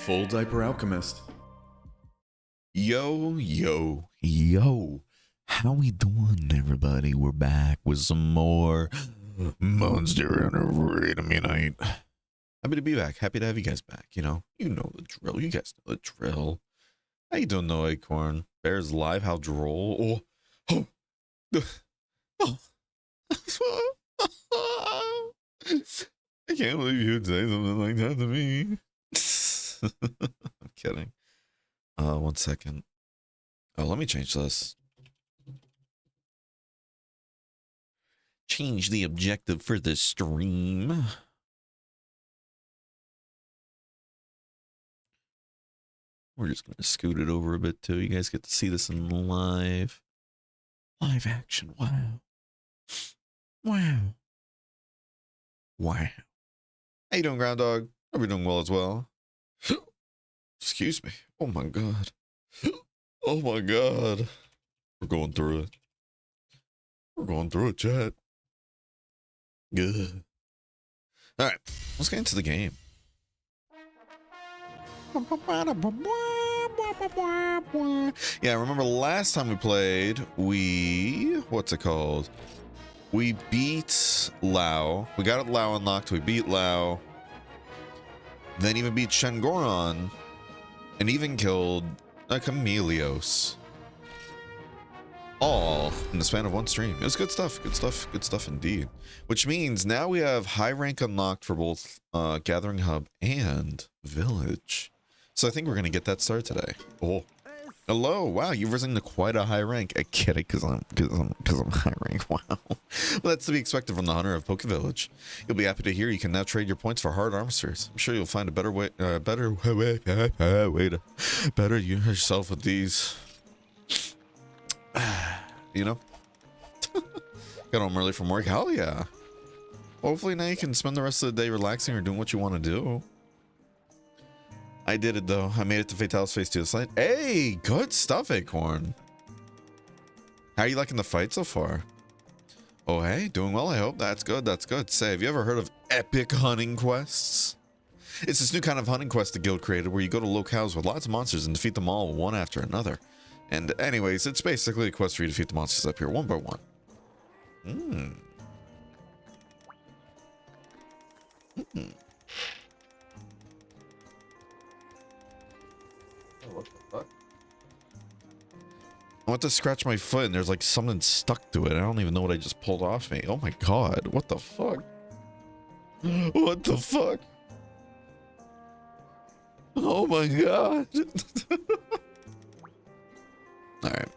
Full Diaper Alchemist. Yo, yo, yo. How we doing, everybody? We're back with some more Monster Hunter Night. Happy to be back. Happy to have you guys back. You know the drill. You guys know the drill. How you doing, no Acorn? Bears live. How droll. Oh. Oh. I can't believe you'd say something like that to me. I'm kidding. 1 second. Oh, let me change this. Change the objective for the stream. We're just gonna scoot it over a bit too. You guys get to see this in live action. Wow. How you doing, Groundhog? Hope you're doing well as well. Excuse me. Oh my god. Oh my god. We're going through it. We're going through it, chat. Good. Alright, let's get into the game. Yeah, remember last time we played, what's it called? We beat Lao. We got Lao unlocked. We beat Lao. Then even beat Shengoron. And even killed a Chameleos. All in the span of one stream. It was good stuff. Good stuff indeed. Which means now we have high rank unlocked for both Gathering Hub and Village. So I think we're going to get that started today. Oh. Hello, wow, you've risen to quite a high rank. I get it, because I'm high rank. Wow. Well, that's to be expected from the hunter of Poke Village. You'll be happy to hear you can now trade your points for hard armsters. I'm sure you'll find a better way to better yourself with these. You know? Got home early from work. Hell yeah. Hopefully now you can spend the rest of the day relaxing or doing what you want to do. I did it though. I made it to Fatalis phase 2 of the site. Hey, good stuff, Acorn. How are you liking the fight so far? Oh, hey, doing well, I hope. That's good, that's good. Say, have you ever heard of epic hunting quests? It's this new kind of hunting quest the guild created where you go to locales with lots of monsters and defeat them all one after another. And anyways, it's basically a quest for you to defeat the monsters up here one by one. What the fuck? I went to scratch my foot and there's like something stuck to it. I don't even know what I just pulled off me. Oh my god, what the fuck? What the fuck? Oh my god. Alright.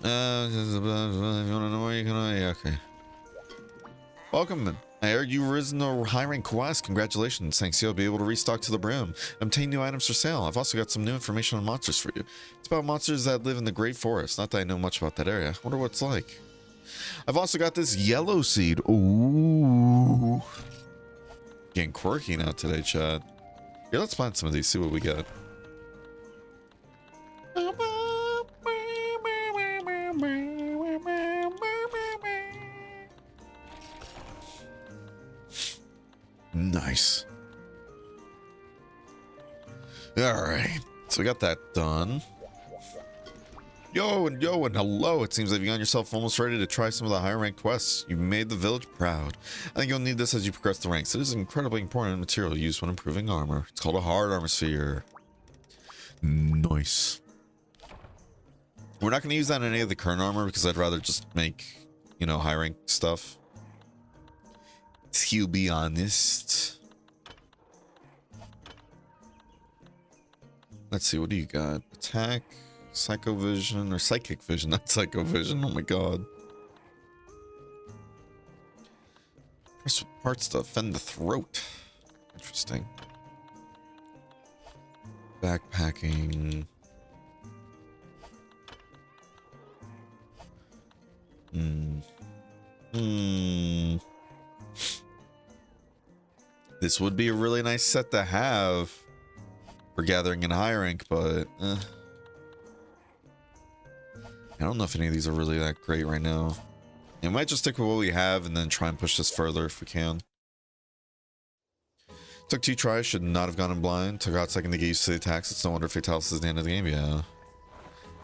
You wanna know where you can... Okay. Welcome then. I heard you risen to high rank quest. Congratulations. Thanks. You'll be able to restock to the brim. Obtain new items for sale. I've also got some new information on monsters for you. It's about monsters that live in the Great Forest. Not that I know much about that area. Wonder what it's like. I've also got this yellow seed. Ooh. Getting quirky now today, chat. Here, let's plant some of these, see what we get. Nice. Alright, so we got that done. Yo and hello. It seems like you got yourself almost ready to try some of the higher rank quests. You made the village proud. I think you'll need this as you progress the ranks. It is an incredibly important material used when improving armor. It's called a hard armor sphere. Nice. We're not going to use that in any of the current armor because I'd rather just make, you know, high rank stuff. To be honest. Let's see, what do you got? Attack, Psycho Vision, or Psychic Vision, not Psycho Vision. Oh my god. Press parts to offend the throat. Interesting. Backpacking. This would be a really nice set to have for gathering in high rank, but I don't know if any of these are really that great right now. We might just stick with what we have and then try and push this further if we can. Took 2 tries, should not have gone in blind. Took out second to get used to the attacks. It's no wonder Fatalis is the end of the game, yeah.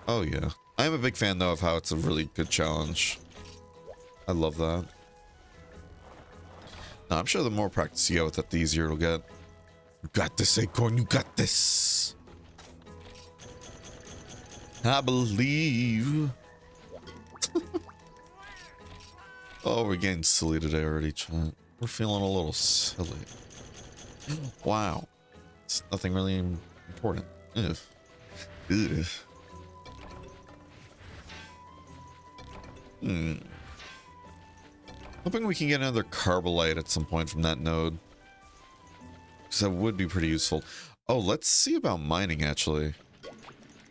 Oh yeah. I am a big fan though of how it's a really good challenge. I love that. No, I'm sure the more practice you get with it, the easier it'll get. You got this, Acorn, you got this. I believe. Oh, we're getting silly today already, chat. We're feeling a little silly. Wow. It's nothing really important. Ugh. Ugh. Hoping we can get another Carbolite at some point from that node. Because that would be pretty useful. Oh, let's see about mining, actually.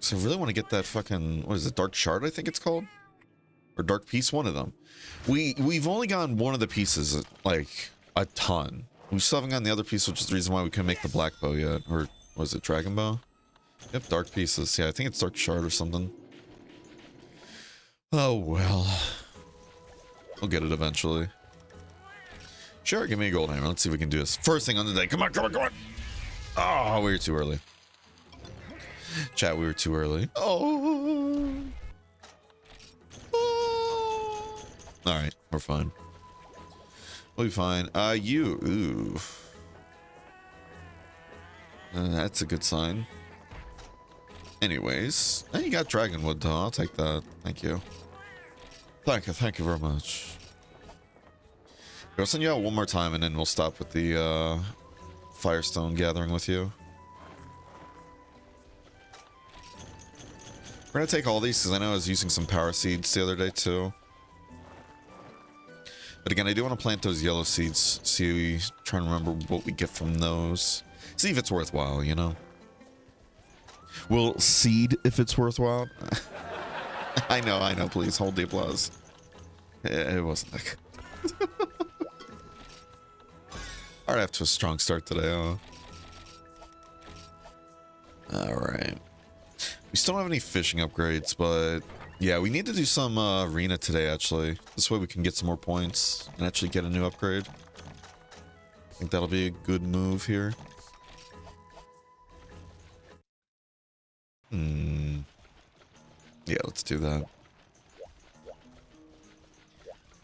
So I really want to get that fucking... What is it? Dark Shard, I think it's called? Or Dark Piece? One of them. We've only gotten one of the pieces, like, a ton. We still haven't gotten the other piece, which is the reason why we couldn't make the black bow yet. Or was it Dragon Bow? Yep, Dark Pieces. Yeah, I think it's Dark Shard or something. Oh, well. We'll get it eventually. Sure, give me a gold hammer. Let's see if we can do this. First thing on the day. Come on, come on, come on. Oh, we were too early. Chat, we were too early. Oh. Oh. All right, we're fine. We'll be fine. You. Ooh. That's a good sign. Anyways, you got Dragonwood, though. I'll take that. Thank you. Thank you very much. I'll send you out one more time, and then we'll stop with the Firestone gathering with you. We're gonna take all these because I know I was using some power seeds the other day too. But again, I do want to plant those yellow seeds. See, try and remember what we get from those. See if it's worthwhile, you know. We'll seed if it's worthwhile. I know. Please hold the applause. It wasn't like. Alright, off to a strong start today, huh? Alright. We still don't have any fishing upgrades, but yeah, we need to do some arena today, actually. This way we can get some more points and actually get a new upgrade. I think that'll be a good move here. Yeah, let's do that.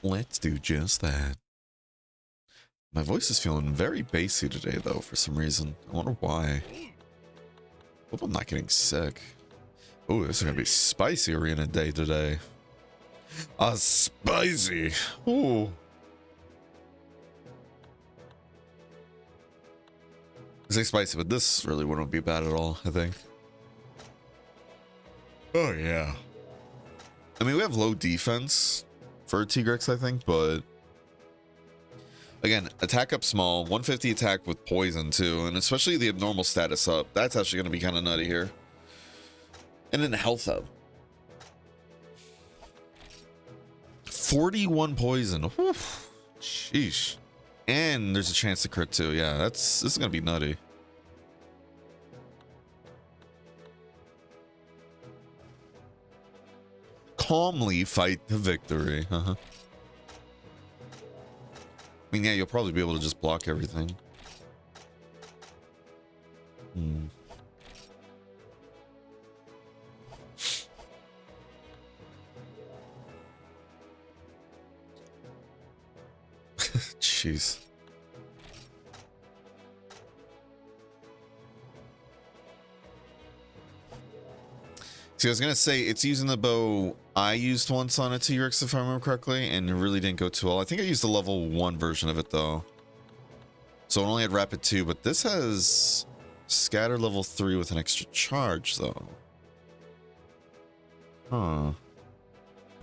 Let's do just that. My voice is feeling very bassy today, though, for some reason. I wonder why. Hope I'm not getting sick. Oh, this is gonna be spicy arena day today. Spicy. Ooh. I say spicy, but this really wouldn't be bad at all, I think. Oh, yeah. I mean, we have low defense for Tigrex, I think, but... Again, attack up small, 150 attack with poison, too, and especially the abnormal status up. That's actually going to be kind of nutty here. And then health up. 41 poison. Whew. Sheesh. And there's a chance to crit, too. Yeah, this is going to be nutty. Calmly fight to victory. I mean, yeah, you'll probably be able to just block everything. Jeez. See, I was gonna say it's using the bow I used once on a T-Rex, if I remember correctly, and it really didn't go too well. I think I used the level 1 version of it though, so it only had rapid 2, but this has scatter level 3 with an extra charge though. Huh.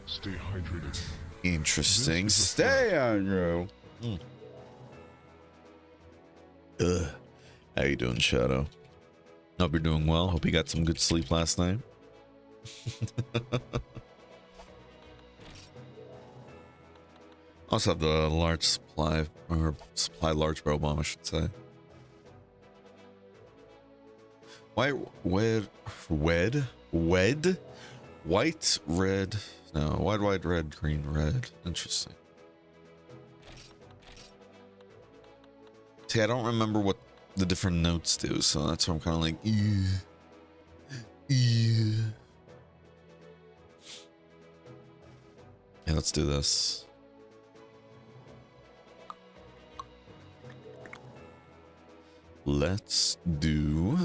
Stay hydrated. Interesting. Stay on you. Ugh. How you doing, Shadow? Hope you're doing well. Hope you got some good sleep last night. Also have the large supply, or supply large barrel bomb, I should say. White, white, red, no, white, red, green, red. Interesting. See, I don't remember what the different notes do. So that's why I'm kind of like, yeah. Yeah, let's do this. Let's do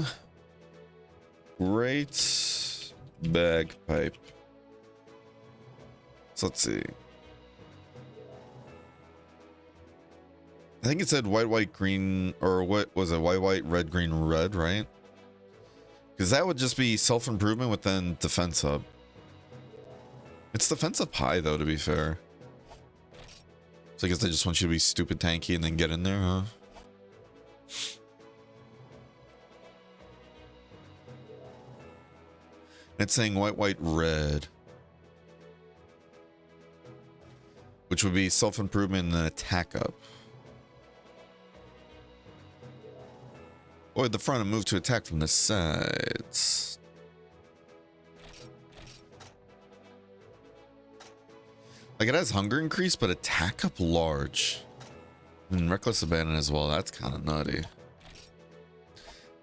great bagpipe. So let's see. I think it said white, white, green, or what was it? White, white, red, green, red, right? Because that would just be self-improvement within defense up. It's defense up high, though, to be fair. So I guess they just want you to be stupid tanky and then get in there, huh? It's saying white, white, red. Which would be self-improvement and then attack up. Or the front and move to attack from the sides. Like it has hunger increase, but attack up large. And reckless abandon as well. That's kind of nutty.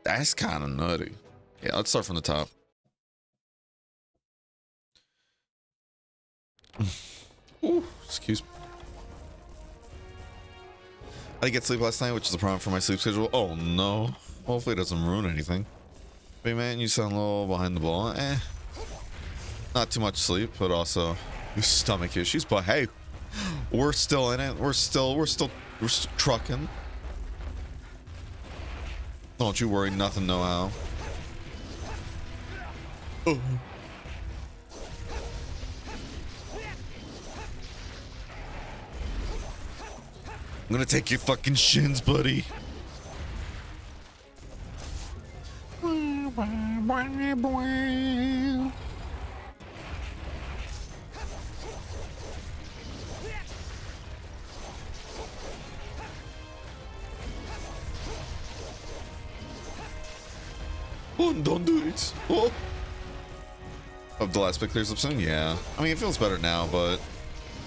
That's kind of nutty. Yeah, let's start from the top. Ooh, excuse me. I didn't get sleep last night, which is a problem for my sleep schedule. Oh no. Hopefully it doesn't ruin anything. Hey man, you sound a little behind the ball. Not too much sleep, but also your stomach issues. But hey, we're still in it. We're still trucking. Don't you worry, nothing no how. Oh. I'm gonna take your fucking shins, buddy. Oh, don't do it. Oh. Hope the last bit clears up soon. Yeah. I mean, it feels better now, but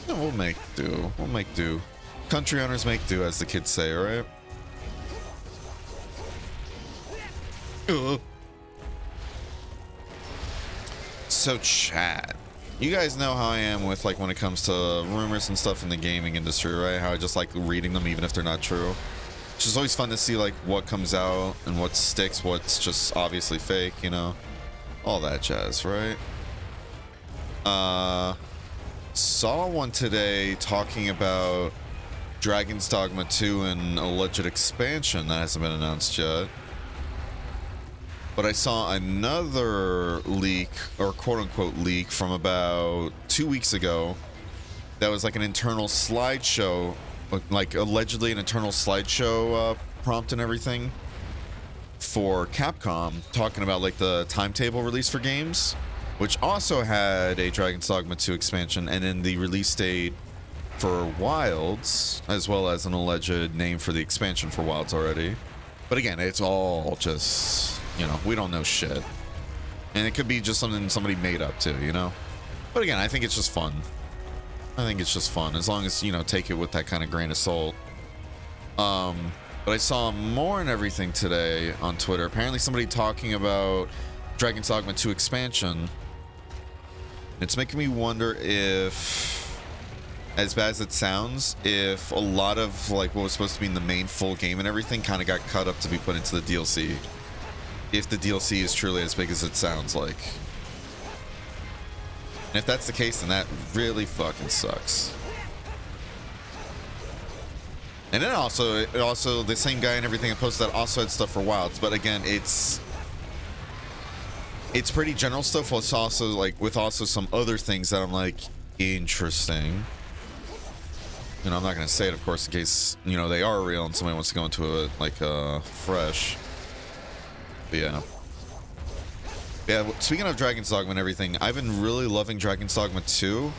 you know, we'll make do. We'll make do. Country owners make do, as the kids say, right? So chat, you guys know how I am with like when it comes to rumors and stuff in the gaming industry, right? How I just like reading them even if they're not true. It's just always fun to see like what comes out and what sticks, what's just obviously fake, you know, all that jazz, right? Saw one today talking about Dragon's Dogma 2 and alleged expansion that hasn't been announced yet. But I saw another leak, or quote-unquote leak, from about 2 weeks ago that was like an internal slideshow, like allegedly an internal slideshow prompt and everything for Capcom, talking about like the timetable release for games, which also had a Dragon's Dogma 2 expansion, and then the release date for Wilds, as well as an alleged name for the expansion for Wilds already. But again, it's all just, you know, we don't know shit. And it could be just something somebody made up too, you know? But again, I think it's just fun. I think it's just fun, as long as, you know, take it with that kind of grain of salt. But I saw more and everything today on Twitter. Apparently somebody talking about Dragon's Dogma 2 expansion. It's making me wonder if, as bad as it sounds, if a lot of like what was supposed to be in the main full game and everything kind of got cut up to be put into the DLC. If the DLC is truly as big as it sounds like. And if that's the case, then that really fucking sucks. And then also the same guy and everything that posted that also had stuff for Wilds, but again, it's pretty general stuff. It's also like with also some other things that I'm like, interesting. You know, I'm not gonna say it, of course, in case, you know, they are real and somebody wants to go into it like fresh. But yeah. Yeah, speaking of Dragon's Dogma and everything, I've been really loving Dragon's Dogma 2,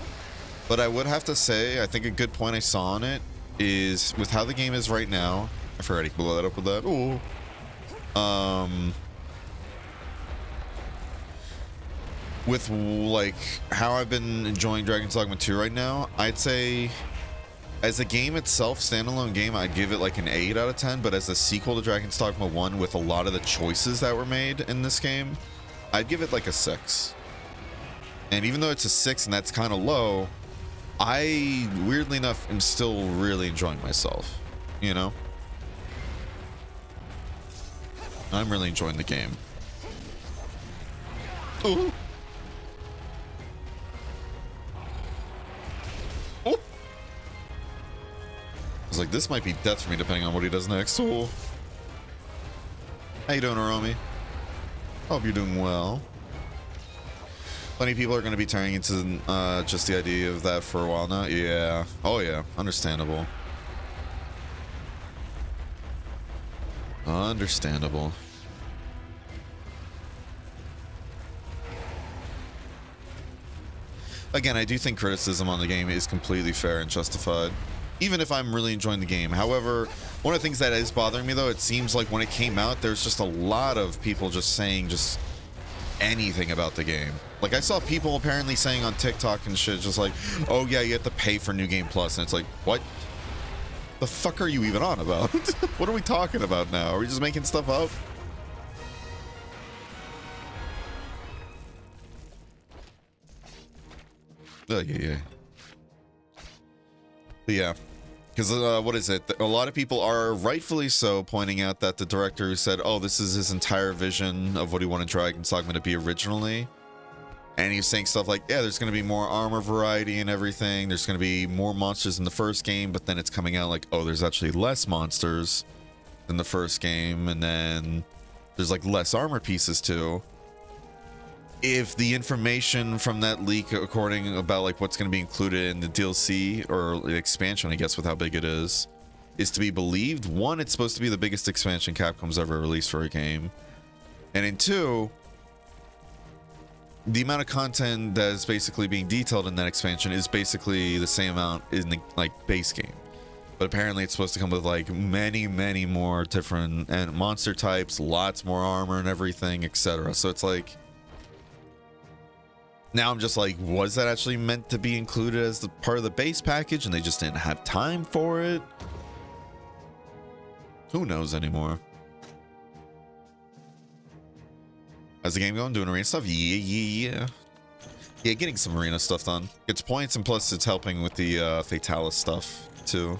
but I would have to say, I think a good point I saw on it is with how the game is right now. I forgot to blow that up with that. Ooh. With like how I've been enjoying Dragon's Dogma 2 right now, I'd say As a game itself, standalone game, I'd give it like an 8 out of 10, but as a sequel to Dragon's Dogma 1 with a lot of the choices that were made in this game, I'd give it like a 6. And even though it's a 6 and that's kind of low, I, weirdly enough, am still really enjoying myself, you know? I'm really enjoying the game. Ooh. Oh. I was like, this might be death for me depending on what he does next. Oh. How you doing, Aromi? Hope you're doing well. Plenty of people are going to be turning into just the idea of that for a while now. Yeah. Oh, yeah. Understandable. Understandable. Again, I do think criticism on the game is completely fair and justified, even if I'm really enjoying the game. However, one of the things that is bothering me, though, it seems like when it came out, there's just a lot of people just saying just anything about the game. Like, I saw people apparently saying on TikTok and shit, just like, oh yeah, you have to pay for New Game Plus. And it's like, what the fuck are you even on about? What are we talking about now? Are we just making stuff up? Oh, yeah. But yeah. Because, what is it? A lot of people are rightfully so pointing out that the director who said, oh, this is his entire vision of what he wanted Dragon's Dogma to be originally. And he was saying stuff like, yeah, there's going to be more armor variety and everything. There's going to be more monsters in the first game, but then it's coming out like, oh, there's actually less monsters than the first game. And then there's like less armor pieces too. If the information from that leak, according about like what's going to be included in the DLC or the expansion, I guess with how big it is to be believed, one, it's supposed to be the biggest expansion Capcom's ever released for a game. And in two, the amount of content that is basically being detailed in that expansion is basically the same amount in the like base game. But apparently it's supposed to come with like many more different and monster types, lots more armor and everything, etc. So it's like, now I'm just like, was that actually meant to be included as the part of the base package and they just didn't have time for it? Who knows anymore? How's the game going? Doing arena stuff? Yeah, getting some arena stuff done. It's points, and plus it's helping with the Fatalis stuff too.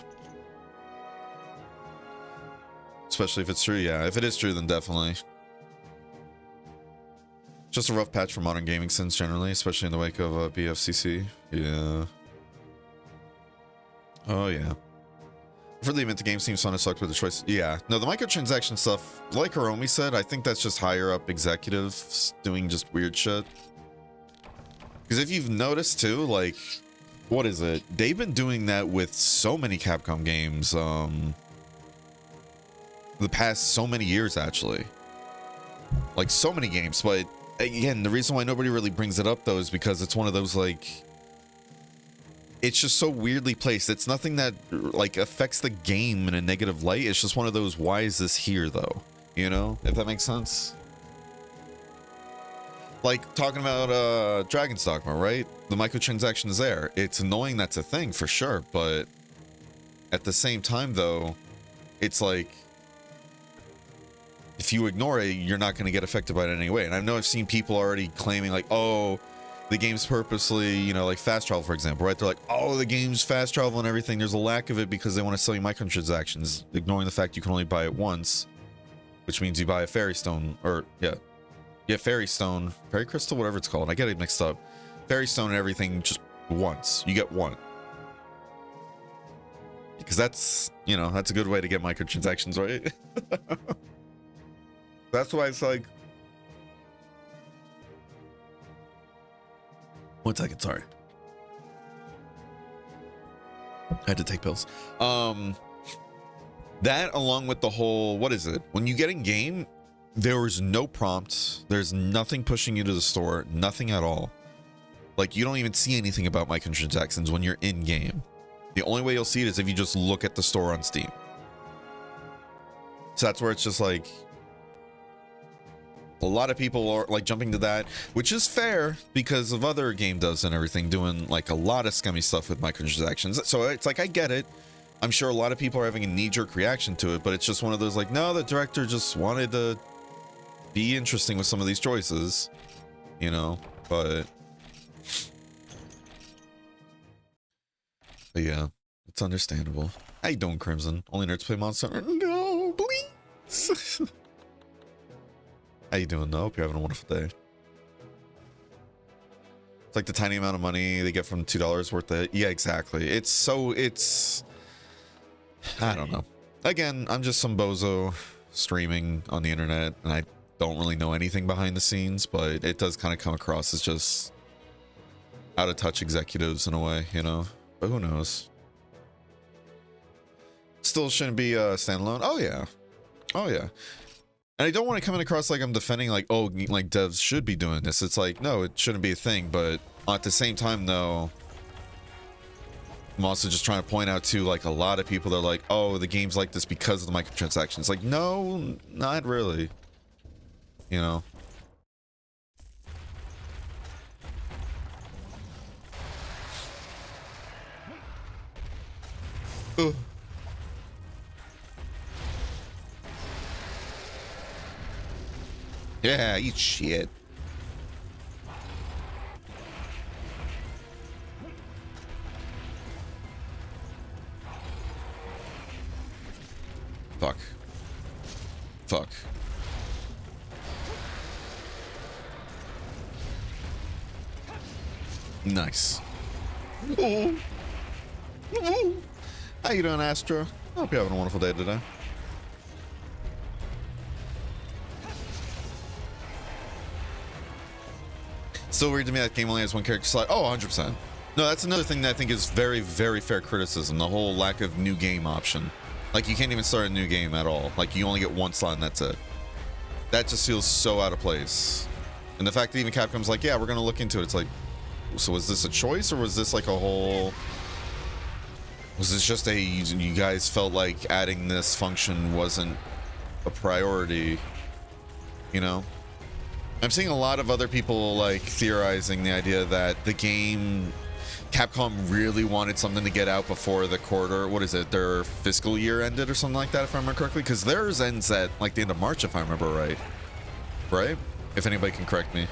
Especially if it's true. Yeah, if it is true, then definitely. Just a rough patch for modern gaming sins generally, especially in the wake of BFCC. Yeah. Oh, yeah. For the event, the game seems fun as fuck with the choice. Yeah. No, the microtransaction stuff, like Hiromi said, I think that's just higher up executives doing just weird shit. Because if you've noticed too, like, what is it? They've been doing that with so many Capcom games, the past so many years, actually. Like, so many games, but again, the reason why nobody really brings it up though is because it's one of those like, it's just so weirdly placed. It's nothing that like affects the game in a negative light. It's just one of those, why is this here though? You know, if that makes sense. Like talking about Dragon's Dogma, right? The microtransaction is there. It's annoying, that's a thing for sure, but at the same time though, it's like, if you ignore it, you're not going to get affected by it anyway. And I know I've seen people already claiming like, oh, the game's purposely, you know, like fast travel, for example, right? They're like, oh, the game's fast travel and everything. There's a lack of it because they want to sell you microtransactions, ignoring the fact you can only buy it once, which means you buy a fairy stone or fairy stone, fairy crystal, whatever it's called. I get it mixed up. Fairy stone and everything just once. You get one. Because that's, you know, that's a good way to get microtransactions, right? That's why it's like, 1 second, sorry. I had to take pills. That along with the whole, what is it? When you get in game, there is no prompts. There's nothing pushing you to the store, nothing at all. Like you don't even see anything about microtransactions when you're in game. The only way you'll see it is if you just look at the store on Steam. So that's where it's just like, A lot of people are like jumping to that, which is fair because of other game devs and everything doing like a lot of scummy stuff with microtransactions. So it's like, I get it. I'm sure a lot of people are having a knee-jerk reaction to it, but it's just one of those like, no, the director just wanted to be interesting with some of these choices, you know, but yeah, it's understandable. How you doing, Crimson? Only nerds play Monster Hunter? No, please. How you doing, though? Hope you're having a wonderful day. It's like the tiny amount of money they get from $2 worth of... Yeah, exactly. It's... I don't know. Again, I'm just some bozo streaming on the internet, and I don't really know anything behind the scenes, but it does kind of come across as just out-of-touch executives in a way, you know? But who knows? Still shouldn't be standalone. Oh, yeah. Oh, yeah. And I don't want to come in across like I'm defending like, oh, like devs should be doing this. It's like, no, it shouldn't be a thing. But at the same time, though, I'm also just trying to point out to like a lot of people that are like, oh, the game's like this because of the microtransactions. Like, no, not really. You know? Ugh. Yeah, eat shit. Fuck. Fuck. Nice. Ooh. Ooh. How you doing, Astro? I hope you're having a wonderful day today. Still weird to me that game only has one character slot. Oh, 100%. No, that's another thing that I think is very, very fair criticism. The whole lack of new game option. Like, you can't even start a new game at all. Like, you only get one slot and that's it. That just feels so out of place. And the fact that even Capcom's like, yeah, we're going to look into it. It's like, so was this a choice or was this like a whole... Was this just a... You guys felt like adding this function wasn't a priority? You know? I'm seeing a lot of other people like theorizing the idea that the game, Capcom really wanted something to get out before the quarter, what is it, their fiscal year ended or something like that, if I remember correctly, because theirs ends at like the end of March, if I remember right. Right? If anybody can correct me.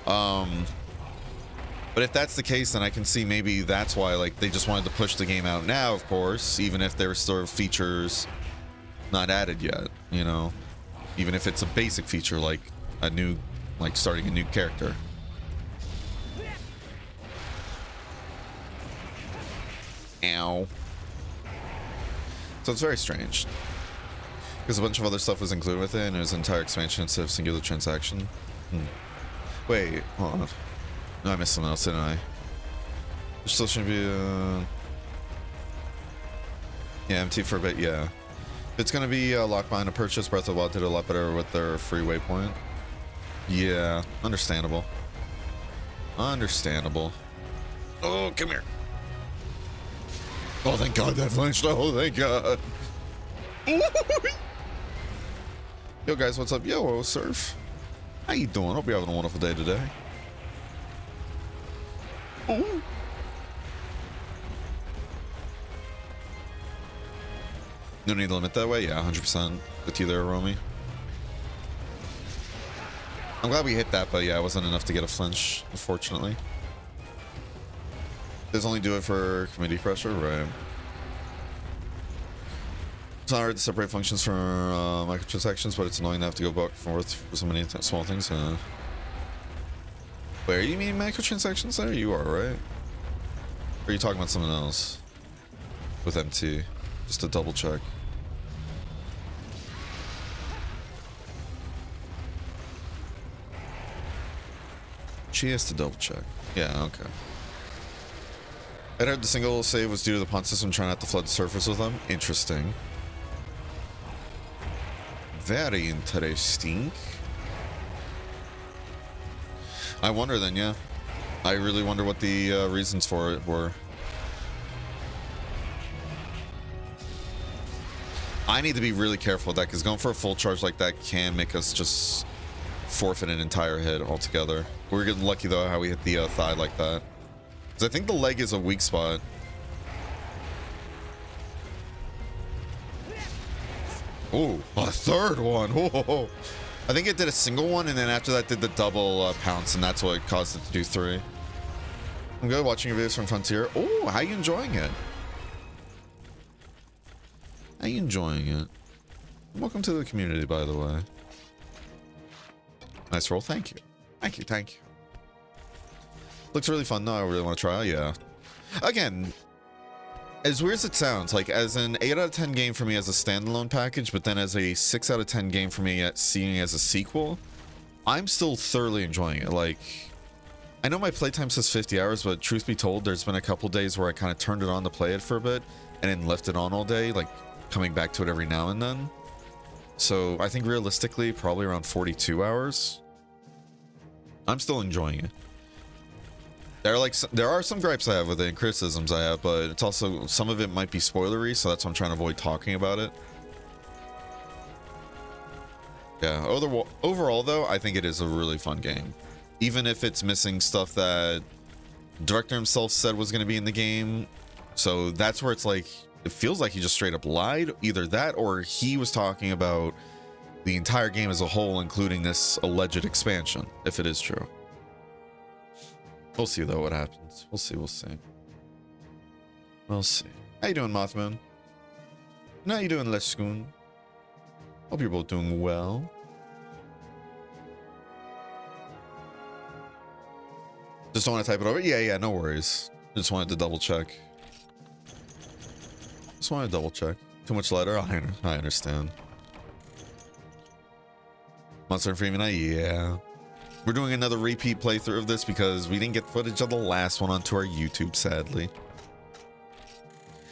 But if that's the case, then I can see maybe that's why like they just wanted to push the game out now, of course, even if there's sort of features not added yet, you know, even if it's a basic feature like a new, like starting a new character. Ow. So it's very strange because a bunch of other stuff was included with it and it was an entire expansion instead of singular transaction. Wait, hold on. No, I missed something else, didn't I? There still shouldn't be yeah, MT for a bit, yeah. It's gonna be locked behind a purchase. Breath of the Wild did a lot better with their free waypoint. Yeah, understandable. Understandable. Oh, come here. Oh, thank God that flinched. Oh, thank God. Yo, guys, what's up? Yo, Surf. How you doing? Hope you're having a wonderful day today. Ooh. No need to limit that way? Yeah, 100% with you there, Romy. I'm glad we hit that, but yeah, it wasn't enough to get a flinch, unfortunately. Does only do it for committee pressure, right? It's not hard to separate functions from microtransactions, but it's annoying to have to go back and forth for so many small things. Wait, are you mean microtransactions there? You are, right? Or are you talking about something else? With MT? Just to double check. She has to double check. Yeah, okay. I heard the single save was due to the pawn system trying not to flood the surface with them. Interesting. Very interesting. I wonder then, yeah. I really wonder what the reasons for it were. I need to be really careful with that because going for a full charge like that can make us just forfeit an entire hit altogether. We're getting lucky though how we hit the thigh like that. Because I think the leg is a weak spot. Oh, a third one. Whoa. I think it did a single one, and then after that did the double pounce, and that's what caused it to do 3. I'm good watching your videos from Frontier. Oh, how you enjoying it? How you enjoying it? Welcome to the community, by the way. Nice roll. Thank you. Thank you. Thank you. Looks really fun, though. I really want to try. Yeah. Again, as weird as it sounds, like as an 8 out of 10 game for me as a standalone package, but then as a 6 out of 10 game for me at seeing as a sequel, I'm still thoroughly enjoying it. Like, I know my playtime says 50 hours, but truth be told, there's been a couple days where I kind of turned it on to play it for a bit and then left it on all day, like coming back to it every now and then. So I think realistically, probably around 42 hours. I'm still enjoying it. There are some gripes I have with it and criticisms I have, but it's also, some of it might be spoilery, so that's why I'm trying to avoid talking about it. Yeah, overall though, I think it is a really fun game. Even if it's missing stuff that the director himself said was going to be in the game. So that's where it's like, it feels like he just straight up lied. Either that or he was talking about the entire game as a whole, including this alleged expansion, if it is true. We'll see though what happens. We'll see. We'll see. How you doing, Mothman? How you doing, Leshkun? Hope you're both doing well. Just don't want to type it over. Yeah, no worries. Just wanted to double check. Too much letter? I understand. Monster Freeman, yeah. We're doing another repeat playthrough of this because we didn't get footage of the last one onto our YouTube, sadly.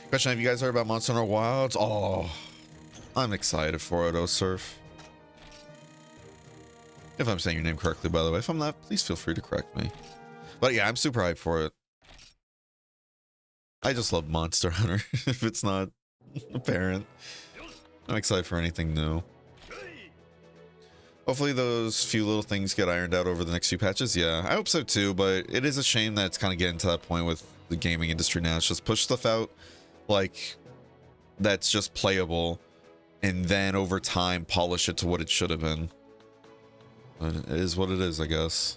Question, have you guys heard about Monster Hunter Wilds? Oh, I'm excited for it, Surf. If I'm saying your name correctly, by the way. If I'm not, please feel free to correct me. But yeah, I'm super hyped for it. I just love Monster Hunter, if it's not apparent. I'm excited for anything new. Hopefully those few little things get ironed out over the next few patches. Yeah, I hope so too, but it is a shame that it's kind of getting to that point with the gaming industry now. It's just push stuff out like that's just playable and then over time polish it to what it should have been. But it is what it is, I guess.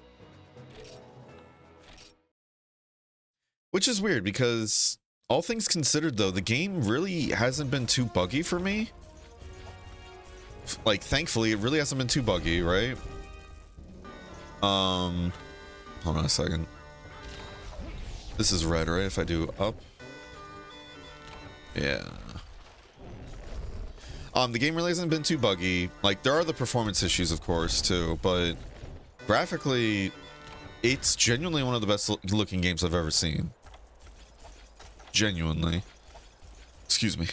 Which is weird because all things considered though, the game really hasn't been too buggy for me. Like, thankfully, it really hasn't been too buggy, right? Hold on a second. This is red, right? If I do up. Yeah. The game really hasn't been too buggy. Like, there are the performance issues, of course, too, but graphically, it's genuinely one of the best looking games I've ever seen. Genuinely. Excuse me.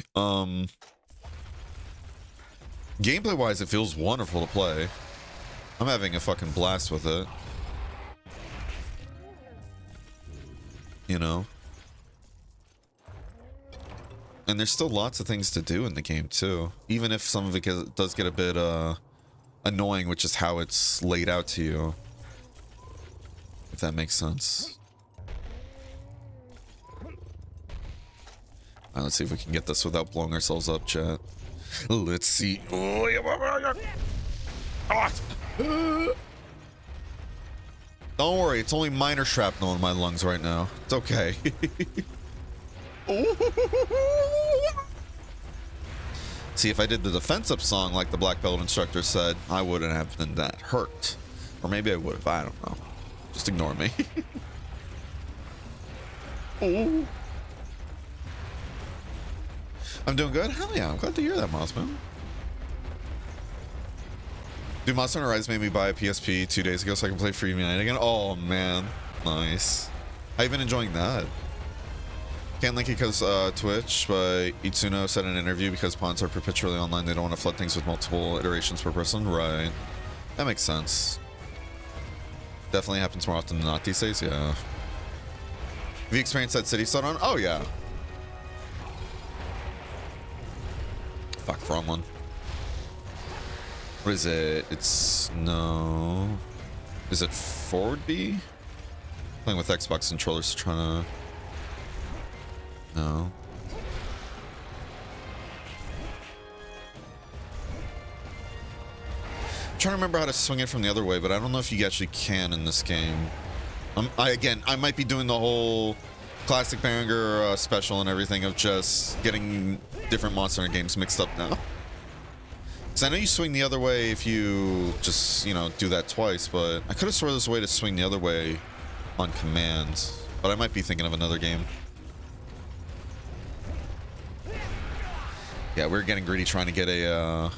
Gameplay wise, it feels wonderful to play. I'm having a fucking blast with it. You know? And there's still lots of things to do in the game too. Even if some of it does get a bit annoying, which is how it's laid out to you. If that makes sense. Alright, let's see if we can get this without blowing ourselves up, chat. Let's see. Don't worry, it's only minor shrapnel in my lungs right now. It's okay. See, if I did the defense up song like the black belt instructor said, I wouldn't have been that hurt. Or maybe I would have, I don't know. Just ignore me. Oh. I'm doing good? Hell yeah, I'm glad to hear that, Mossman. Dude, Monster Hunter Rise made me buy a PSP 2 days ago so I can play Free Unite again. Oh, man. Nice. How you been enjoying that? Can't link it because Twitch, but Itsuno said in an interview because pawns are perpetually online, they don't want to flood things with multiple iterations per person. Right. That makes sense. Definitely happens more often than not these days, yeah. Have you experienced that city slowdown? Oh, yeah. Fuck, wrong one. What is it? It's no. Is it forward B? Playing with Xbox controllers, trying to. No. I'm trying to remember how to swing it from the other way, but I don't know if you actually can in this game. I might be doing the whole classic banger special and everything of just getting different Monster Hunter games mixed up now. Because I know you swing the other way if you just, you know, do that twice, but I could have swore there's a way to swing the other way on command. But I might be thinking of another game. Yeah, we're getting greedy trying to get a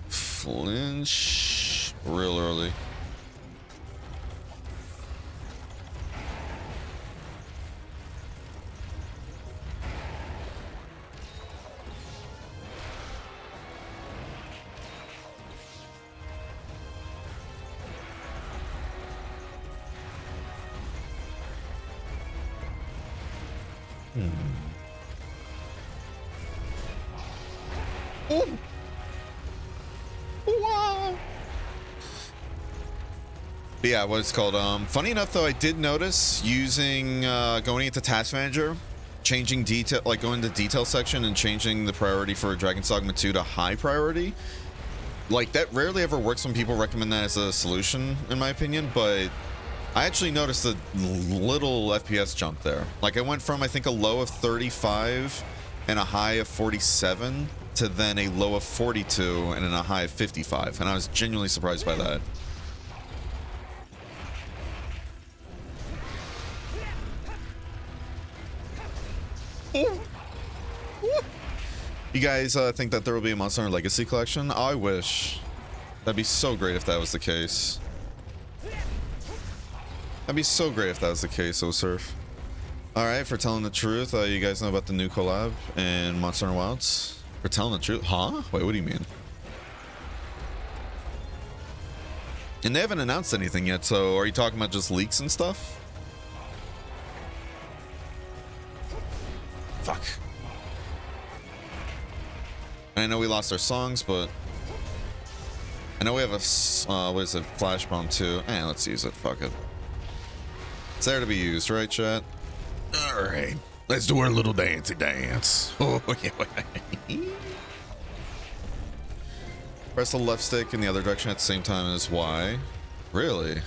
flinch real early. Ooh. Wow. But yeah, what it's called. Funny enough, though, I did notice using going into Task Manager, changing detail, like going to detail section and changing the priority for Dragon's Dogma 2 to high priority. Like that rarely ever works when people recommend that as a solution, in my opinion. But I actually noticed a little FPS jump there. Like I went from I think a low of 35 and a high of 47 to then a low of 42 and then a high of 55, and I was genuinely surprised by that. You guys think that there will be a Monster Hunter Legacy collection? I wish. That'd be so great if that was the case. That'd be so great if that was the case, Osurf. Alright, for telling the truth, you guys know about the new collab in Monster Hunter Wilds? For telling the truth? Huh? Wait, what do you mean? And they haven't announced anything yet, so are you talking about just leaks and stuff? Fuck. And I know we lost our songs, but I know we have a, what is it, Flash Bomb too. Let's use it, fuck it. It's there to be used, right, chat? Alright, let's do our little dancey dance. Oh, yeah. Press the left stick in the other direction at the same time as Y. Really?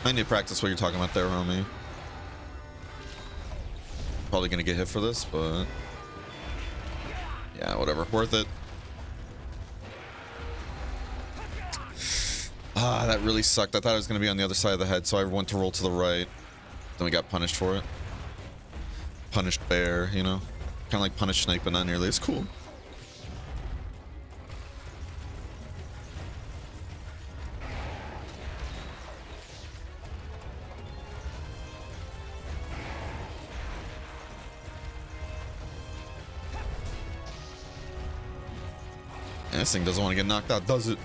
I need to practice what you're talking about there, homie. Probably gonna get hit for this, but yeah, whatever. Worth it. Ah, that really sucked. I thought it was gonna be on the other side of the head, so I went to roll to the right. Then we got punished for it. Punished bear, you know? Kind of like punished snake, but not nearly as cool. This thing doesn't want to get knocked out, does it?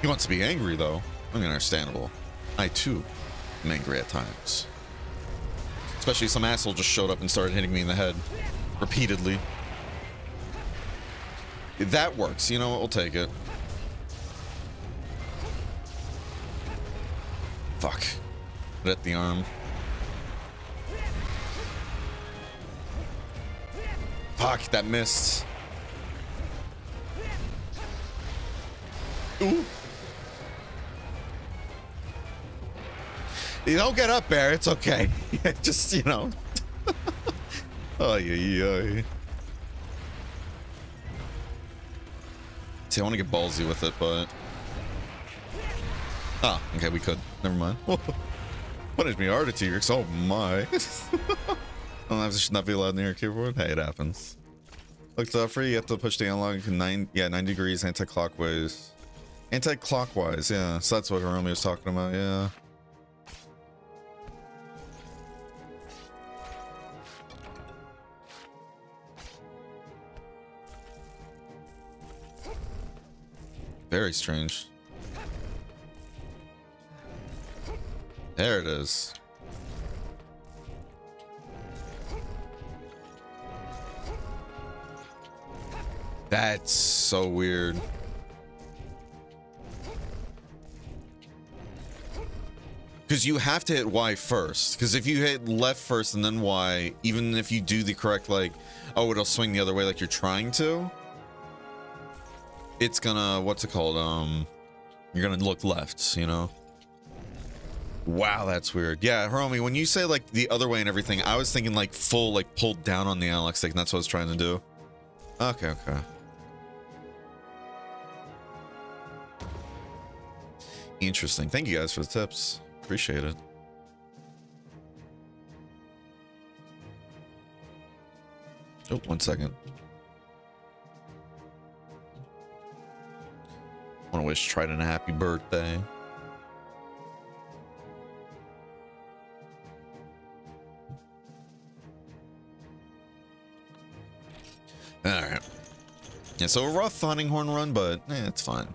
He wants to be angry, though. I mean, understandable. I, too, am angry at times. Especially some asshole just showed up and started hitting me in the head. Repeatedly. That works. You know what? We'll take it. Fuck. Hit at the arm. Fuck, that missed. Ooh. You don't get up, Bear. It's okay. Just, you know. Oh, yeah. See, I want to get ballsy with it, but... Ah, okay, we could. Never mind. Punish me, Art of T-Rex. Oh, my. I should not be allowed near a keyboard. Hey, it happens. Look, for you have to push the analog 90 degrees anti-clockwise. Anti-clockwise, yeah. So that's what Hiromi was talking about, yeah. Very strange. There it is. That's so weird. Because you have to hit Y first. Because if you hit left first and then Y, even if you do the correct, like, oh, it'll swing the other way like you're trying to, it's gonna, what's it called? You're gonna look left, you know? Wow, that's weird. Yeah, Hiromi, when you say like the other way and everything, I was thinking like full, like pulled down on the analog stick, and that's what I was trying to do. Okay, okay. Interesting. Thank you guys for the tips. Appreciate it. Oh, 1 second. I want to wish Trident a happy birthday. Alright. Yeah, so a rough hunting horn run, but it's fine.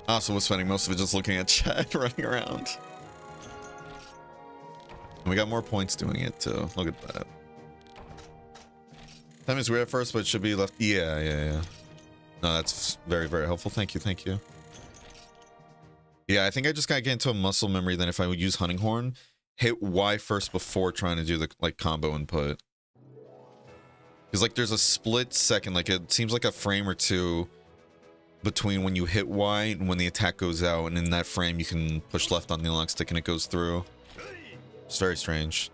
I also was spending most of it just looking at chat, running around. And we got more points doing it too. Look at that. That means we're at first, but it should be left. Yeah. No, that's very, very helpful. Thank you, thank you. Yeah, I think I just gotta get into a muscle memory. Then if I would use hunting horn, hit Y first before trying to do the like combo input. Because like there's a split second, like it seems like a frame or two between when you hit Y and when the attack goes out, and in that frame you can push left on the analog stick and it goes through. It's very strange.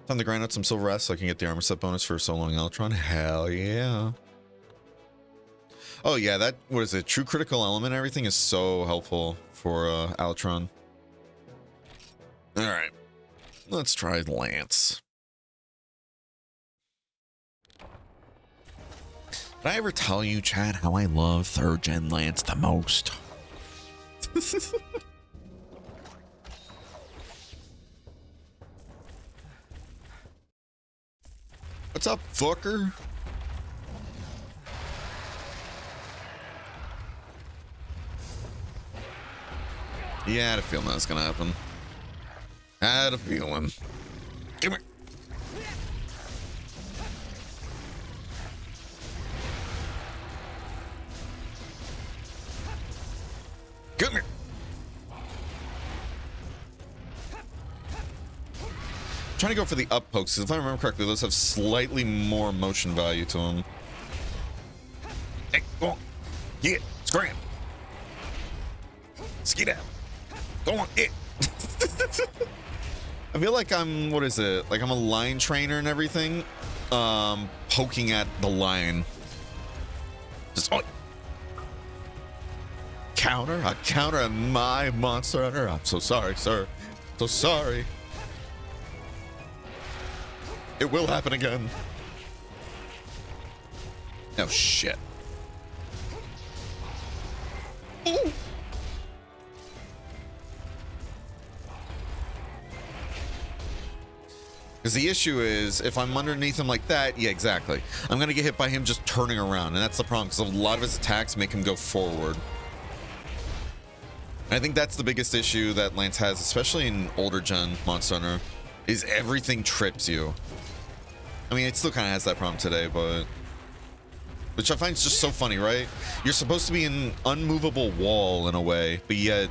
Time to grind out some silver S so I can get the armor set bonus for soloing Electron. Hell yeah. Oh yeah, that, what is it? True critical element and everything is so helpful for Electron. Alright. Let's try Lance. Did I ever tell you, Chad, how I love 3rd gen Lance the most? What's up, fucker? Yeah, I had a feeling that was gonna happen. I had a feeling. Come here. Come here. I'm trying to go for the up pokes, because if I remember correctly, those have slightly more motion value to them. Hey, go on. Yeah, scram. Ski down. Go on, it. I feel like I'm, what is it? Like I'm a line trainer and everything. Poking at the line. Just, oh. Counter? A counter at my Monster Hunter? I'm so sorry, sir. So sorry. It will happen again. Oh, shit. Ooh. Because the issue is, if I'm underneath him like that, yeah, exactly. I'm going to get hit by him just turning around, and that's the problem, because a lot of his attacks make him go forward. And I think that's the biggest issue that Lance has, especially in older gen Monster Hunter, is everything trips you. I mean, it still kind of has that problem today, but... Which I find is just so funny, right? You're supposed to be an unmovable wall in a way, but yet,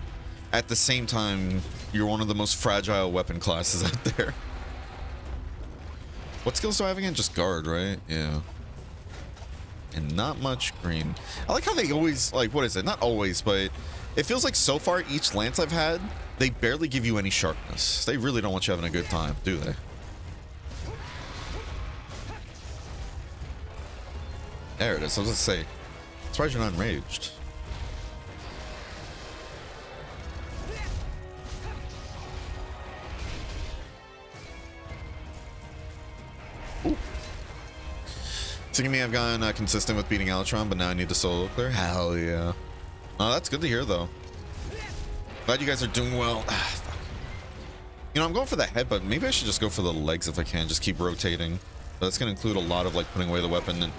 at the same time, you're one of the most fragile weapon classes out there. What skills do I have again? Just guard, right? Yeah. And not much green. I like how they always, like, what is it? Not always, but it feels like so far each Lance I've had, they barely give you any sharpness. They really don't want you having a good time, do they? There it is. I was gonna say, I'm surprised you're not enraged. Ooh. So me, I've gone consistent with beating Electron, but now I need to solo clear. Hell yeah. Oh, that's good to hear, though. Glad you guys are doing well. Fuck. You know, I'm going for the head, but maybe I should just go for the legs if I can. Just keep rotating. But that's going to include a lot of, like, putting away the weapon.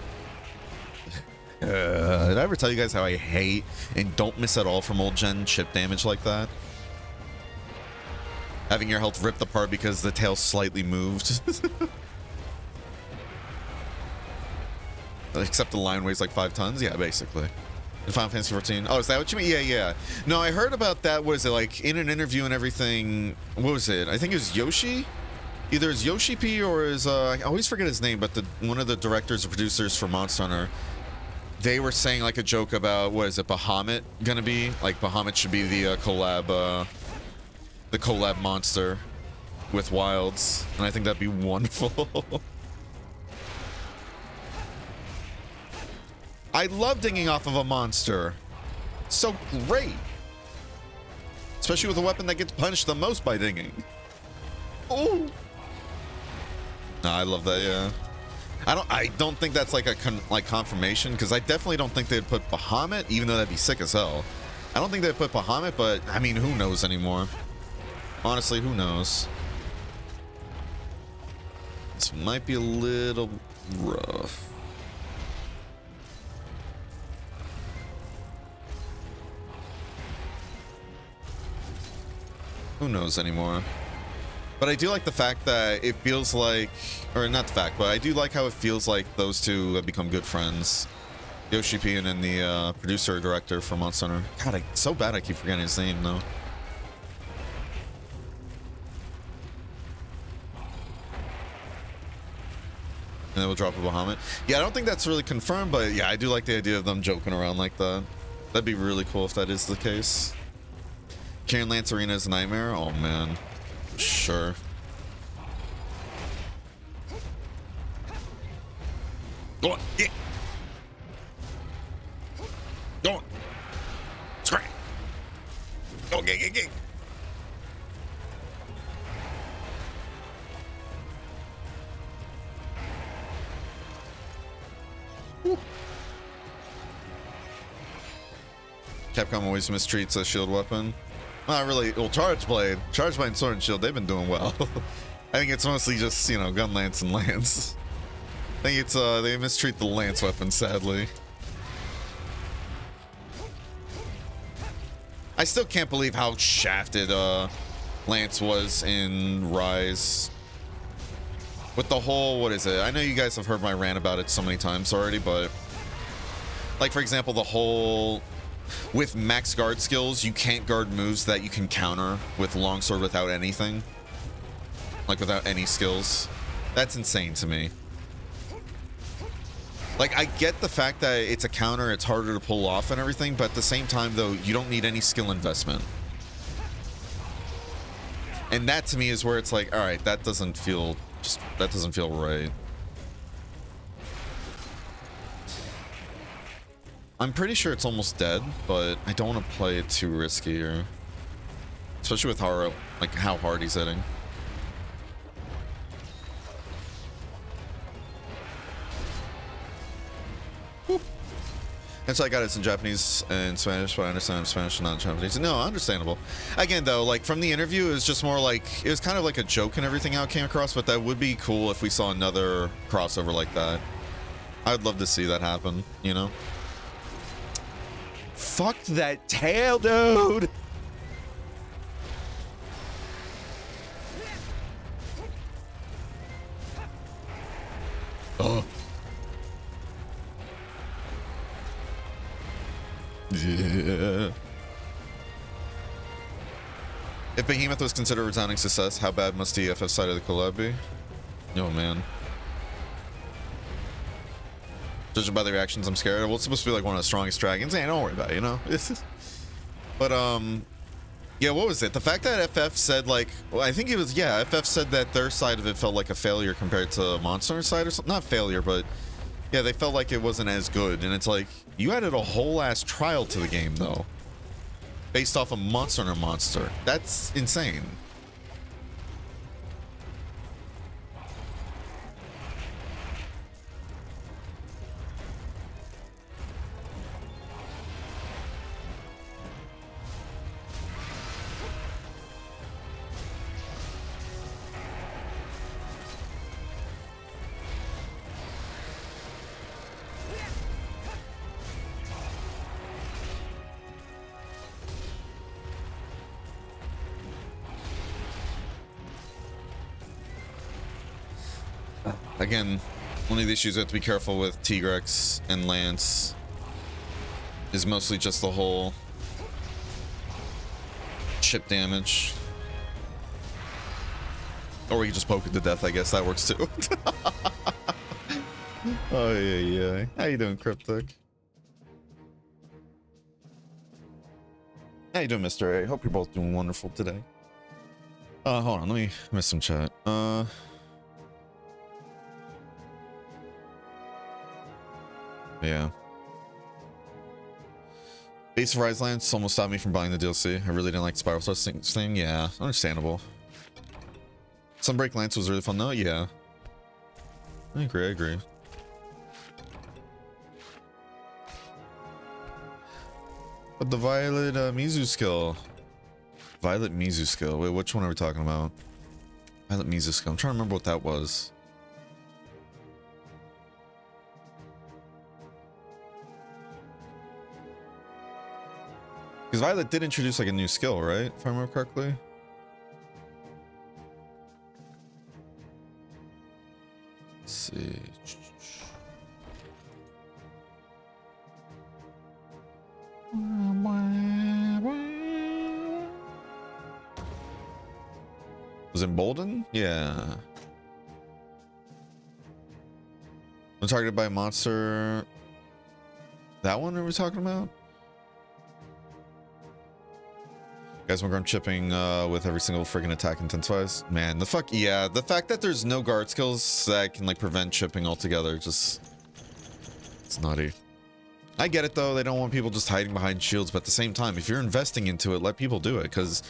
And Did I ever tell you guys how I hate and don't miss at all from old gen chip damage like that? Having your health ripped apart because the tail slightly moved. Except the line weighs like 5 tons? Yeah, basically. In Final Fantasy 14. Oh, is that what you mean? Yeah, yeah. No, I heard about that. What is it? Like, in an interview and everything. What was it? I think it was Yoshi? Either it's Yoshi P or is, I always forget his name, but one of the directors or producers for Monster Hunter, they were saying like a joke about, what is it, Bahamut gonna be? Like, Bahamut should be the collab monster with Wilds. And I think that'd be wonderful. I love dinging off of a monster. It's so great. Especially with a weapon that gets punished the most by dinging. Oh. No, I love that, yeah. I don't think that's like a confirmation, because I definitely don't think they'd put Bahamut, even though that'd be sick as hell. I don't think they'd put Bahamut, but I mean, who knows anymore? Honestly, who knows? This might be a little rough. Who knows anymore? But I do like the fact that it feels like, or not the fact, but I do like how it feels like those two have become good friends. Yoshi P and then the producer or director for Monster Hunter. God, so bad I keep forgetting his name though. And then we'll drop a Bahamut. Yeah, I don't think that's really confirmed, but yeah, I do like the idea of them joking around like that. That'd be really cool if that is the case. Karen Lance Arena is a nightmare? Oh man. Sure. Go on, yeah. Go on. Scram. Go, get. Woo. Capcom always mistreats a shield weapon. Not really. Well, Charge Blade and Sword and Shield, they've been doing well. I think it's mostly just, you know, Gun Lance and Lance. I think it's, they mistreat the Lance weapon, sadly. I still can't believe how shafted, Lance was in Rise. With the whole, what is it? I know you guys have heard my rant about it so many times already, but... Like, for example, the whole... With max guard skills, you can't guard moves that you can counter with longsword without anything. Like, without any skills. That's insane to me. Like, I get the fact that it's a counter, it's harder to pull off and everything, but at the same time, though, you don't need any skill investment. And that, to me, is where it's like, alright, that doesn't feel right. I'm pretty sure it's almost dead, but I don't want to play it too risky here. Especially with how, like, how hard he's hitting. Whoop. And so I got it in Japanese and Spanish, but I understand Spanish and not Japanese. No, understandable. Again, though, like, from the interview, it was just more like, it was kind of like a joke and everything how it came across, but that would be cool if we saw another crossover like that. I'd love to see that happen, you know? Fuck that tail, dude! Oh. Yeah. If Behemoth was considered a resounding success, how bad must the FF side of the collab be? Oh, man. Judging by the reactions, I'm scared. Well, it's supposed to be like one of the strongest dragons. Hey, don't worry about it, you know? But, yeah, what was it? The fact that FF said, like, well, I think it was, yeah, FF said that their side of it felt like a failure compared to Monster Hunter's side or something. Not failure, but, yeah, they felt like it wasn't as good. And it's like, you added a whole ass trial to the game, though. Based off a Monster Hunter monster. That's insane. Again, one of the issues we have to be careful with Tigrex and Lance is mostly just the whole chip damage. Or we can just poke it to death, I guess that works too. Oh yeah. How you doing, Cryptic? How you doing, Mr. A? Hope you're both doing wonderful today. Hold on, let me miss some chat. Yeah. Base of Rise Lance almost stopped me from buying the DLC. I really didn't like the Spiral Stars thing. Yeah, understandable. Sunbreak Lance was really fun though. Yeah. I agree. But the Violet Mizu skill. Violet Mizu skill. Wait, which one are we talking about? Violet Mizu skill. I'm trying to remember what that was. Because Violet did introduce like a new skill, right? If I remember correctly. Let's see. Was it Embolden? Yeah. I'm targeted by a monster. That one are we talking about? Guys, when I'm chipping with every single friggin' attack intensifies. Man, the fuck, yeah. The fact that there's no guard skills that can like prevent chipping altogether, just, it's nutty. I get it though, they don't want people just hiding behind shields, but at the same time, if you're investing into it, let people do it, because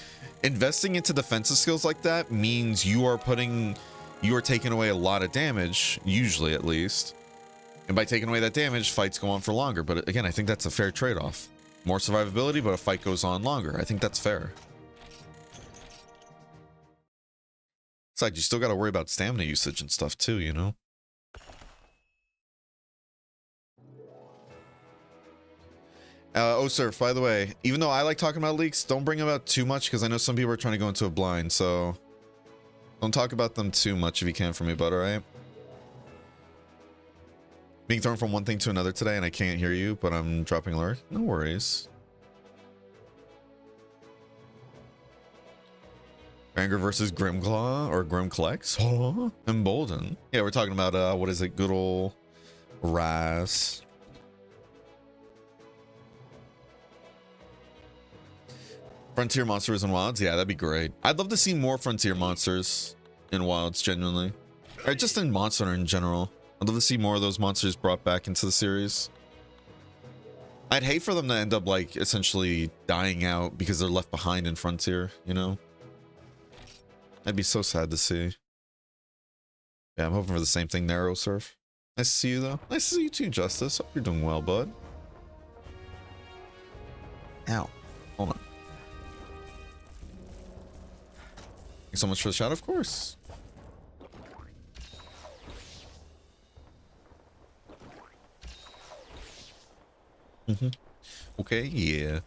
investing into defensive skills like that means you are taking away a lot of damage, usually at least. And by taking away that damage, fights go on for longer. But again, I think that's a fair trade-off. More survivability, but a fight goes on longer. I think that's fair. Besides, you still got to worry about stamina usage and stuff too, you know? Surf, by the way, even though I like talking about leaks, don't bring them out too much because I know some people are trying to go into a blind, so don't talk about them too much if you can for me, bud, alright? Being thrown from one thing to another today and I can't hear you, but I'm dropping alert. No worries. Anger versus Grimclaw or Grimclex? Huh? Embolden. Yeah, we're talking about, what is it? Good old Raz. Frontier monsters in Wilds? Yeah, that'd be great. I'd love to see more Frontier monsters in Wilds, genuinely. Or just in Monster Hunter in general. I'd love to see more of those monsters brought back into the series. I'd hate for them to end up, like, essentially dying out because they're left behind in Frontier, you know? That'd be so sad to see. Yeah, I'm hoping for the same thing, Narrow Surf. Nice to see you, though. Nice to see you too, Justice. Hope you're doing well, bud. Ow. Hold on. Thanks so much for the shot, of course. Okay, yeah.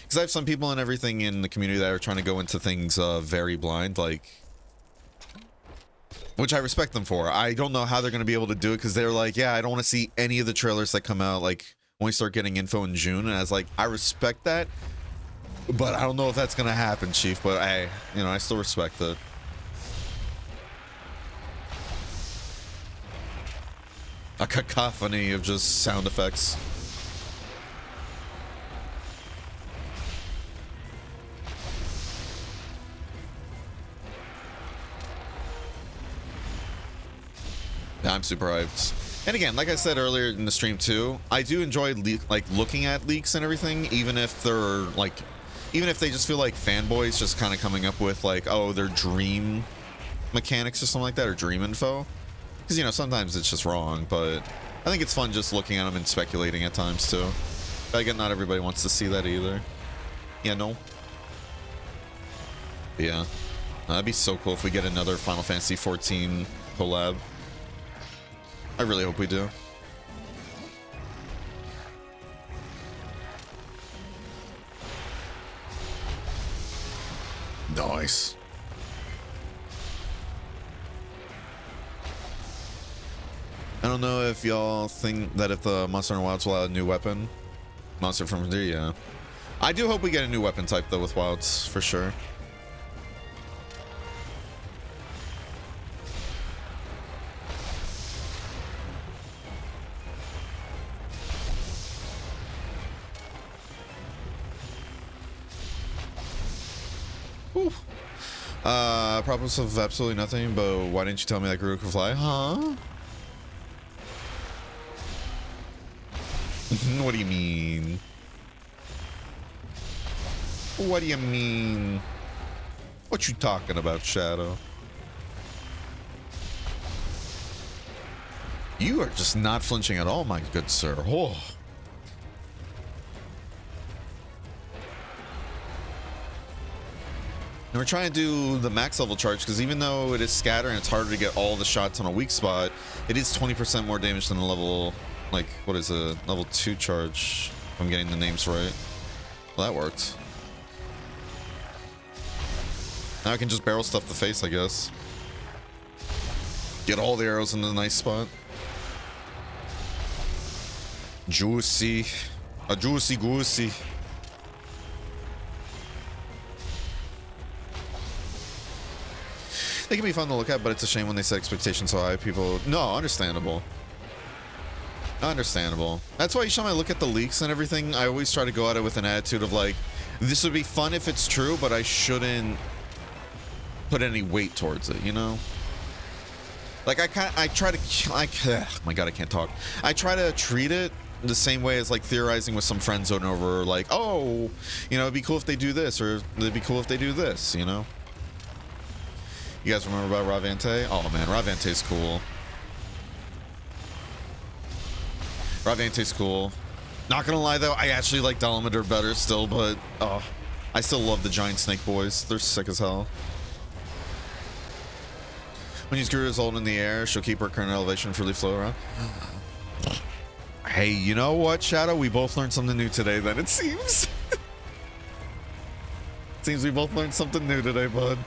Because I have some people and everything in the community that are trying to go into things very blind, like, which I respect them for. I don't know how they're going to be able to do it because they're like, yeah, I don't want to see any of the trailers that come out, like, when we start getting info in June. And I was like, I respect that, but I don't know if that's going to happen, Chief. But I still respect it. A cacophony of just sound effects. Yeah, I'm super hyped. And again, like I said earlier in the stream too, I do enjoy looking at leaks and everything, even if they're like, even if they just feel like fanboys just kind of coming up with like, oh, their dream mechanics or something like that, or dream info. Because, you know, sometimes it's just wrong, but I think it's fun just looking at them and speculating at times too. But again, not everybody wants to see that either. Yeah, no. But yeah, that'd be so cool if we get another Final Fantasy 14 collab. I really hope we do. Nice. don't know if y'all think that if the Monster Hunter Wilds will add a new weapon. Monster from Frontier, yeah. I do hope we get a new weapon type though with Wilds, for sure. Whew. Problems of absolutely nothing, but why didn't you tell me that Guru could fly? Huh? What do you mean? What do you mean? What you talking about, Shadow? You are just not flinching at all, my good sir. Oh. And we're trying to do the max level charge because even though it is scatter and it's harder to get all the shots on a weak spot, it is 20% more damage than a level, like, what is a level 2 charge? If I'm getting the names right. Well, that worked. Now I can just barrel stuff the face, I guess. Get all the arrows in the nice spot. Juicy. A juicy goosey. They can be fun to look at, but it's a shame when they set expectations so high. People, no, understandable. Understandable. That's why each time I look at the leaks and everything, I always try to go at it with an attitude of like, this would be fun if it's true, but I shouldn't put any weight towards it, you know? Like oh my god, I can't talk. I try to treat it the same way as like theorizing with some friends over like, oh, you know, it'd be cool if they do this, or it'd be cool if they do this, you know? You guys remember about Ravante? Oh man, Ravante's cool. Ravante's cool. Not gonna lie though, I actually like Dolometer better still, but I still love the giant snake boys. They're sick as hell. When you screw is holding in the air, she'll keep her current elevation freely flow around. Hey, you know what, Shadow? We both learned something new today then, it seems. Seems we both learned something new today, bud.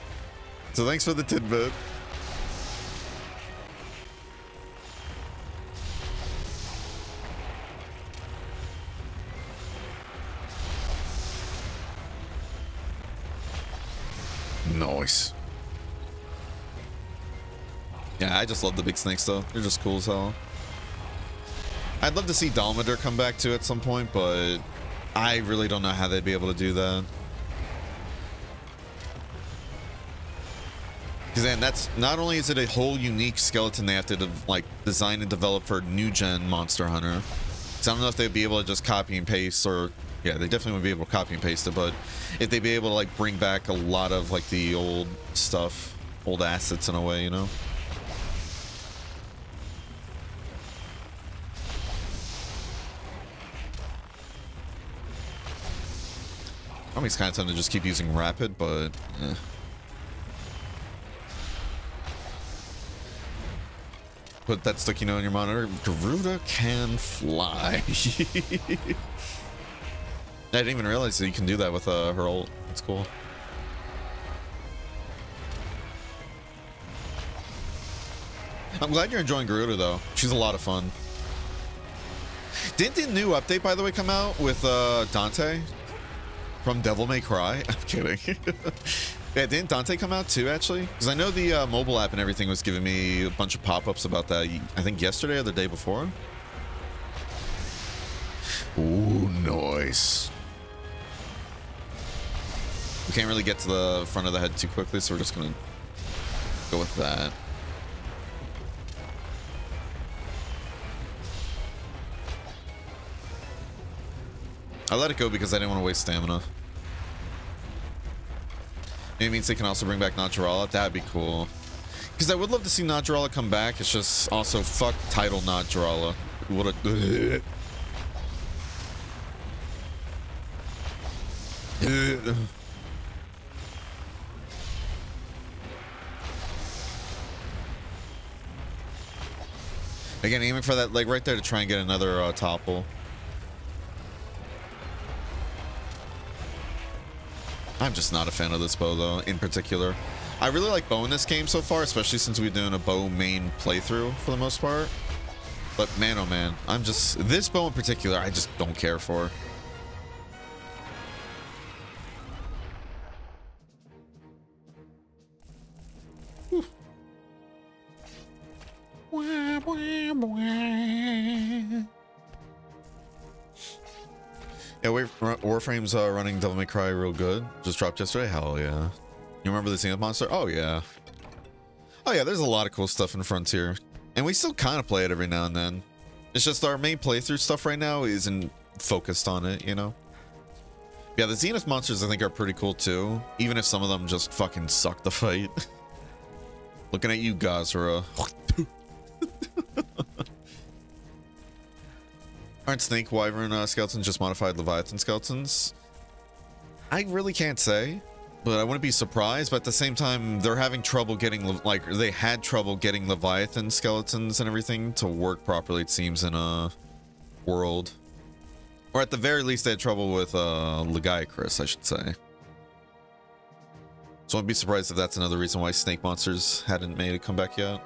So thanks for the tidbit. Nice. Yeah, I just love the big snakes though. They're just cool as hell. I'd love to see Dolometer come back too at some point, but I really don't know how they'd be able to do that. Because then that's not only is it a whole unique skeleton they have to like design and develop for new gen Monster Hunter. So I don't know if they'd be able to just copy and paste, or yeah, they definitely would be able to copy and paste it, but if they'd be able to like bring back a lot of like the old stuff, old assets in a way, you know? I mean, it's kind of time to just keep using rapid, but eh. Put that sticky note in your monitor. Garuda can fly. I didn't even realize that you can do that with her ult. That's cool. I'm glad you're enjoying Garuda though. She's a lot of fun. Didn't the new update, by the way, come out with Dante from Devil May Cry? I'm kidding. Yeah, didn't Dante come out too, actually? Because I know the mobile app and everything was giving me a bunch of pop-ups about that, I think yesterday or the day before. Ooh, nice. We can't really get to the front of the head too quickly, so we're just going to go with that. I let it go because I didn't want to waste stamina. It means they can also bring back Naturala. That'd be cool. Because I would love to see Naturala come back. It's just also fuck title Naturala. What a... Again, aiming for that leg right there to try and get another topple. I'm just not a fan of this bow, though, in particular. I really like bow in this game so far, especially since we're doing a bow main playthrough for the most part. But man, oh man, I'm just, this bow in particular, I just don't care for. Whew. Wah, wah, wah. Yeah, Warframe's running Devil May Cry real good. Just dropped yesterday. Hell yeah. You remember the Zenith monster? Oh yeah. Oh yeah, there's a lot of cool stuff in Frontier. And we still kind of play it every now and then. It's just our main playthrough stuff right now isn't focused on it, you know? Yeah, the Zenith monsters I think are pretty cool too. Even if some of them just fucking suck the fight. Looking at you, Gazra. Aren't Snake Wyvern skeletons just modified Leviathan skeletons? I really can't say, but I wouldn't be surprised. But at the same time, they're having trouble getting, like, they had trouble getting Leviathan skeletons and everything to work properly, it seems, in a world. Or at the very least, they had trouble with Legiacris, I should say. So I'd be surprised if that's another reason why Snake Monsters hadn't made a comeback yet.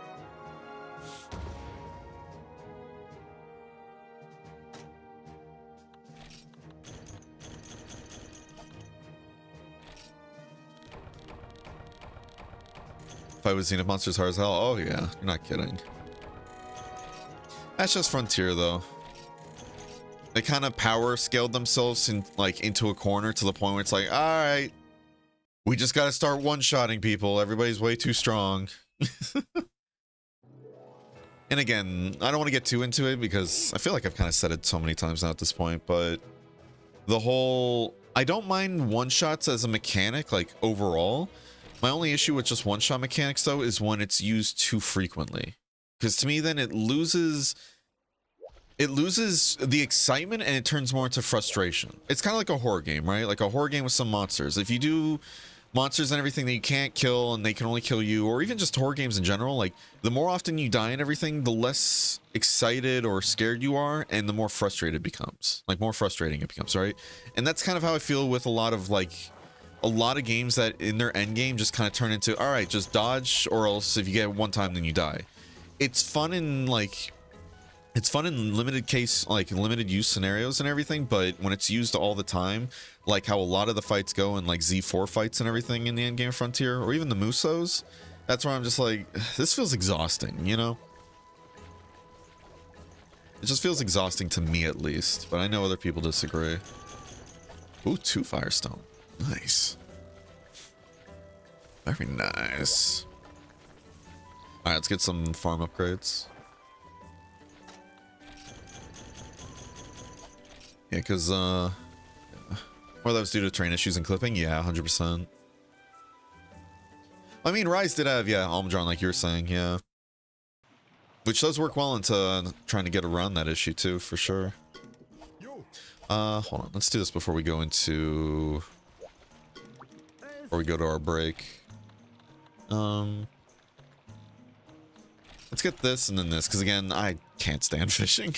If I was Zenith Monsters hard as hell, oh yeah, you're not kidding. That's just Frontier though. They kind of power scaled themselves in, like, into a corner to the point where it's like, all right, we just got to start one-shotting people. Everybody's way too strong. And again, I don't want to get too into it because I feel like I've kind of said it so many times now at this point, but the whole, I don't mind one-shots as a mechanic, like overall. My only issue with just one-shot mechanics though is when it's used too frequently. Because to me then it loses the excitement and it turns more into frustration. It's kind of like a horror game, right? Like a horror game with some monsters. If you do monsters and everything that you can't kill and they can only kill you, or even just horror games in general, like the more often you die and everything, the less excited or scared you are and the more frustrated it becomes. Like more frustrating it becomes, right? And that's kind of how I feel with a lot of games that in their end game just kind of turn into, all right, just dodge, or else if you get it one time then you die. It's fun in limited case, like limited use scenarios and everything, but when it's used all the time, like how a lot of the fights go in like Z4 fights and everything in the end game Frontier, or even the Musos, that's where I'm just like, this feels exhausting, you know? It just feels exhausting to me at least, but I know other people disagree. Ooh, 2 Firestone. Nice. Very nice. All right, let's get some farm upgrades. Yeah, because, well, that was due to train issues and clipping. Yeah, 100%. I mean, Rise did have, yeah, Almudron, like you were saying, yeah. Which does work well into trying to get around that issue, too, for sure. Hold on. Let's do this before we go into... Before we go to our break. Let's get this and then this, because again, I can't stand fishing.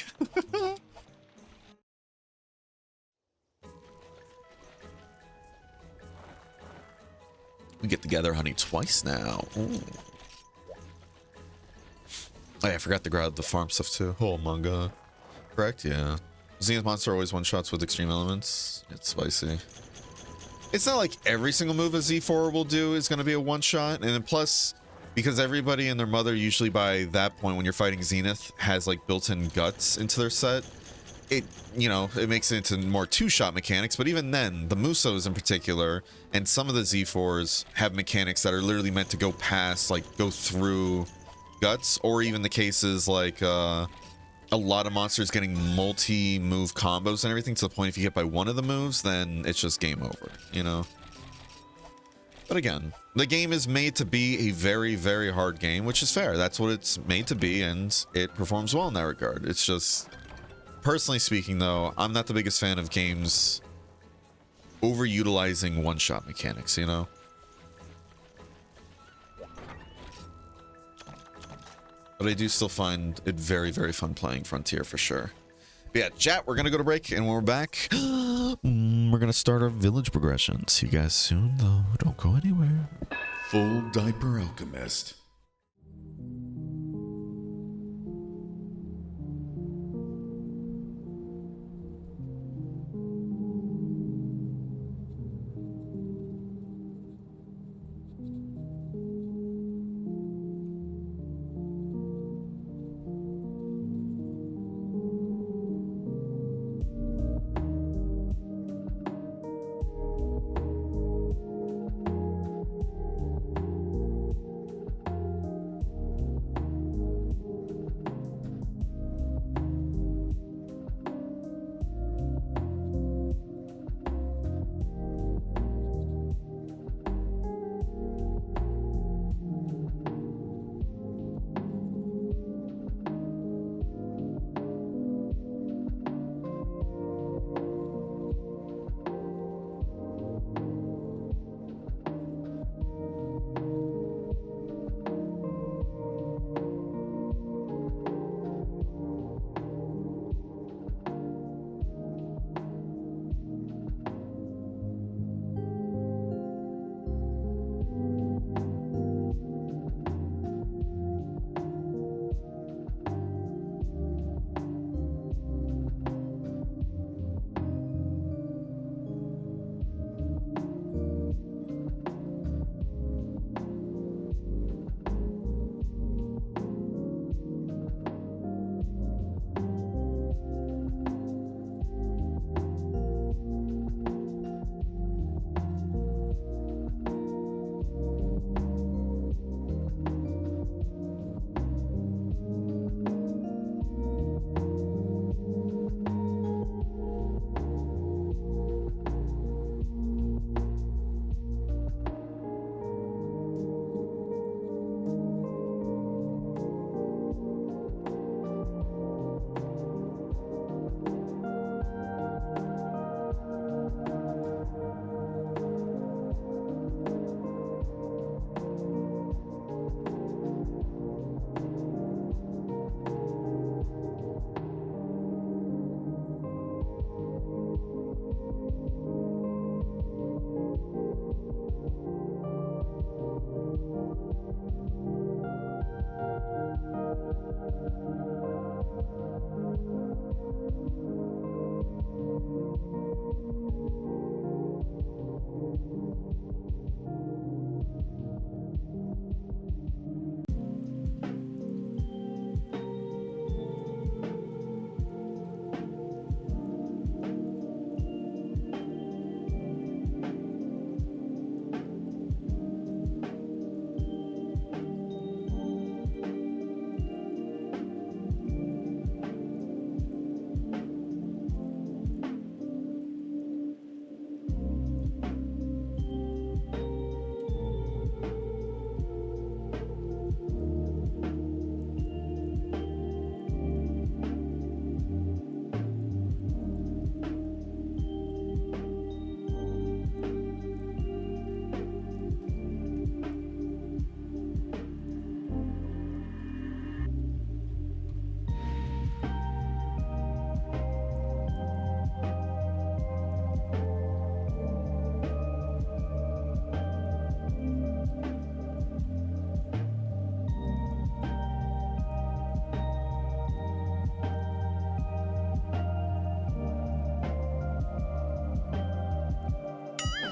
We get together honey twice now. Ooh. Oh yeah, I forgot to grab the farm stuff too. Oh my god. Correct, yeah. Zenith monster always one-shots with extreme elements. It's spicy. It's not like every single move a Z4 will do is going to be a one-shot. And then plus, because everybody and their mother usually by that point when you're fighting Zenith has like built-in guts into their set, it, you know, it makes it into more two-shot mechanics. But even then, the Musos in particular and some of the Z4s have mechanics that are literally meant to go past, like go through guts, or even the cases like a lot of monsters getting multi-move combos and everything, to the point if you get by one of the moves, then it's just game over, you know? But again, the game is made to be a very, very hard game, which is fair. That's what it's made to be, and it performs well in that regard. It's just, personally speaking though, I'm not the biggest fan of games overutilizing one-shot mechanics, you know? But I do still find it very, very fun playing Frontier for sure. But yeah, chat, we're going to go to break, and when we're back, we're going to start our village progression. See you guys soon, though. Don't go anywhere. Full Diaper Alchemist.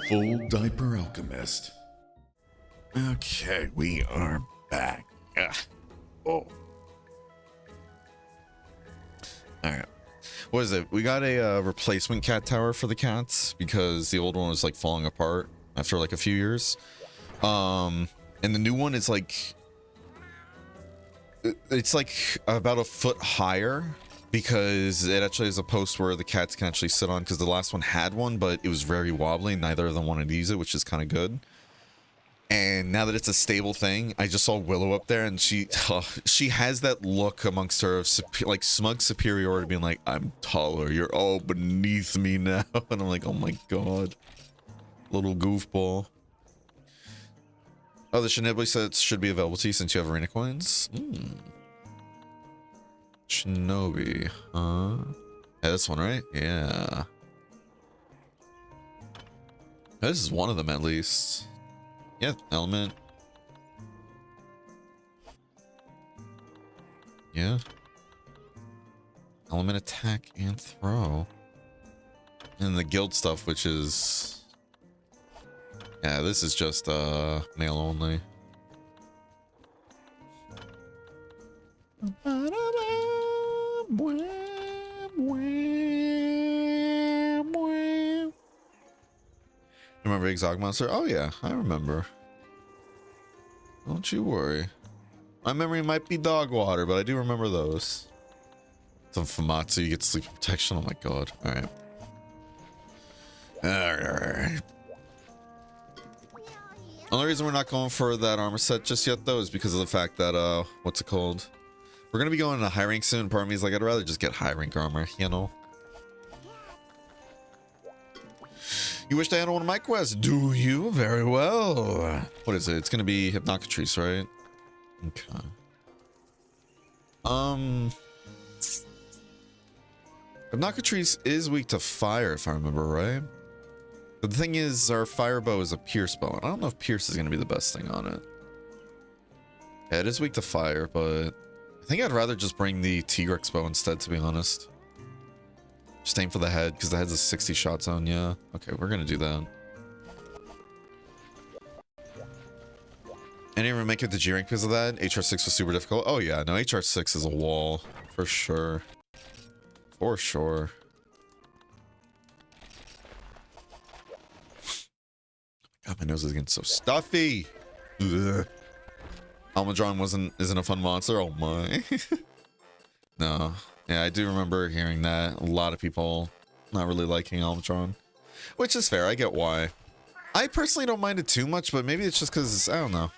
Full Diaper Alchemist. Okay, we are back. Ugh. Oh. Alright. What is it? We got a replacement cat tower for the cats because the old one was like falling apart after like a few years. And the new one is like... It's like about a foot higher because it actually has a post where the cats can actually sit on, because the last one had one, but it was very wobbly. Neither of them wanted to use it, which is kind of good. And now that it's a stable thing, I just saw Willow up there, and she has that look amongst her of like smug superiority, being like, I'm taller, you're all beneath me now. And I'm like, oh my god, little goofball. Oh, the Shinobli sets should be available to you since you have arena coins. Shinobi, huh? Yeah, this one, right? Yeah. This is one of them at least. Yeah, element. Yeah. Element, attack, and throw. And the guild stuff, which is... Yeah, this is just male only. Remember Exotic Monster? Oh yeah, I remember. Don't you worry. My memory might be dog water, but I do remember those. Some Famatsu, you get sleep protection. Oh my god. Alright. Alright. Only reason we're not going for that armor set just yet, though, is because of the fact that, what's it called? We're gonna be going to high rank soon. Part of me is like, I'd rather just get high rank armor, you know? You wish to handle one of my quests, do you? Very well. What is it? It's gonna be Hypnocatrice, right? Okay. Hypnocatrice is weak to fire, if I remember right. But the thing is, our fire bow is a pierce bow. I don't know if pierce is gonna be the best thing on it. Yeah, it is weak to fire, but I think I'd rather just bring the T-Rex bow instead, to be honest. Just aim for the head, because the head's a 60 shot zone, yeah. Okay, we're gonna do that. I didn't even make it to G rank because of that. HR6 was super difficult. Oh yeah, no, HR6 is a wall. For sure. For sure. God, my nose is getting so stuffy. Ugh. Almudron isn't a fun monster. Oh my. No. Yeah, I do remember hearing that. A lot of people not really liking Almudron. Which is fair, I get why. I personally don't mind it too much, but maybe it's just because, I don't know.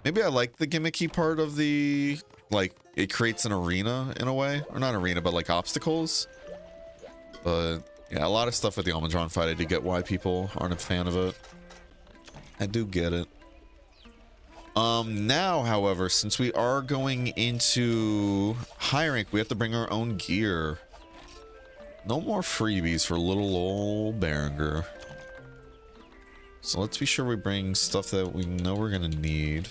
Maybe I like the gimmicky part of the, like, it creates an arena in a way. Or not arena, but like obstacles. But, yeah, a lot of stuff with the Almudron fight, I do get why people aren't a fan of it. I do get it. Now, however, since we are going into high rank, we have to bring our own gear. No more freebies for little old Berenger. So let's be sure we bring stuff that we know we're gonna need.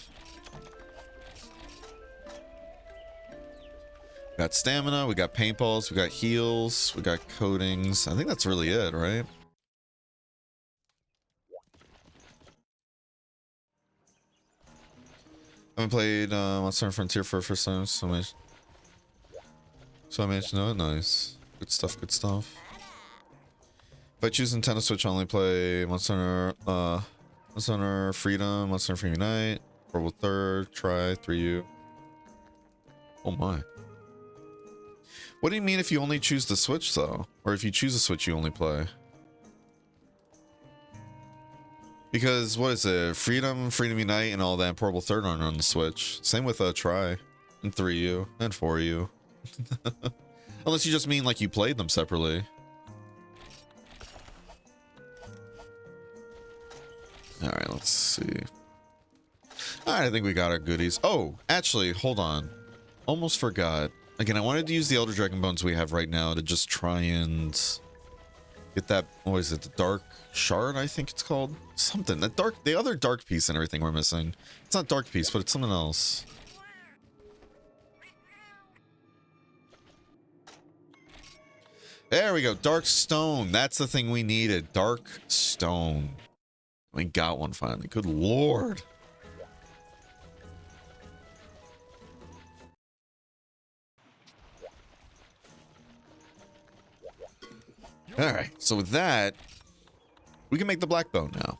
We got stamina, we got paintballs, we got heals, we got coatings. I think that's really it, right? I haven't played Monster Hunter Frontier for the first time, so I managed to know it. Nice. Good stuff, good stuff. If I choose Nintendo Switch, I only play Monster Hunter Freedom, Monster Hunter Freedom Unite, Portable Third, Try, 3U. Oh my. What do you mean if you only choose the Switch, though? Or if you choose a Switch, you only play? Because, what is it? Freedom, Freedom Unite, and all that, Portable Third aren't on the Switch. Same with Try, and 3U, and 4U. Unless you just mean like you played them separately. Alright, let's see. Alright, I think we got our goodies. Oh, actually, hold on. Almost forgot. Again, I wanted to use the Elder Dragon Bones we have right now to just try and get that, what is it, the Dark Shard, I think it's called? Something. That dark, the other dark piece and everything we're missing. It's not dark piece, but it's something else. There we go. Dark Stone. That's the thing we needed. Dark Stone. We got one finally. Good lord. All right, so with that, we can make the black bow now.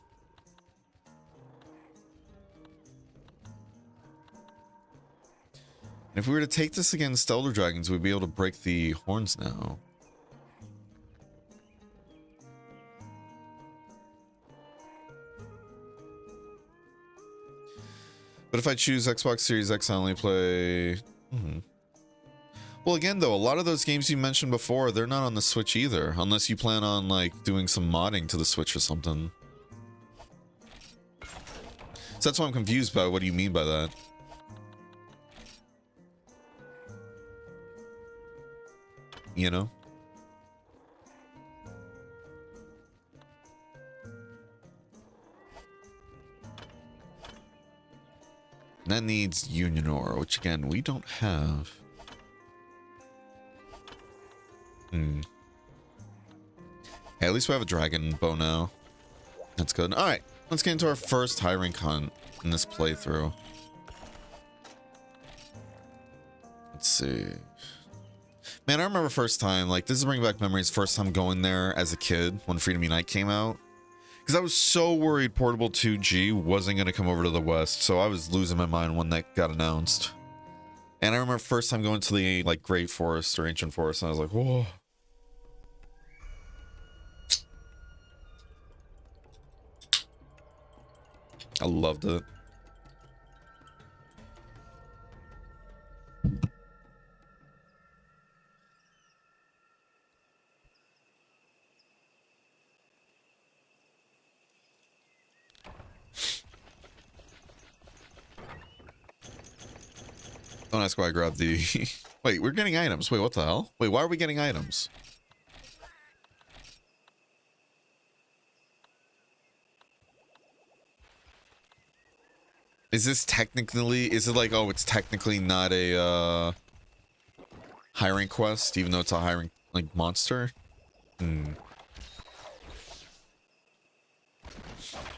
And if we were to take this against Elder Dragons, we'd be able to break the horns now. But if I choose Xbox Series X, I only play... Well, again, though, a lot of those games you mentioned before, they're not on the Switch either. Unless you plan on, like, doing some modding to the Switch or something. So that's why I'm confused by what do you mean by that? You know? And that needs Union Ore, which again, we don't have. Hey, at least we have a dragon bow now. That's good. Alright, let's get into our first high rank hunt in this playthrough. Let's see. Man, I remember first time, like, this is bringing back memories, first time going there as a kid when Freedom Unite came out. Because I was so worried Portable 2G wasn't going to come over to the West, so I was losing my mind when that got announced. And I remember first time going to the, like, Great Forest or Ancient Forest, and I was like, whoa. I loved it. Don't ask why I grabbed the... Wait, we're getting items. Wait, what the hell? Wait, why are we getting items? Is this technically... Is it like, oh, it's technically not a, high rank quest, even though it's a high rank, like, monster?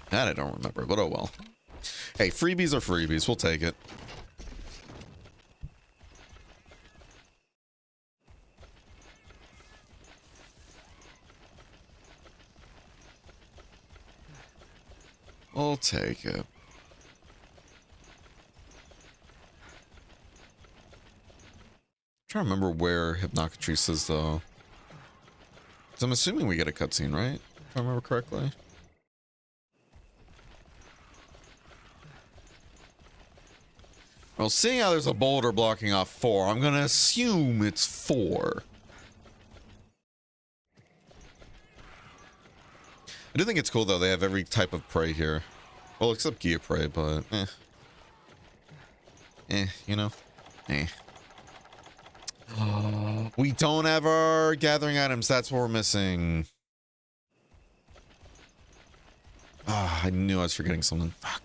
That I don't remember, but oh well. Hey, freebies are freebies. We'll take it. We'll take it. I'm trying to remember where Hypnocatrice is, though. Because I'm assuming we get a cutscene, right? If I remember correctly. Well, seeing how there's a boulder blocking off 4, I'm going to assume it's 4. I do think it's cool, though. They have every type of prey here. Well, except Gia prey, but you know? We don't have our gathering items. That's what we're missing. Ah, I knew I was forgetting something. Fuck.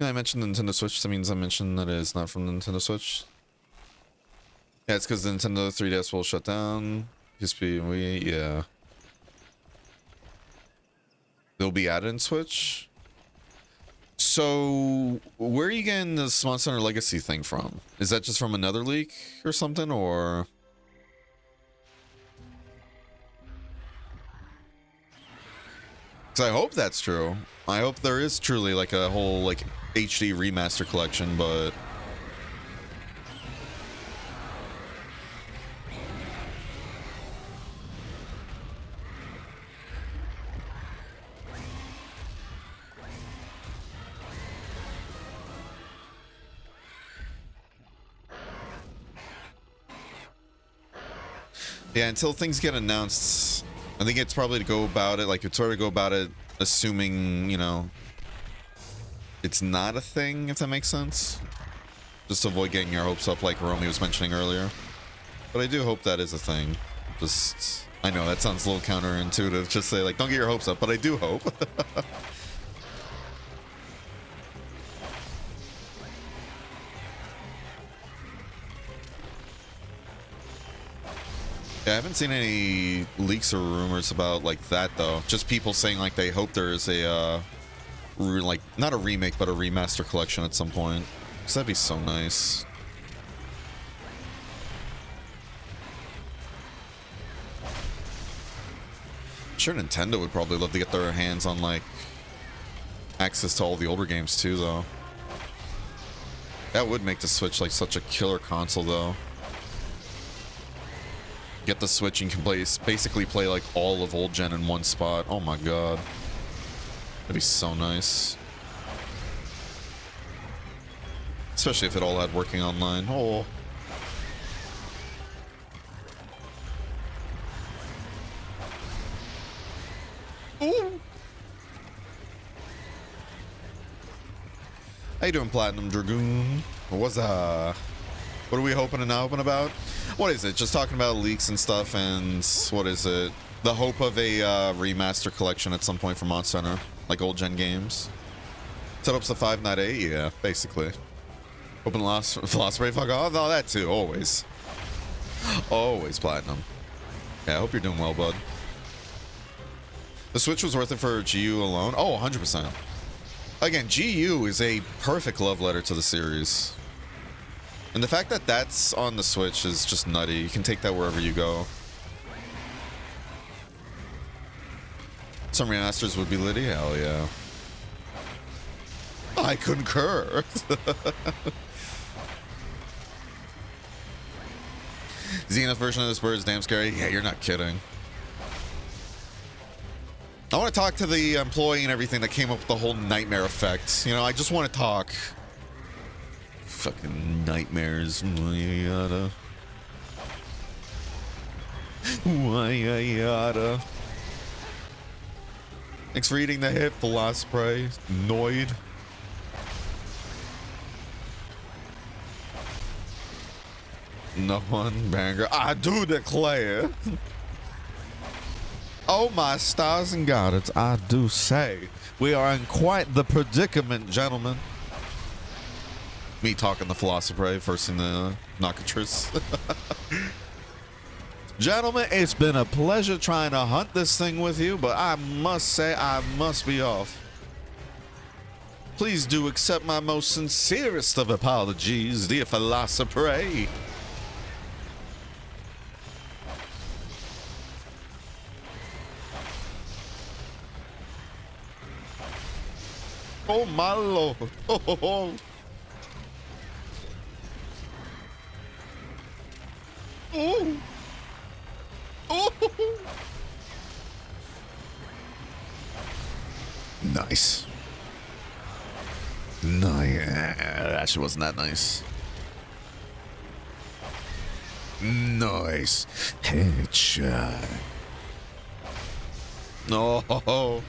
Yeah, I mentioned the Nintendo Switch. That means I mentioned that it is not from the Nintendo Switch. Yeah, it's because the Nintendo 3DS will shut down. Yeah. They'll be added in Switch. So, where are you getting this Monster Hunter Legacy thing from? Is that just from another leak or something, or? Because I hope that's true. I hope there is truly like a whole like HD remaster collection, but... Yeah, until things get announced, I think it's probably to go about it, like, it's sort of go about it assuming, you know, it's not a thing, if that makes sense. Just to avoid getting your hopes up like Romy was mentioning earlier. But I do hope that is a thing. Just, I know that sounds a little counterintuitive, just say, like, don't get your hopes up, but I do hope. Yeah, I haven't seen any leaks or rumors about like that though. Just people saying like they hope there is a like not a remake but a remaster collection at some point. Cause that'd be so nice. I'm sure Nintendo would probably love to get their hands on like access to all the older games too though. That would make the Switch like such a killer console though. Get the Switch and you can basically play like all of old gen in one spot. Oh my god. That'd be so nice. Especially if it all had working online. Oh. Ooh. How you doing, Platinum Dragoon? What are we hoping and not hoping about? What is it? Just talking about leaks and stuff, and what is it? The hope of a remaster collection at some point for Monster Hunter, like old gen games. Setups the 5, not 8, yeah, basically. Open Philosophy, fuck off. No, that too, always. Always Platinum. Yeah, I hope you're doing well, bud. The Switch was worth it for GU alone? Oh, 100%. Again, GU is a perfect love letter to the series. And the fact that that's on the Switch is just nutty. You can take that wherever you go. Some remasters would be litty? Hell yeah. I concur. Zenith version of this bird is damn scary. Yeah, you're not kidding. I want to talk to the employee and everything that came up with the whole nightmare effect. You know, I just want to talk. Fucking nightmares. Yada. Yada. Thanks for eating the hip, Philosophy. Noid. No one banger. I do declare. Oh my stars and garters, I do say. We are in quite the predicament, gentlemen. Me talking the Philosopher, first in the Nockatrice. Gentlemen, it's been a pleasure trying to hunt this thing with you, but I must say I must be off. Please do accept my most sincerest of apologies, dear Philosopher. Oh my lord. Oh, oh, oh. Oh. Oh. Nice. No, yeah, actually wasn't that nice. Nice. Headshot. No. Oh.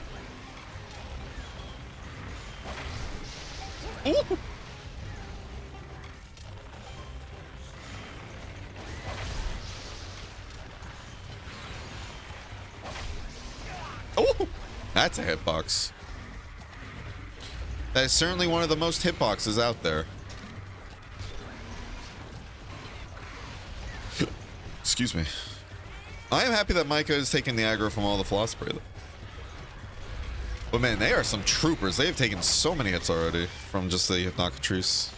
Ooh. Oh, that's a hitbox. That is certainly one of the most hitboxes out there. Excuse me. I am happy that Micah is taking the aggro from all the Philosopher though. But man, they are some troopers. They have taken so many hits already from just the Nockatrice.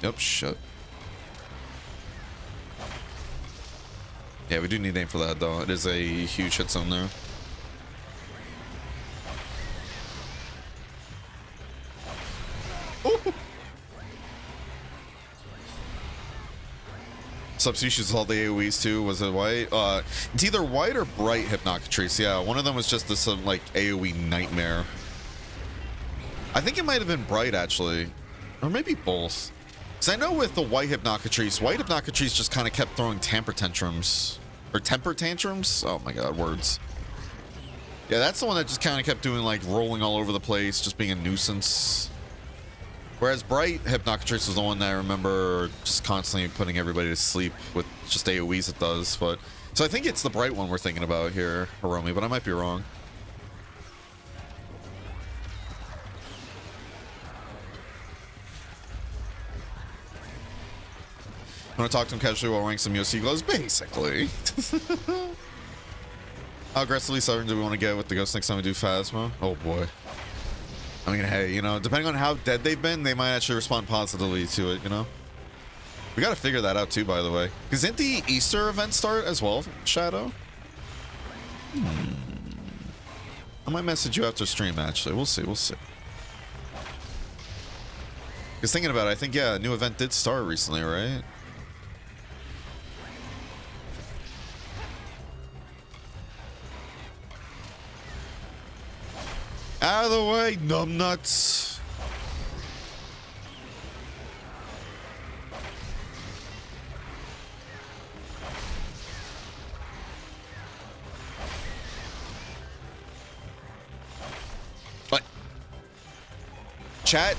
Yep, shut. Yeah, we do need aim for that though. It is a huge hit zone there. Ooh. Subspecies with all the AoEs too. Was it white? It's either white or bright Hypnocatrice. Yeah, one of them was just this like AoE nightmare. I think it might have been bright actually, or maybe both. Because I know with the white Hypnocatrice just kind of kept throwing temper tantrums. Or temper tantrums? Oh my god, words. Yeah, that's the one that just kind of kept doing like rolling all over the place, just being a nuisance. Whereas bright Hypnocatrice was the one that I remember just constantly putting everybody to sleep with just AoEs it does. But so I think it's the bright one we're thinking about here, Hiromi, but I might be wrong. Want to talk to him casually while wearing some UFC gloves? Basically. How aggressively southern do we want to get with the ghost next time we do Phasma? Oh boy. I mean, hey, you know, depending on how dead they've been, they might actually respond positively to it, you know? We gotta figure that out too, by the way. Because didn't the Easter event start as well, Shadow? I might message you after stream, actually. We'll see, we'll see. Because thinking about it, I think, yeah, a new event did start recently, right? Out of the way, numbnuts. But chat,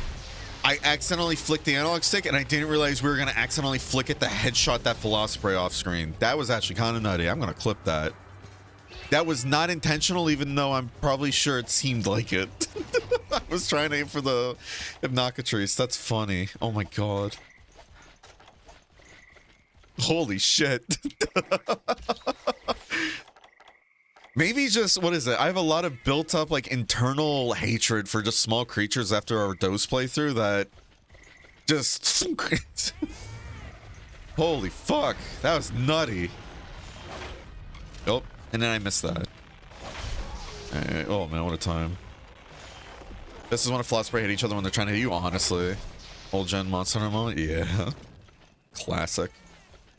I accidentally flicked the analog stick and I didn't realize we were going to accidentally flick it to headshot that Velocispray off screen. That was actually kind of nutty. I'm going to clip that. That was not intentional, even though I'm probably sure it seemed like it. I was trying to aim for the Hypnocatrice. That's funny. Oh my god. Holy shit. Maybe just, what is it? I have a lot of built up, like, internal hatred for just small creatures after our dose playthrough that just... Holy fuck. That was nutty. Oh. And then I missed that. Right. Oh man, what a time. This is when a Velocispray hit each other when they're trying to hit you, honestly. Old gen Monster Hunter moment? Yeah. Classic.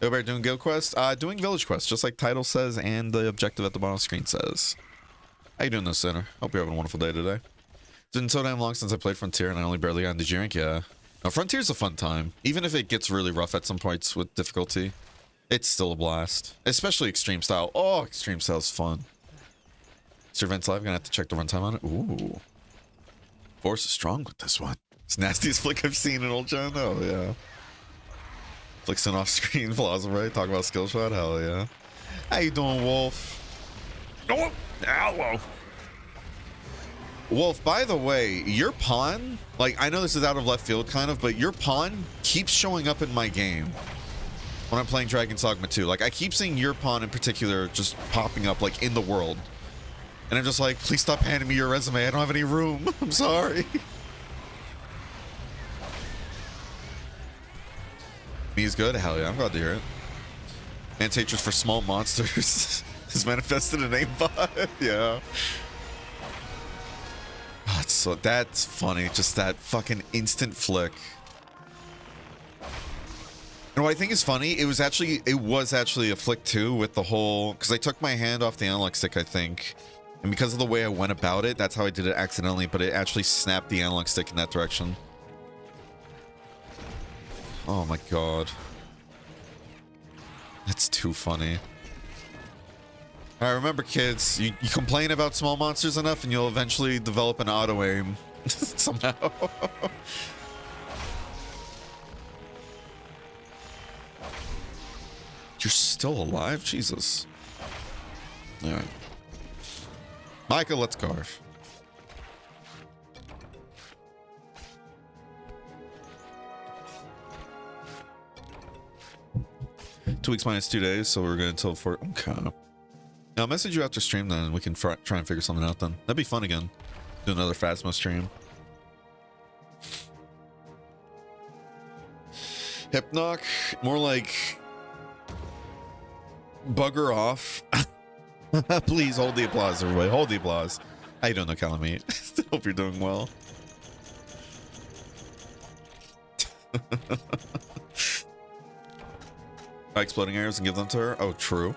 Yo, Bear, doing guild quest? Doing village quest, just like title says and the objective at the bottom of the screen says. How you doing this, Sinner? Hope you're having a wonderful day today. It's been so damn long since I played Frontier and I only barely got into G-Rank, yeah. No, Frontier's a fun time. Even if it gets really rough at some points with difficulty. It's still a blast. Especially Extreme Style. Oh, Extreme Style's fun. Is your event's live? Gonna have to check the runtime on it. Ooh. Force is strong with this one. It's the nastiest flick I've seen in Old Gen. Oh, yeah. Flicks in off screen. Velocispray. Talk about skill shot. Hell yeah. How you doing, Wolf? Oh, hello. Wolf, by the way, your pawn, like, I know this is out of left field kind of, but your pawn keeps showing up in my game. When I'm playing Dragon's Dogma 2, like, I keep seeing your pawn in particular just popping up, like, in the world. And I'm just like, please stop handing me your resume. I don't have any room. I'm sorry. Me's good? Hell yeah, I'm glad to hear it. Man's hatred for small monsters is manifested in aimbot. Yeah. Oh, that's funny. Just that fucking instant flick. And what I think is funny, it was actually a flick too with the whole, because I took my hand off the analog stick, I think, and because of the way I went about it, that's how I did it accidentally, but it actually snapped the analog stick in that direction. Oh my god. That's too funny. Alright, remember kids, you complain about small monsters enough and you'll eventually develop an auto aim somehow. You're still alive? Jesus. Alright. Micah, let's carve. Two weeks minus 2 days, so we're good until 4. Okay. Now, I'll message you after stream then, and we can try and figure something out then. That'd be fun again. Do another Phasma stream. Hypnoc, more like... Bugger off. Please hold the applause, everybody. Hold the applause. How you doing, though, Calamite? Hope you're doing well. Buy exploding arrows and give them to her. Oh, true.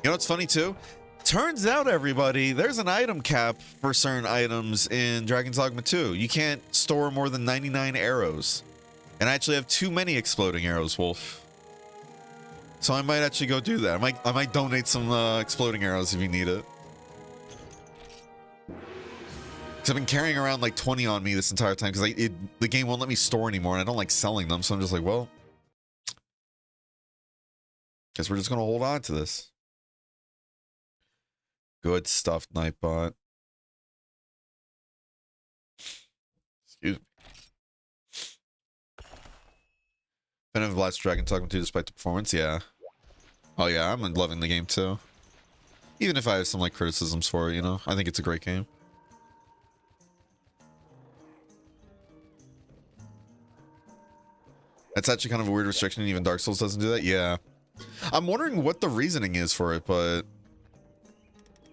You know what's funny, too? Turns out, everybody, there's an item cap for certain items in Dragon's Dogma 2. You can't store more than 99 arrows. And I actually have too many exploding arrows, Wolf. So I might actually go do that. I might donate some exploding arrows if you need it. Because I've been carrying around like 20 on me this entire time because the game won't let me store anymore and I don't like selling them. So I'm just like, well, guess we're just going to hold on to this. Good stuff, Nightbot. Excuse me. Fan of Last Dragon talking to despite the performance, yeah. Oh yeah, I'm loving the game too. Even if I have some like criticisms for it, you know, I think it's a great game. That's actually kind of a weird restriction. Even Dark Souls doesn't do that. Yeah, I'm wondering what the reasoning is for it, but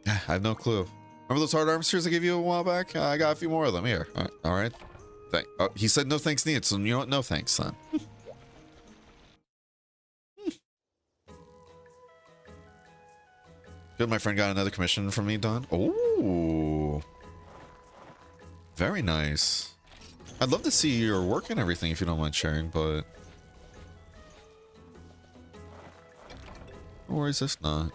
I have no clue. Remember those hard arm spheres I gave you a while back? I got a few more of them here. All right. Oh, he said no thanks needed, so you know what? No thanks, son. Good, my friend got another commission from me, Don. Oh, very nice. I'd love to see your work and everything if you don't mind sharing, but no worries if not.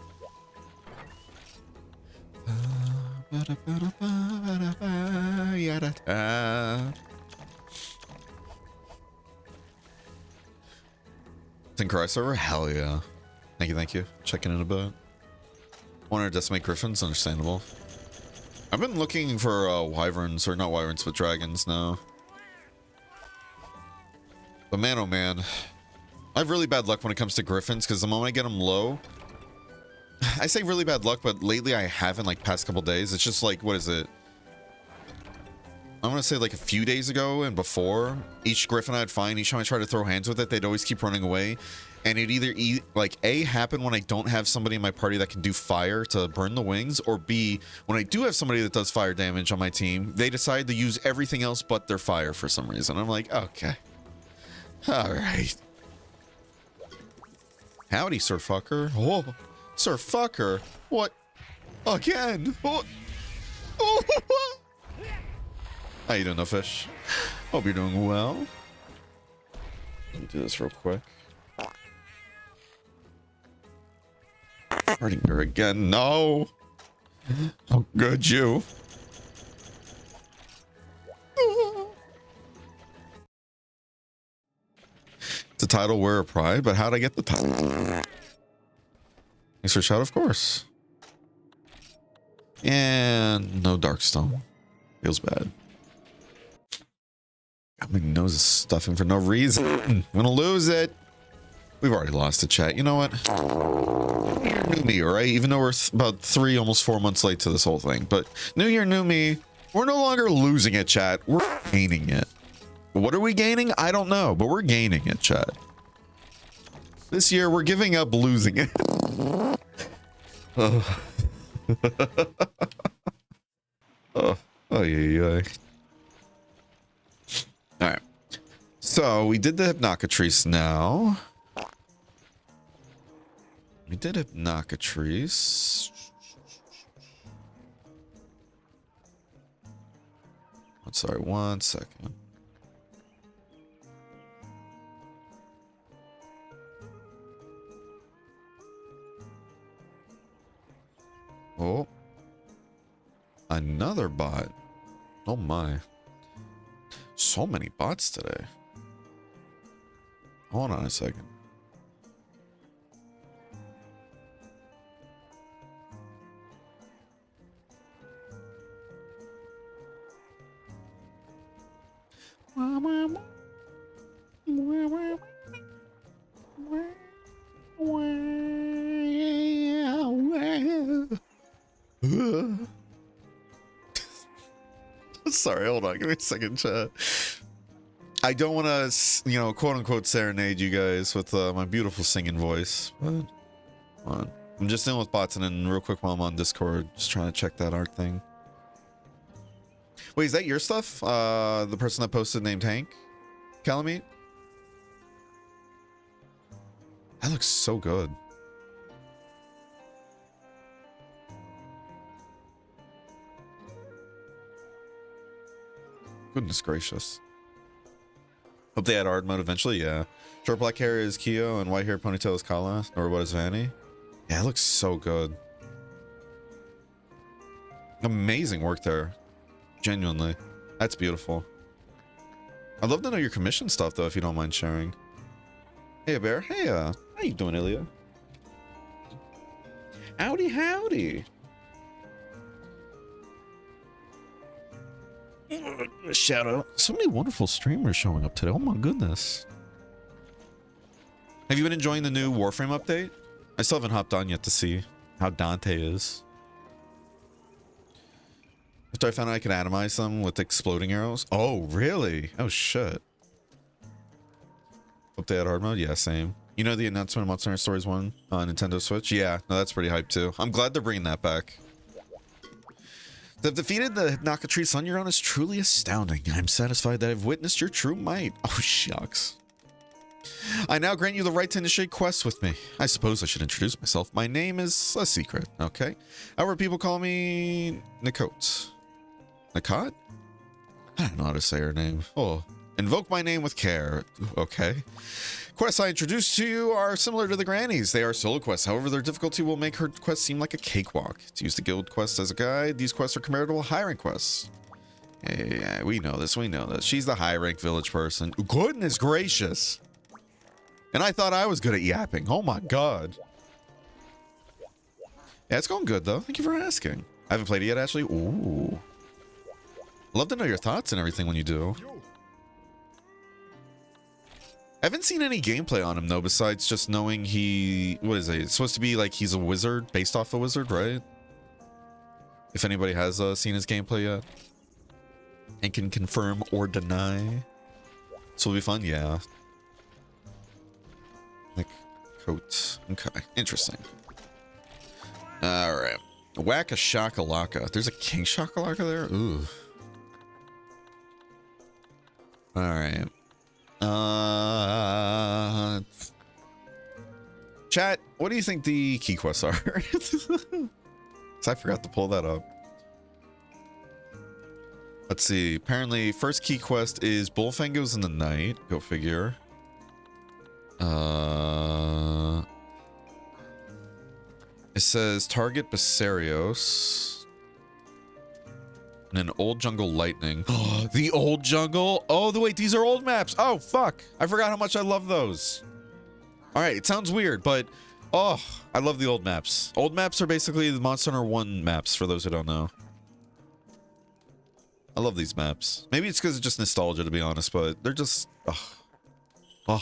Synchro server? Hell yeah. Thank you, thank you. Checking in a bit. Wanted to decimate griffins, understandable. I've been looking for wyverns, or not wyverns, but dragons now. But man, oh man. I have really bad luck when it comes to griffins, because the moment I get them low... I say really bad luck, but lately I haven't, like, past couple days. It's just like, what is it? I'm gonna say like a few days ago and before, each griffin I'd find, each time I try to throw hands with it, they'd always keep running away. And it either like A, happen when I don't have somebody in my party that can do fire to burn the wings, or B, when I do have somebody that does fire damage on my team, they decide to use everything else but their fire for some reason. I'm like, okay. Alright. Howdy, Sir Fucker. Oh, Sir Fucker. What? Again? What? Oh. How you doing, no fish? Hope you're doing well. Let me do this real quick. Hurting her again. No. Oh, good you. It's a title Wear of Pride, but how'd I get the title? Thanks for a shout, of course. And no Darkstone. Feels bad. My nose is stuffing for no reason. I'm gonna lose it. We've already lost the chat. You know what? New year, new me, right? Even though we're about 3, almost 4 months late to this whole thing. But new year, new me. We're no longer losing it, chat. We're gaining it. What are we gaining? I don't know, but we're gaining it, chat. This year, we're giving up losing it. Oh. Oh, yeah. All right. So we did the Hypnocatrice now. We did Hypnocatrice. I'm sorry, 1 second. Oh. Another bot. Oh my. So many bots today. Hold on a second. Sorry, hold on. Give me a second, chat. I don't want to, you know, quote unquote serenade you guys with my beautiful singing voice, but I'm just dealing with bots, and then real quick while I'm on Discord, just trying to check that art thing. Wait, is that your stuff? The person that posted named Hank? Calamite? That looks so good. Goodness gracious. Hope they add art mode eventually, yeah. Short black hair is Kyo and white hair ponytail is Kala. Or what is Vanny? Yeah, it looks so good. Amazing work there. Genuinely. That's beautiful. I'd love to know your commission stuff though, if you don't mind sharing. Hey Bear. Hey, how you doing, Ilya? Howdy, howdy. Shout out. So many wonderful streamers showing up today. Oh my goodness. Have you been enjoying the new Warframe update? I still haven't hopped on yet to see how Dante is. After I found out I could atomize them with exploding arrows. Oh, really? Oh, shit. Hope they had hard mode? Yeah, same. You know the announcement of Monster Hunter Stories 1 on Nintendo Switch? Yeah, no, that's pretty hype too. I'm glad they're bringing that back. To have defeated the Nakatree Sun you're on is truly astounding. I'm satisfied that I've witnessed your true might. Oh, shucks. I now grant you the right to initiate quests with me. I suppose I should introduce myself. My name is a secret, okay? However, people call me Nikot. Nikot? I don't know how to say her name. Oh, invoke my name with care. Okay. Quests I introduced to you are similar to the grannies. They are solo quests. However, their difficulty will make her quest seem like a cakewalk. To use the guild quest as a guide, these quests are comparable to high rank quests. Yeah, we know this. We know this. She's the high rank village person. Goodness gracious. And I thought I was good at yapping. Oh my god. Yeah, it's going good though. Thank you for asking. I haven't played it yet, actually. Ooh. Love to know your thoughts and everything when you do. I haven't seen any gameplay on him though, besides just knowing he... What is it? It's supposed to be like he's a wizard, based off a wizard, right? If anybody has seen his gameplay yet. And can confirm or deny. So it'll be fun, yeah. Like, coats. Okay, interesting. Alright. Whack a shakalaka. There's a king shakalaka there? Ooh. Alright. Chat, what do you think the key quests are? I forgot to pull that up. Let's see. Apparently, first key quest is Bullfang goes in the night. Go figure. It says target Basarios. And an old jungle lightning. Oh, the old jungle. Oh, wait, these are old maps. Oh, fuck. I forgot how much I love those. All right, it sounds weird, but oh, I love the old maps. Old maps are basically the Monster Hunter 1 maps, for those who don't know. I love these maps. Maybe it's because it's just nostalgia, to be honest, but they're just... I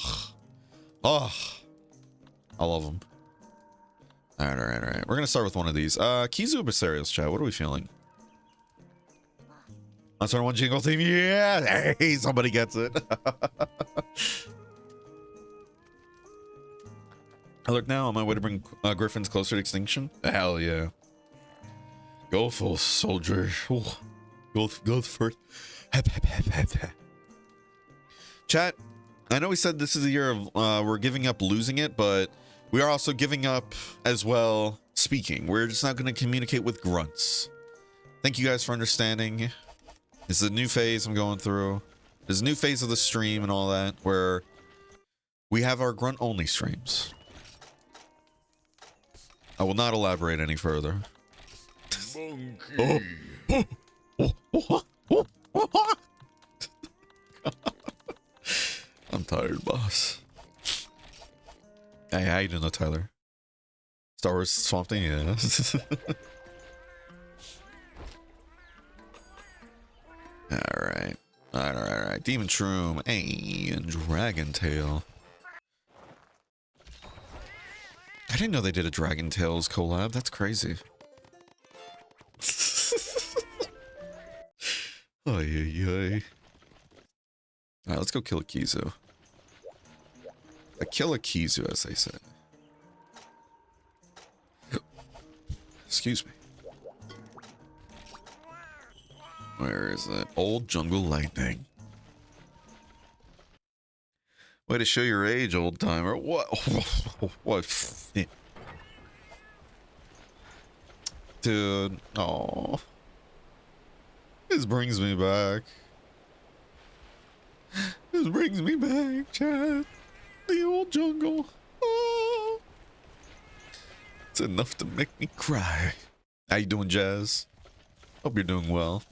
love them. All right. We're going to start with one of these. Kizu Basarios, chat. What are we feeling? Monster Hunter 1 jingle theme. Yeah! Hey, somebody gets it. I look now on my way to bring griffins closer to extinction. Hell yeah. Go full soldier. Ooh. Go first. Chat, I know we said this is a year of we're giving up losing it, but we are also giving up as well speaking. We're just not going to communicate with grunts. Thank you guys for understanding. This is a new phase I'm going through. There's a new phase of the stream and all that where we have our grunt only streams. I will not elaborate any further. Monkey. I'm tired, boss. Hey, how you doing, though, Tyler? Star Wars Swamp Thing, yeah. Alright. Demon Shroom, and Dragon Tail. I didn't know they did a Dragon Tales collab. That's crazy. Alright, let's go kill a Kizu. A kill a Kizu, as they say. Excuse me. Where is it? Old Jungle Lightning. Way to show your age, old timer. What? What? Dude. Oh. This brings me back. This brings me back, Chad. The old jungle. Oh. It's enough to make me cry. How you doing, Jazz? Hope you're doing well.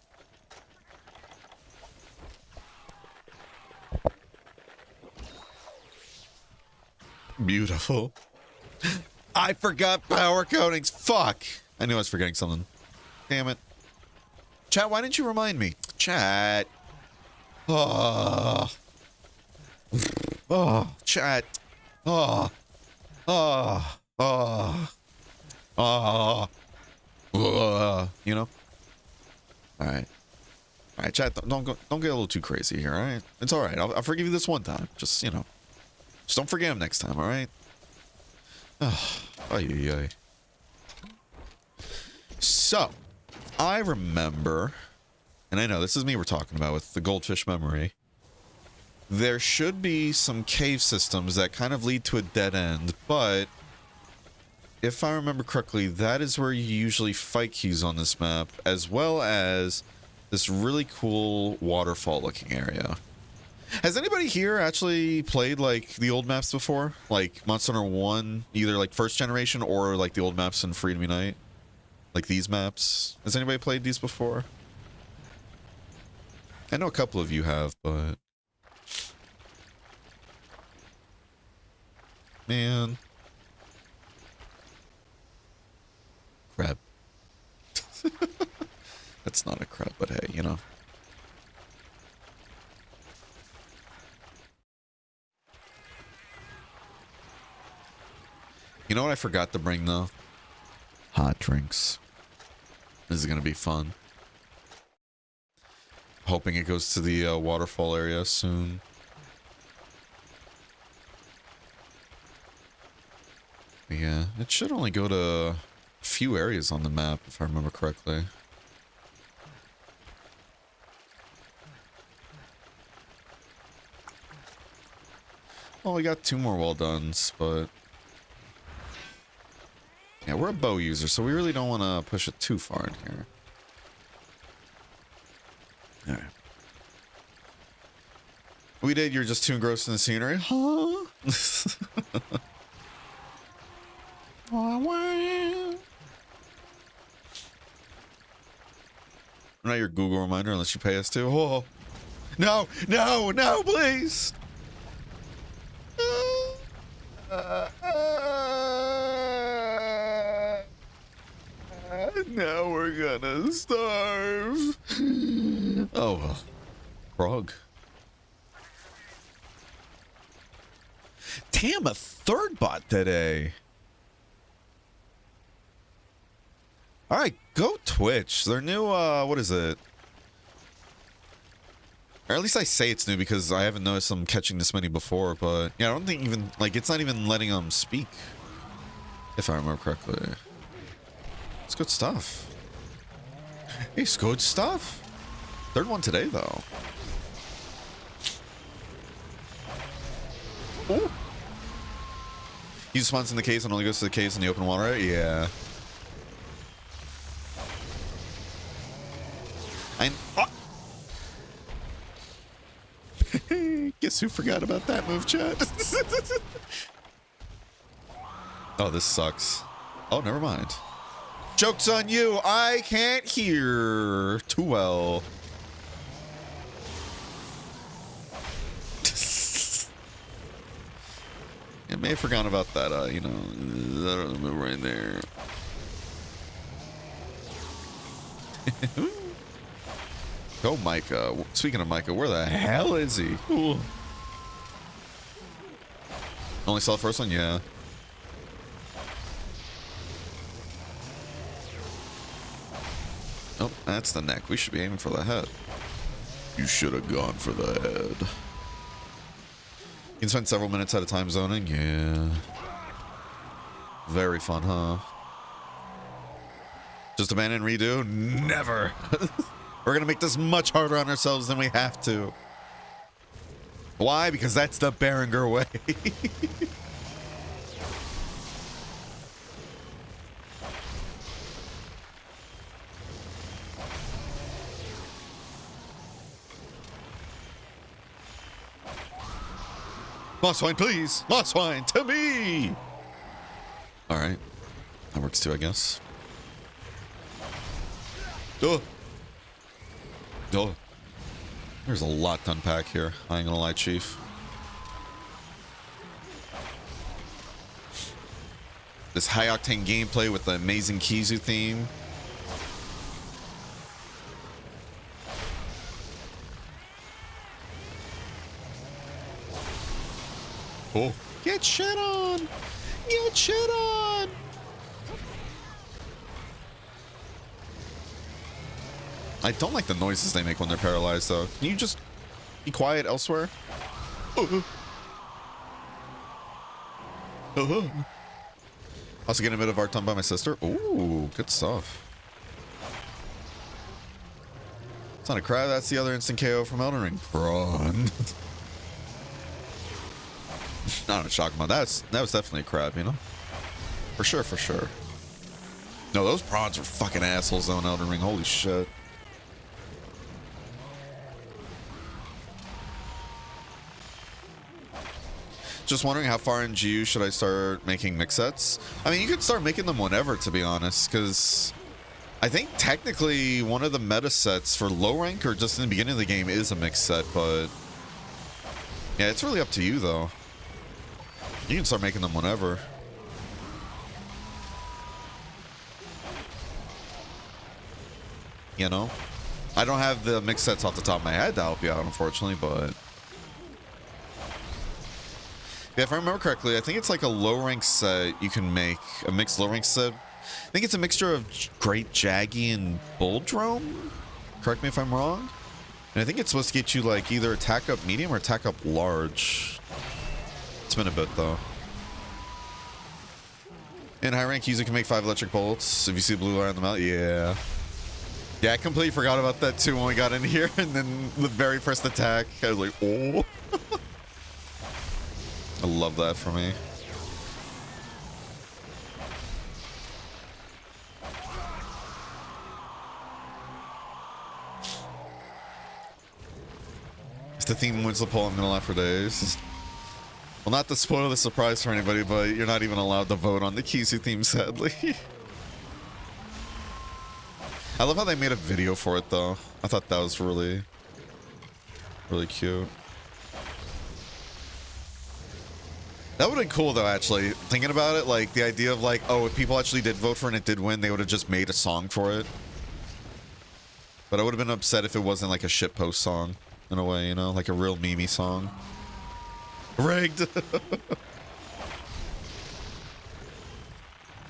Beautiful. I forgot power coatings. Fuck. I knew I was forgetting something. Damn it. Chat, why didn't you remind me? Chat. Oh, chat. Oh, oh, oh, oh, you know? All right. All right, chat, don't get a little too crazy here, all right? It's all right. I'll forgive you this one time. Just, you know, just don't forget him next time, all right? Oh, ay, ay, ay. So, I remember, and I know this is me we're talking about with the goldfish memory. There should be some cave systems that kind of lead to a dead end, but if I remember correctly, that is where you usually fight queues on this map, as well as this really cool waterfall looking area. Has anybody here actually played like the old maps before? Like Monster Hunter 1, either like first generation or like the old maps in Freedom Unite? Like these maps? Has anybody played these before? I know a couple of you have, but... Man. Crab. That's not a crab, but hey, you know. You know what I forgot to bring, though? Hot drinks. This is going to be fun. Hoping it goes to the waterfall area soon. Yeah, it should only go to a few areas on the map, if I remember correctly. Well, we got 2 more well dones, but... yeah, we're a bow user, so we really don't want to push it too far in here. Alright. We did, you're just too engrossed in the scenery? Huh? Not your Google reminder unless you pay us to. Oh. No, no, no, please. Now we're gonna starve. Oh, well. Frog. Damn, a 3rd bot today. All right, go Twitch. Their new, what is it? Or at least I say it's new because I haven't noticed them catching this many before, but yeah, I don't think even, like, it's not even letting them speak. If I remember correctly. It's good stuff. It's good stuff. 3rd one today, though. Ooh. He spawns in the caves and only goes to the caves in the open water? Yeah. Guess who forgot about that move, chat? Oh, this sucks. Oh, never mind. Joke's on you. I can't hear too well. I may have forgotten about that, you know, that move right there. Go, Micah. Speaking of Micah, where the hell is he? Ooh. Only saw the first one? Yeah. Oh, that's the neck. We should be aiming for the head. You should have gone for the head. You can spend several minutes at a time zoning? Yeah. Very fun, huh? Just abandon and redo? Never! We're gonna make this much harder on ourselves than we have to. Why? Because that's the Berenger way. Moss wine, please! Moss wine, to me! Alright. That works too, I guess. Oh! Oh. There's a lot to unpack here. I ain't gonna lie, Chief. This high-octane gameplay with the amazing Kizu theme. Oh. Get shit on! Get shit on! I don't like the noises they make when they're paralyzed, though. Can you just be quiet elsewhere? Also getting a bit of art done by my sister. Ooh, good stuff. It's not a crab, that's the other instant KO from Elden Ring. Prawn. Not a shock about that was definitely a crab, you know? For sure, for sure. No, those prawns were fucking assholes though in Elden Ring. Holy shit. Just wondering how far in GU should I start making mix sets? I mean, you could start making them whenever, to be honest, because I think technically one of the meta sets for low rank or just in the beginning of the game is a mix set, but yeah, it's really up to you though. You can start making them whenever. You know? I don't have the mix sets off the top of my head to help you out, unfortunately, but yeah, if I remember correctly, I think it's like a low rank set you can make, a mixed low rank set. I think it's a mixture of Great Jaggy and Bulldrome. Correct me if I'm wrong. And I think it's supposed to get you like either attack up medium or attack up large. It's been a bit though. In high rank, user can make 5 electric bolts. If you see blue line on the mount, yeah. Yeah, I completely forgot about that too when we got in here. And then the very first attack, I was like, oh. I love that for me. If the theme wins the poll, I'm gonna laugh for days. Well, not to spoil the surprise for anybody, but you're not even allowed to vote on the Kizu theme, sadly. I love how they made a video for it, though. I thought that was really, really cute. That would have been cool, though, actually. Thinking about it, like, the idea of, like, oh, if people actually did vote for it and it did win, they would have just made a song for it. But I would have been upset if it wasn't, like, a shitpost song, in a way, you know? Like a real meme song. Rigged! You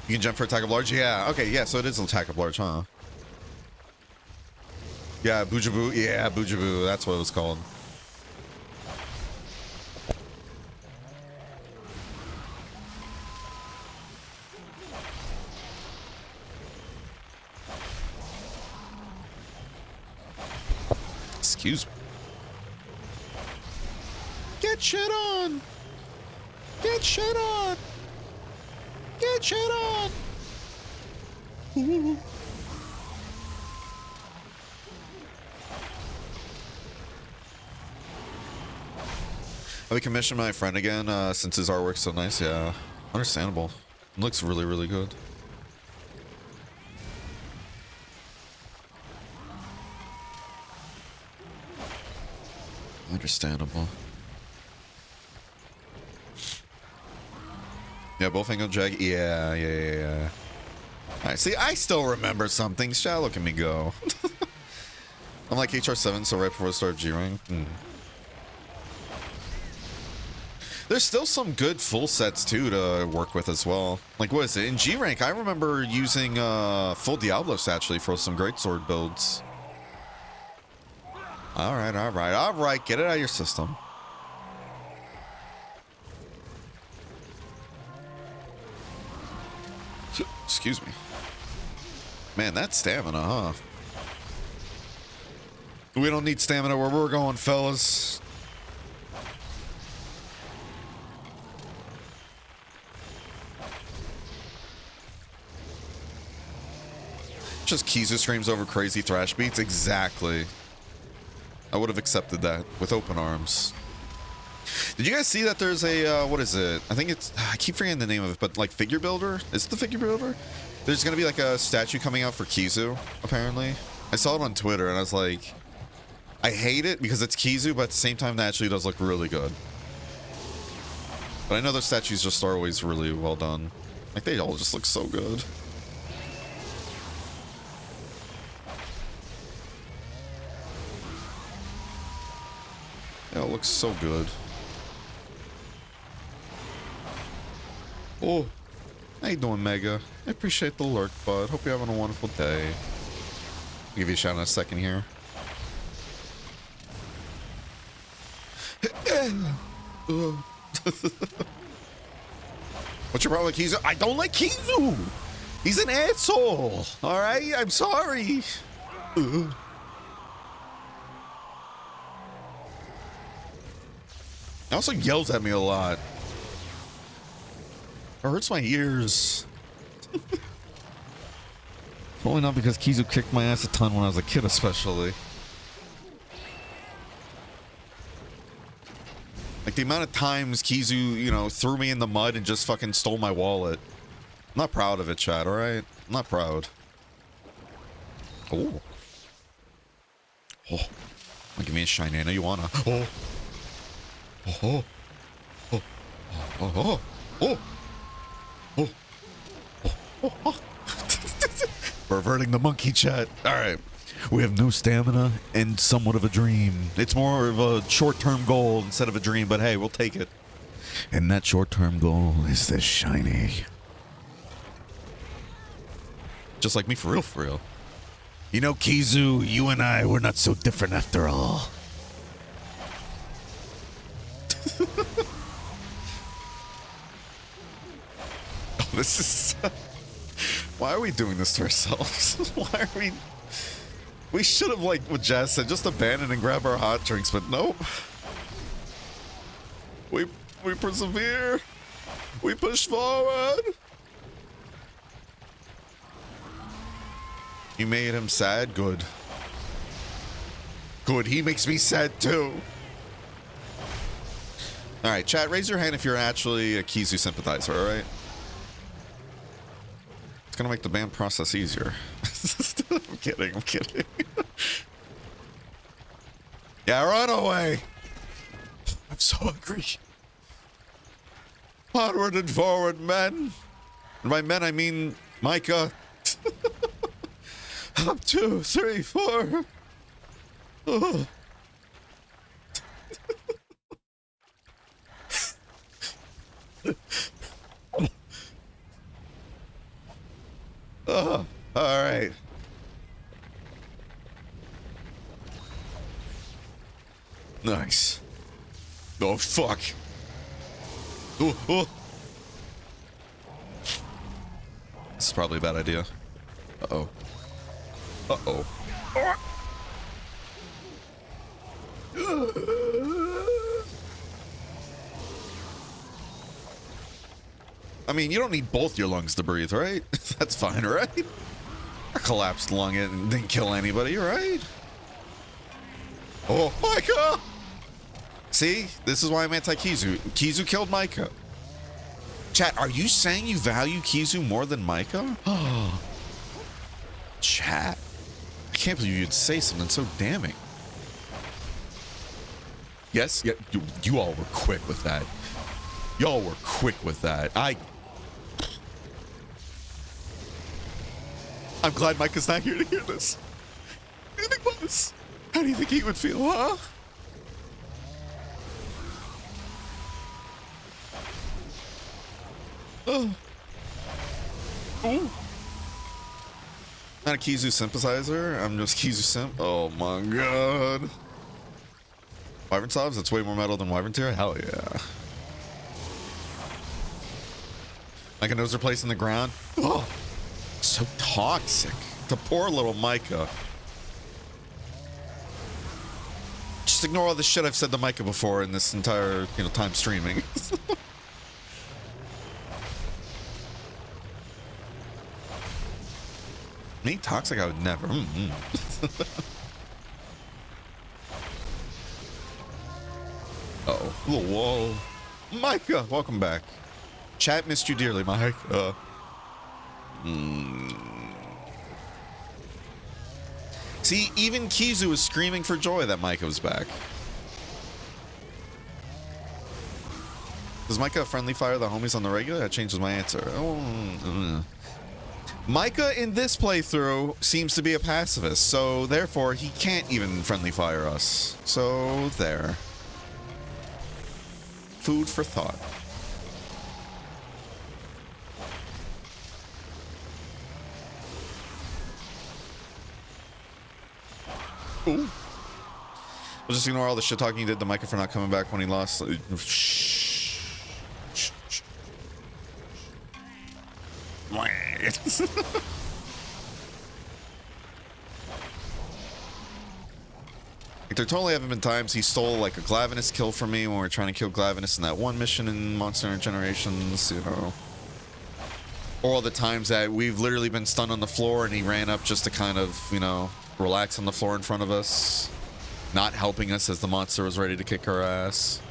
can jump for attack of large? Yeah, okay, yeah, so it is an attack of large, huh? Yeah, Boojaboo. Yeah, Boojaboo. That's what it was called. Excuse me. Get shit on! Get shit on! Get shit on! Ooh. I commissioned my friend again since his artwork's so nice. Yeah, understandable. It looks really, really good. Understandable. Yeah, both angle jag. Yeah. Alright, see, I still remember some things. Chat, look at me go. I'm like HR7, so right before the start of G-Ring. There's still some good full sets, too, to work with as well. Like, what is it? In G-Rank, I remember using full Diablos, actually, for some greatsword builds. Alright. Get it out of your system. Excuse me. Man, that's stamina, huh? We don't need stamina where we're going, fellas. Just Kizu streams over crazy thrash beats? Exactly. I would have accepted that with open arms. Did you guys see that there's a, what is it? I think it's, I keep forgetting the name of it, but like figure builder? Is it the figure builder? There's going to be like a statue coming out for Kizu, apparently. I saw it on Twitter and I was like, I hate it because it's Kizu, but at the same time, that actually does look really good. But I know those statues just are always really well done. Like, they all just look so good. Yeah, it looks so good. Oh, how you doing, Mega? I appreciate the lurk, bud. Hope you're having a wonderful day. I'll give you a shout in a second here. What's your problem with Kizu? I don't like Kizu. He's an asshole. All right, I'm sorry. He also yells at me a lot. It hurts my ears. Probably not because Kizu kicked my ass a ton when I was a kid, especially. Like the amount of times Kizu, you know, threw me in the mud and just fucking stole my wallet. I'm not proud of it, Chad, alright? I'm not proud. Oh. Oh. Give me a shiny. I know you wanna. Oh. Oh. Oh. Oh. Oh. Oh. Oh. Oh. Oh. Perverting the monkey, chat. Alright. We have no stamina and somewhat of a dream. It's more of a short-term goal instead of a dream, but hey, we'll take it. And that short-term goal is this shiny. Just like me, for real, for real. You know, Kizu, you and I, we're not so different after all. Oh, this is... Why are we doing this to ourselves? Why are we... We should have, like what Jazz said, just abandon and grab our hot drinks, but nope. We persevere. We push forward. You made him sad? Good. Good, he makes me sad too. Alright, chat, raise your hand if you're actually a Kizu sympathizer, alright? It's gonna make the ban process easier. I'm kidding, I'm kidding. Yeah, run away! I'm so hungry. Onward and forward, men. And by men, I mean Micah. Up, 2, 3, 4. Oh. Oh, all right. Nice. Oh, fuck. Oh, oh. This is probably a bad idea. Uh-oh. Uh-oh. I mean, you don't need both your lungs to breathe, right? That's fine, right? A collapsed lung and didn't kill anybody, right? Oh, Micah! See? This is why I'm anti-Kizu. Kizu killed Micah. Chat, are you saying you value Kizu more than Micah? Oh. Chat. I can't believe you'd say something so damning. Yes? Yeah, you all were quick with that. Y'all were quick with that. I'm glad Micah's not here to hear this. What do you think about this? How do you think he would feel, huh? Oh. Ooh. Not a Kizu sympathizer. I'm just Kizu simp. Oh my god. Wyvern Sobs, that's way more metal than Wyvern Tear? Hell yeah. Micah knows her place in the ground. Oh. So toxic. The poor little Micah. Just ignore all the shit I've said to Micah before in this entire, time streaming. Me? Toxic? I would never. Uh-oh. Little wall. Micah, welcome back. Chat missed you dearly, Micah. See, even Kizu was screaming for joy that Micah was back. Does Micah friendly fire the homies on the regular? That changes my answer. Micah in this playthrough seems to be a pacifist, so therefore he can't even friendly fire us. So there. Food for thought. We'll just ignore all the shit talking he did to Micah for not coming back when he lost. Like, there totally haven't been times he stole like a Glavenus kill from me when we were trying to kill Glavenus in that one mission in Monster Hunter Generations, you know. Or all the times that we've literally been stunned on the floor and he ran up just to kind of, you know, relax on the floor in front of us, not helping us as the monster was ready to kick our ass.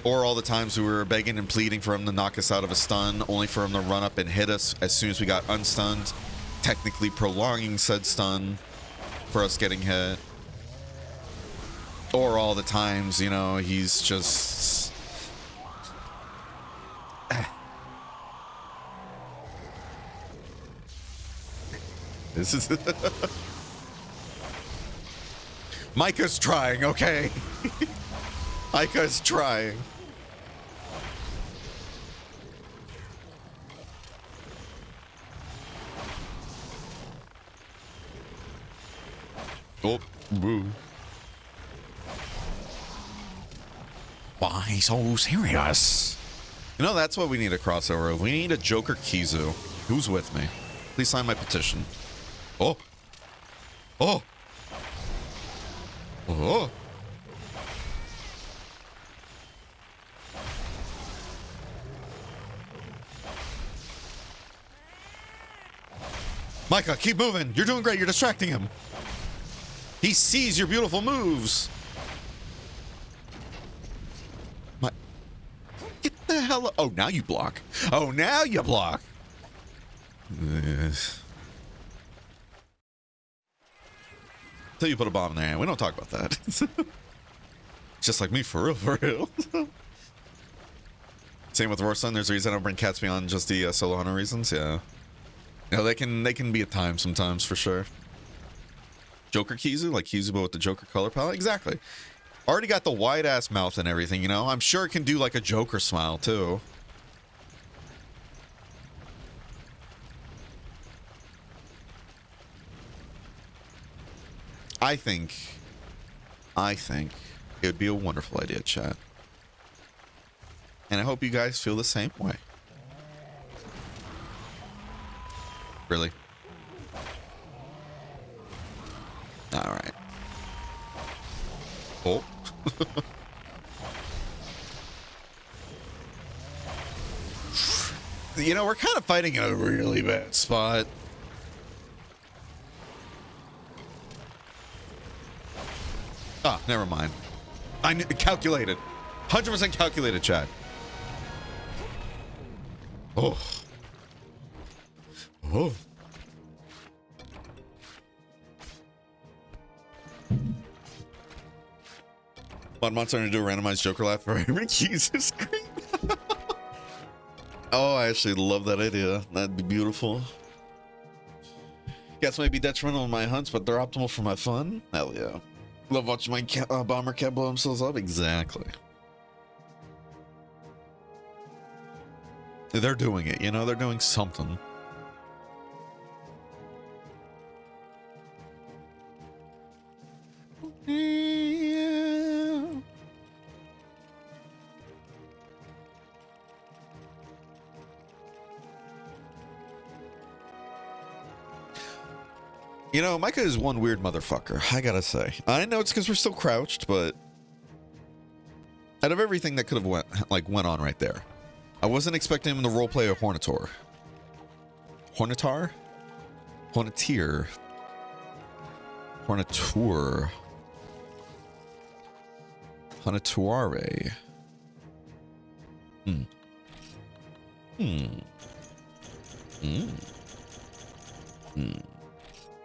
Or all the times we were begging and pleading for him to knock us out of a stun, only for him to run up and hit us as soon as we got unstunned, technically prolonging said stun for us getting hit. Or all the times, you know, he's just... This is... Micah's trying, okay? Micah's trying. Oh, boo. Why so serious? You know, that's what we need a crossover of. We need a Joker Kizu. Who's with me? Please sign my petition. Oh. Oh. Oh. Micah, keep moving. You're doing great. You're distracting him. He sees your beautiful moves. Get the hell up. Oh, now you block. Oh, now you block. Until you put a bomb in there. We don't talk about that. Just like me, for real, for real. Same with Warsun. There's a reason I don't bring cats beyond just the solo hunter reasons. Yeah. You know, they can be a time sometimes, for sure. Joker Kizu, like Kizu, but with the Joker color palette. Exactly. Already got the wide ass mouth and everything, you know. I'm sure it can do like a Joker smile too. I think it would be a wonderful idea, chat. And I hope you guys feel the same way. Really? All right. Oh. You know, we're kind of fighting in a really bad spot. Ah, never mind. I calculated. 100% calculated, chat. Oh. Oh. Mod Monster to do a randomized Joker laugh for every user screen. Oh, I actually love that idea. That'd be beautiful. Cats might be detrimental in my hunts, but they're optimal for my fun. Hell yeah. Love watching my bomber cat blow themselves up. Exactly. They're doing it, you know? They're doing something. Yeah. You know, Micah is one weird motherfucker, I gotta say. I know it's because we're still crouched, but out of everything that could have went on right there, I wasn't expecting him to roleplay a Hornator. Hornatar? Hornatier. Hornatur. Hornatuare.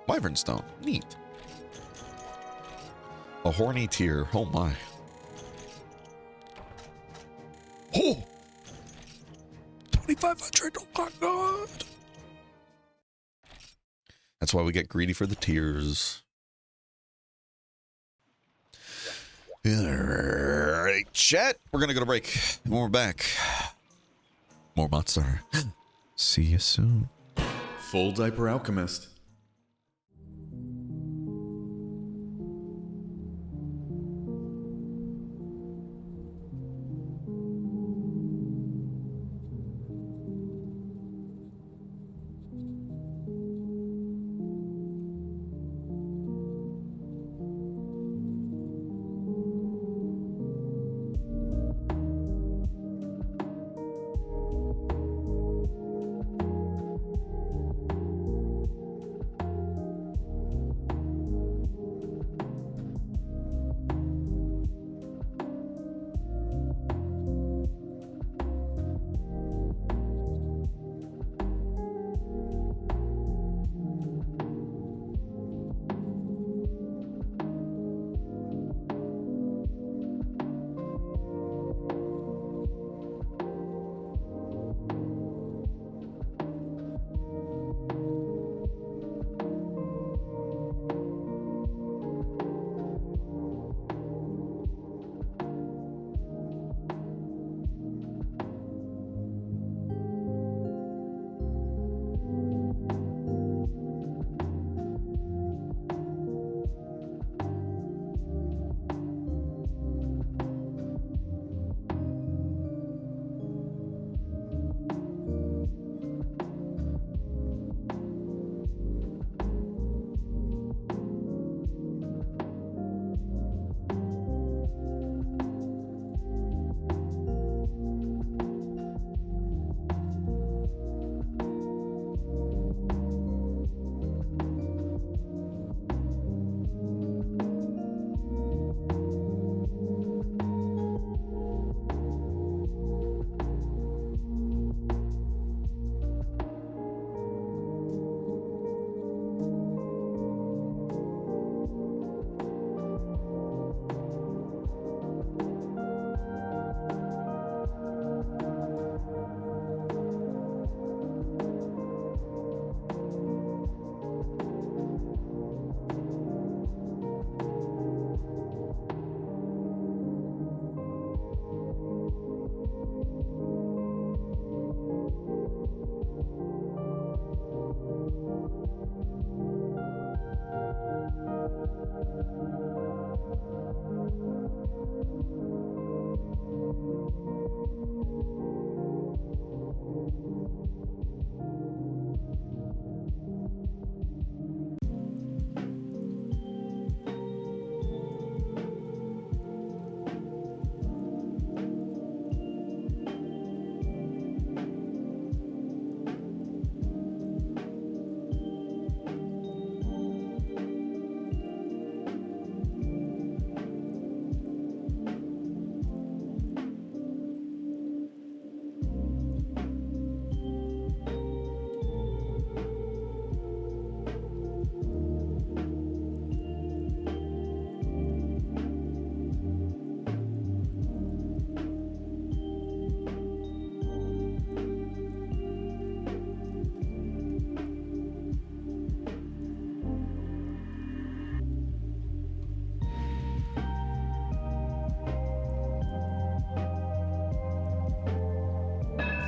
Wyvern stone. Neat. A horny tear. Oh my. Oh! 2,500. Oh my god. That's why we get greedy for the tears. Alright, chat. We're gonna go to break. When we're back, more Monster. See you soon. Full Diaper Alchemist.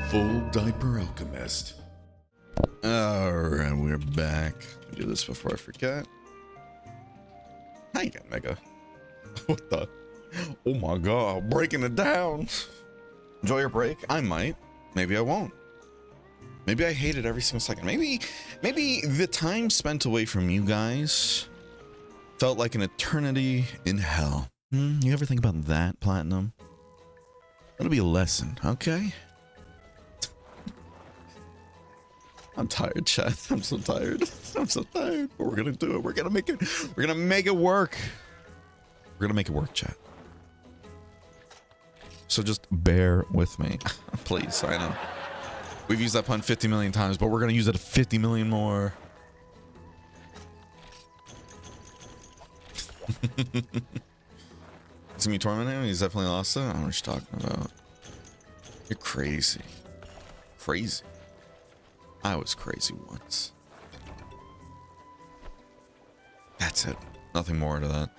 Full Diaper Alchemist. Alright, we're back. Do this before I forget. How you got Mega? What the? Oh my god, breaking it down. Enjoy your break? I might. Maybe I won't. Maybe I hate it every single second. Maybe the time spent away from you guys felt like an eternity in hell. You ever think about that, Platinum? That'll be a lesson, okay? I'm tired, chat. I'm so tired. I'm so tired. But we're gonna do it. We're gonna make it. We're gonna make it work. We're gonna make it work, chat. So just bear with me, please. I know we've used that pun 50 million times, but we're gonna use it 50 million more. See me torment him? He's definitely lost it. I don't know what you're talking about. You're crazy. Crazy. I was crazy once. That's it. Nothing more to that.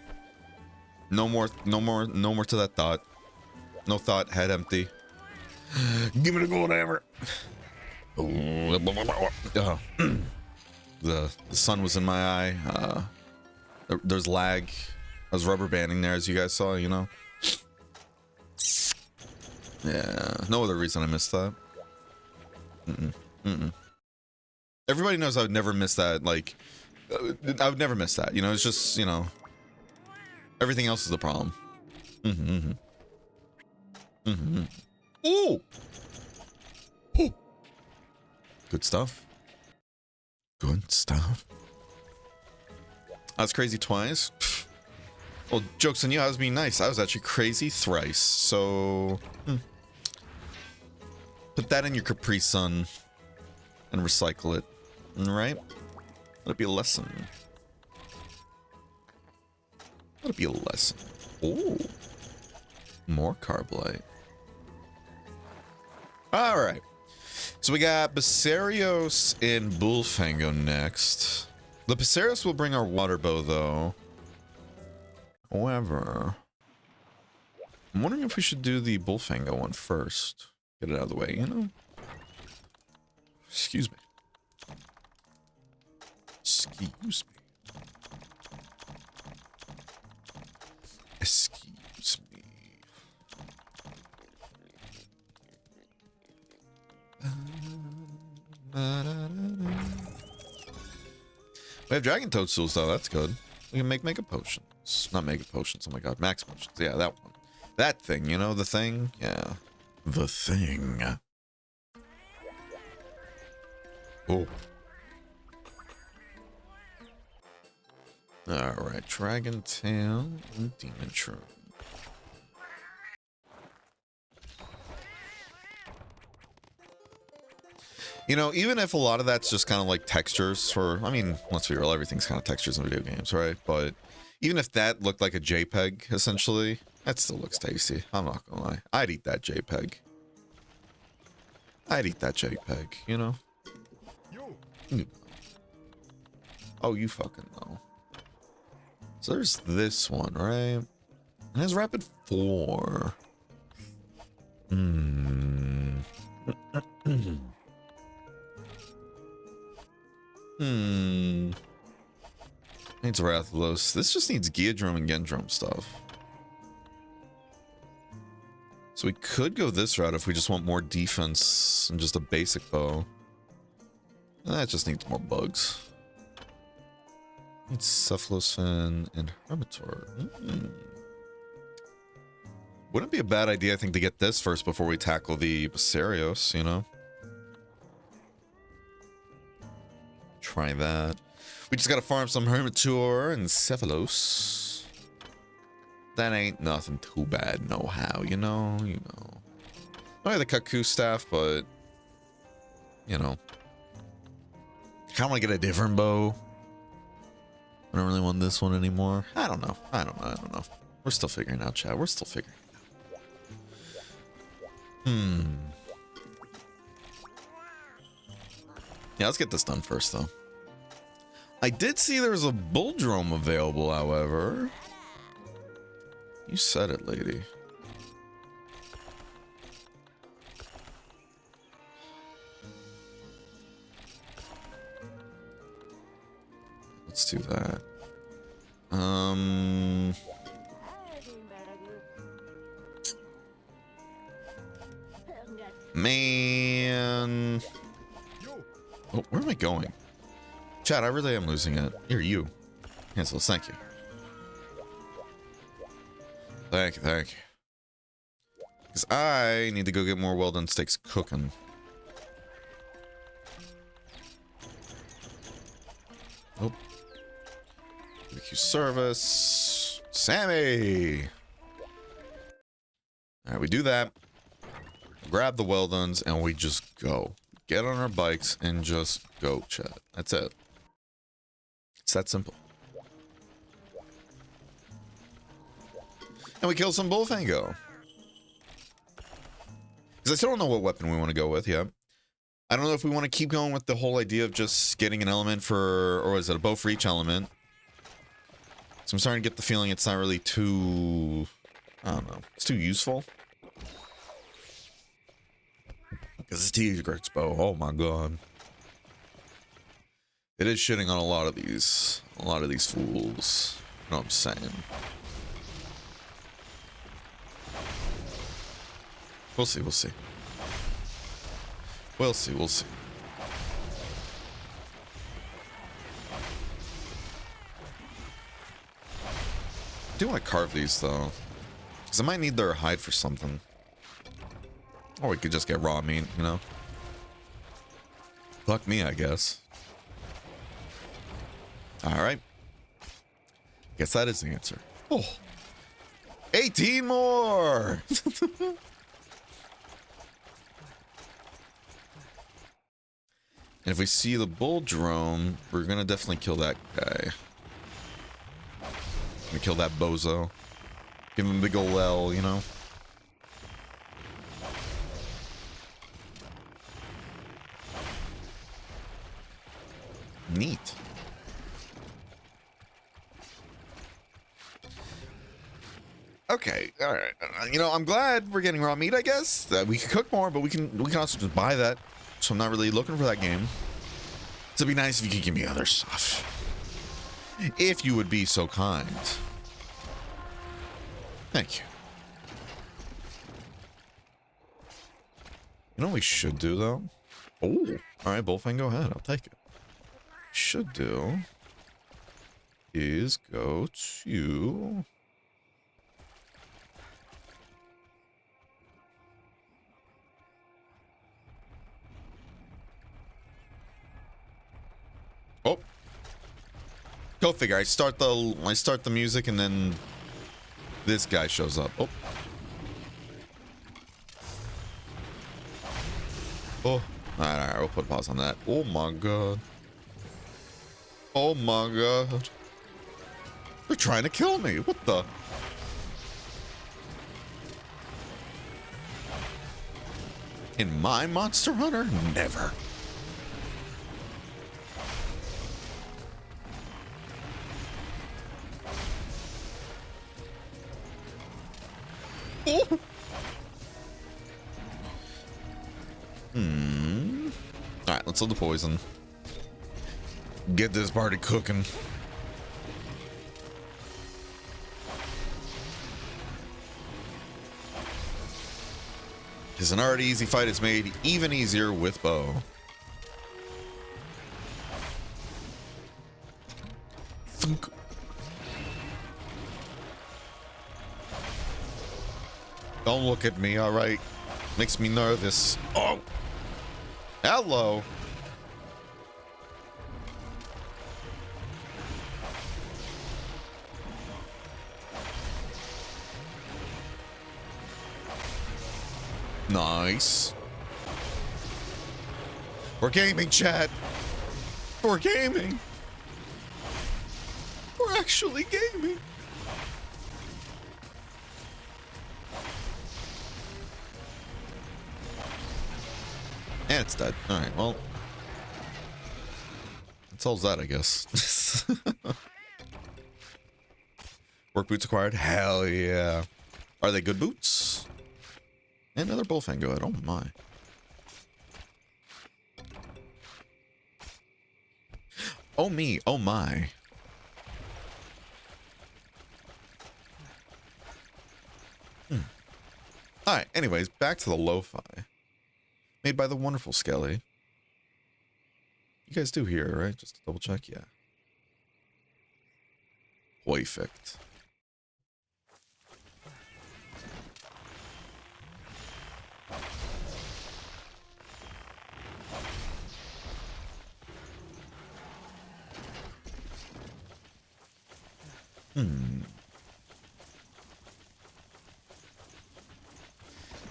No more to that thought. No thought, head empty. Give me the gold hammer. The sun was in my eye. There's lag. I was rubber banding there, as you guys saw, you know? Yeah, no other reason I missed that. Everybody knows I would never miss that, like, I would never miss that, you know? It's just, you know, everything else is the problem. Ooh! Ooh! Good stuff. Good stuff. I was crazy twice. Well, joke's on you, I was being nice. I was actually crazy thrice, so... Put that in your Capri Sun and recycle it, alright? Let it be a lesson. Let it be a lesson. Ooh. More Carbolite. Alright. So we got Basarios and Bullfango next. The Basarios will bring our water bow, though. However, I'm wondering if we should do the Bullfango one first. Get it out of the way, you know? Excuse me. Excuse me. Excuse me. We have dragon toadstools though, that's good. We can make mega potions. Not mega potions, oh my god, max potions. Yeah, that one. That thing, you know, the thing? Yeah. The thing. Oh. Alright, Dragon Tail and Demon Shroom. You know, even if a lot of that's just kind of like textures, or, I mean, let's be real, everything's kind of textures in video games, right? But even if that looked like a JPEG, essentially, that still looks tasty. I'm not gonna lie. I'd eat that JPEG. I'd eat that JPEG, you know? You know. Oh, you fucking know. So there's this one, right? It has rapid 4. Needs Rathalos. This just needs Geodrome and Gendrome stuff. So we could go this route if we just want more defense and just a basic bow. That just needs more bugs. Needs Cephalosfin and Hermitor. Wouldn't be a bad idea, I think, to get this first before we tackle the Basarios, you know? Try that. We just gotta farm some Hermitor and Cephalos. That ain't nothing too bad, no how, you know? You know. I have the Kaku staff, but... You know. Kinda wanna get a different bow. I don't really want this one anymore. I don't know. I don't know. We're still figuring out, chat. We're still figuring it out. Yeah, let's get this done first, though. I did see there was a Bulldrome available, however. You said it, lady. Let's do that. Man. Oh, where am I going? Chad, I really am losing it. Here, you. Cancel. Thank you. Thank you, thank you. Because I need to go get more well-done steaks cooking. Oh. BBQ service. Sammy! Alright, we do that. Grab the well-dones, and we just go. Get on our bikes and just go, chat. That's it. It's that simple. And we kill some Bullfango. Because I still don't know what weapon we want to go with yet. I don't know if we want to keep going with the whole idea of just getting an element for, or is it a bow for each element? So I'm starting to get the feeling it's not really too, I don't know, it's too useful. Because it's T-Greg's bow, oh my god. It is shitting on a lot of these fools. You know what I'm saying? We'll see, we'll see. We'll see, we'll see. I do want to carve these, though. Because I might need their hide for something. Or we could just get raw meat, you know? Fuck me, I guess. Alright. Guess that is the answer. Oh. 18 more! And if we see the bull drone, we're gonna definitely kill that guy. Gonna kill that bozo. Give him a big ol' L, you know? Neat. Okay, all right. You know, I'm glad we're getting raw meat. I guess that we can cook more, but we can also just buy that. So I'm not really looking for that game. So it'd be nice if you could give me other stuff, if you would be so kind. Thank you. You know what we should do though? Oh, all right, Bullfang, go ahead. I'll take it. Should do is go to. Oh, go figure. I start the music and then this guy shows up. Oh, oh. All right, we'll put a pause on that. Oh my god. Oh my god. They're trying to kill me. What the? In my Monster Hunter? Never. Oh. Alright, let's load the poison. Get this party cooking. Because an already easy fight is made even easier with bow. Thunk. Don't look at me, alright? Makes me nervous. Oh! Hello! Nice. We're gaming, chat. We're gaming. We're actually gaming. And it's dead. Alright, well. That solves that, I guess. Work boots acquired? Hell yeah. Are they good boots? Another Bullfang, go ahead. Oh my. Oh me. Oh my. Anyways, back to the lo-fi. Made by the wonderful Skelly. You guys do hear it, right? Just to double check, yeah. Perfect.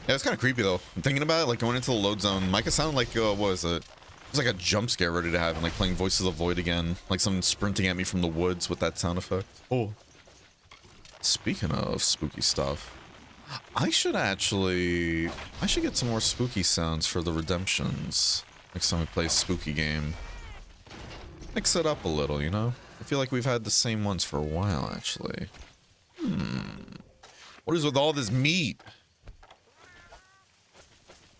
Yeah, it's kind of creepy though. I'm thinking about it, like going into the load zone. Micah sounded like, what was it? It was like a jump scare ready to happen, like playing Voices of Void again. Like someone sprinting at me from the woods with that sound effect. Oh. Speaking of spooky stuff, I should get some more spooky sounds for the Redemptions. Next time we play a spooky game. Mix it up a little, you know? I feel like we've had the same ones for a while, actually. What is with all this meat?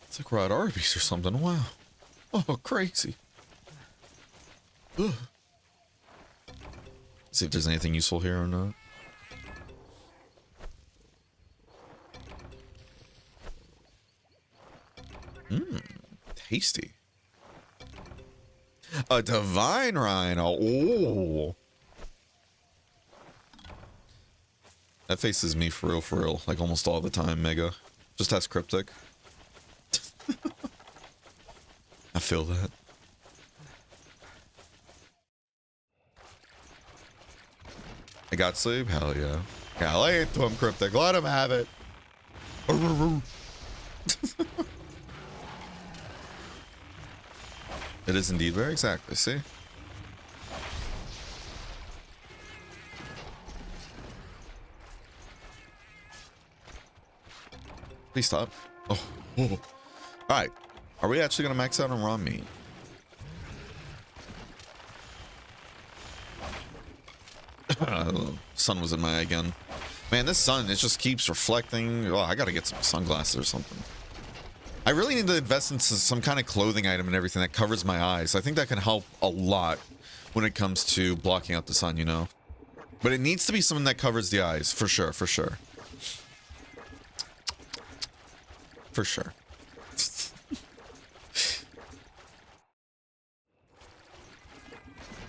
It's like we're at Arby's or something. Wow. Oh, crazy. Ugh. See if there's anything useful here or not. Tasty. A divine rhino. Oh. That faces me for real, like almost all the time, Mega. Just ask Cryptic. I feel that. I got sleep? Hell yeah. Yeah, lay it to him, Cryptic. Let him have it. It is indeed very exactly, see? Please stop. Oh. Alright. Are we actually going to max out on raw meat? Sun was in my eye again. Man, this sun, it just keeps reflecting. Oh, I got to get some sunglasses or something. I really need to invest into some kind of clothing item and everything that covers my eyes. I think that can help a lot when it comes to blocking out the sun, you know? But it needs to be something that covers the eyes, for sure, for sure. For sure.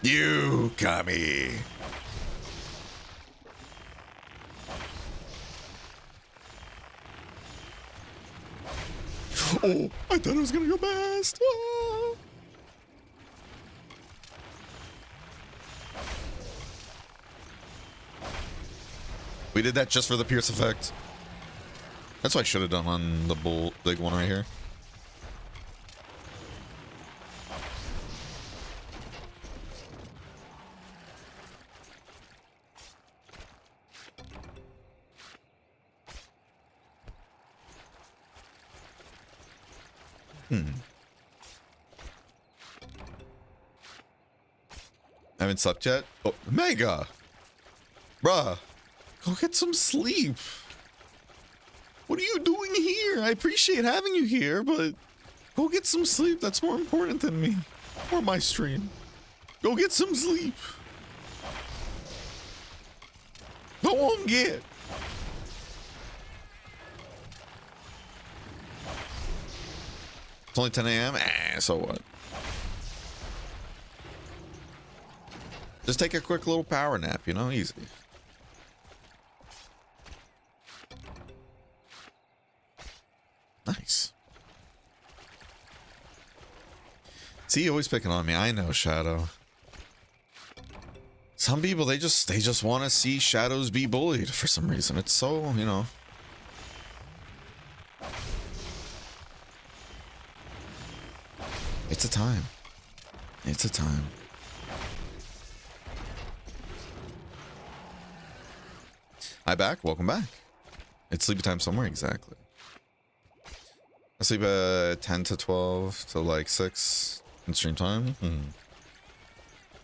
You commie. Oh, I thought it was gonna go past. Ah. We did that just for the Pierce effect. That's what I should have done on the big one right here. Haven't slept yet? Oh, Mega! Bruh, go get some sleep. What are you doing here? I appreciate having you here, but go get some sleep. That's more important than me or my stream. Go get some sleep. Go on, get. It's only 10 a.m. So what? Just take a quick little power nap, you know, easy. Nice. See, you always picking on me. I know, Shadow. Some people, they just want to see shadows be bullied for some reason. It's so, you know. It's a time. It's a time. Hi back, welcome back. It's sleepy time somewhere, exactly. I sleep at 10 to 12 to like 6 in stream time.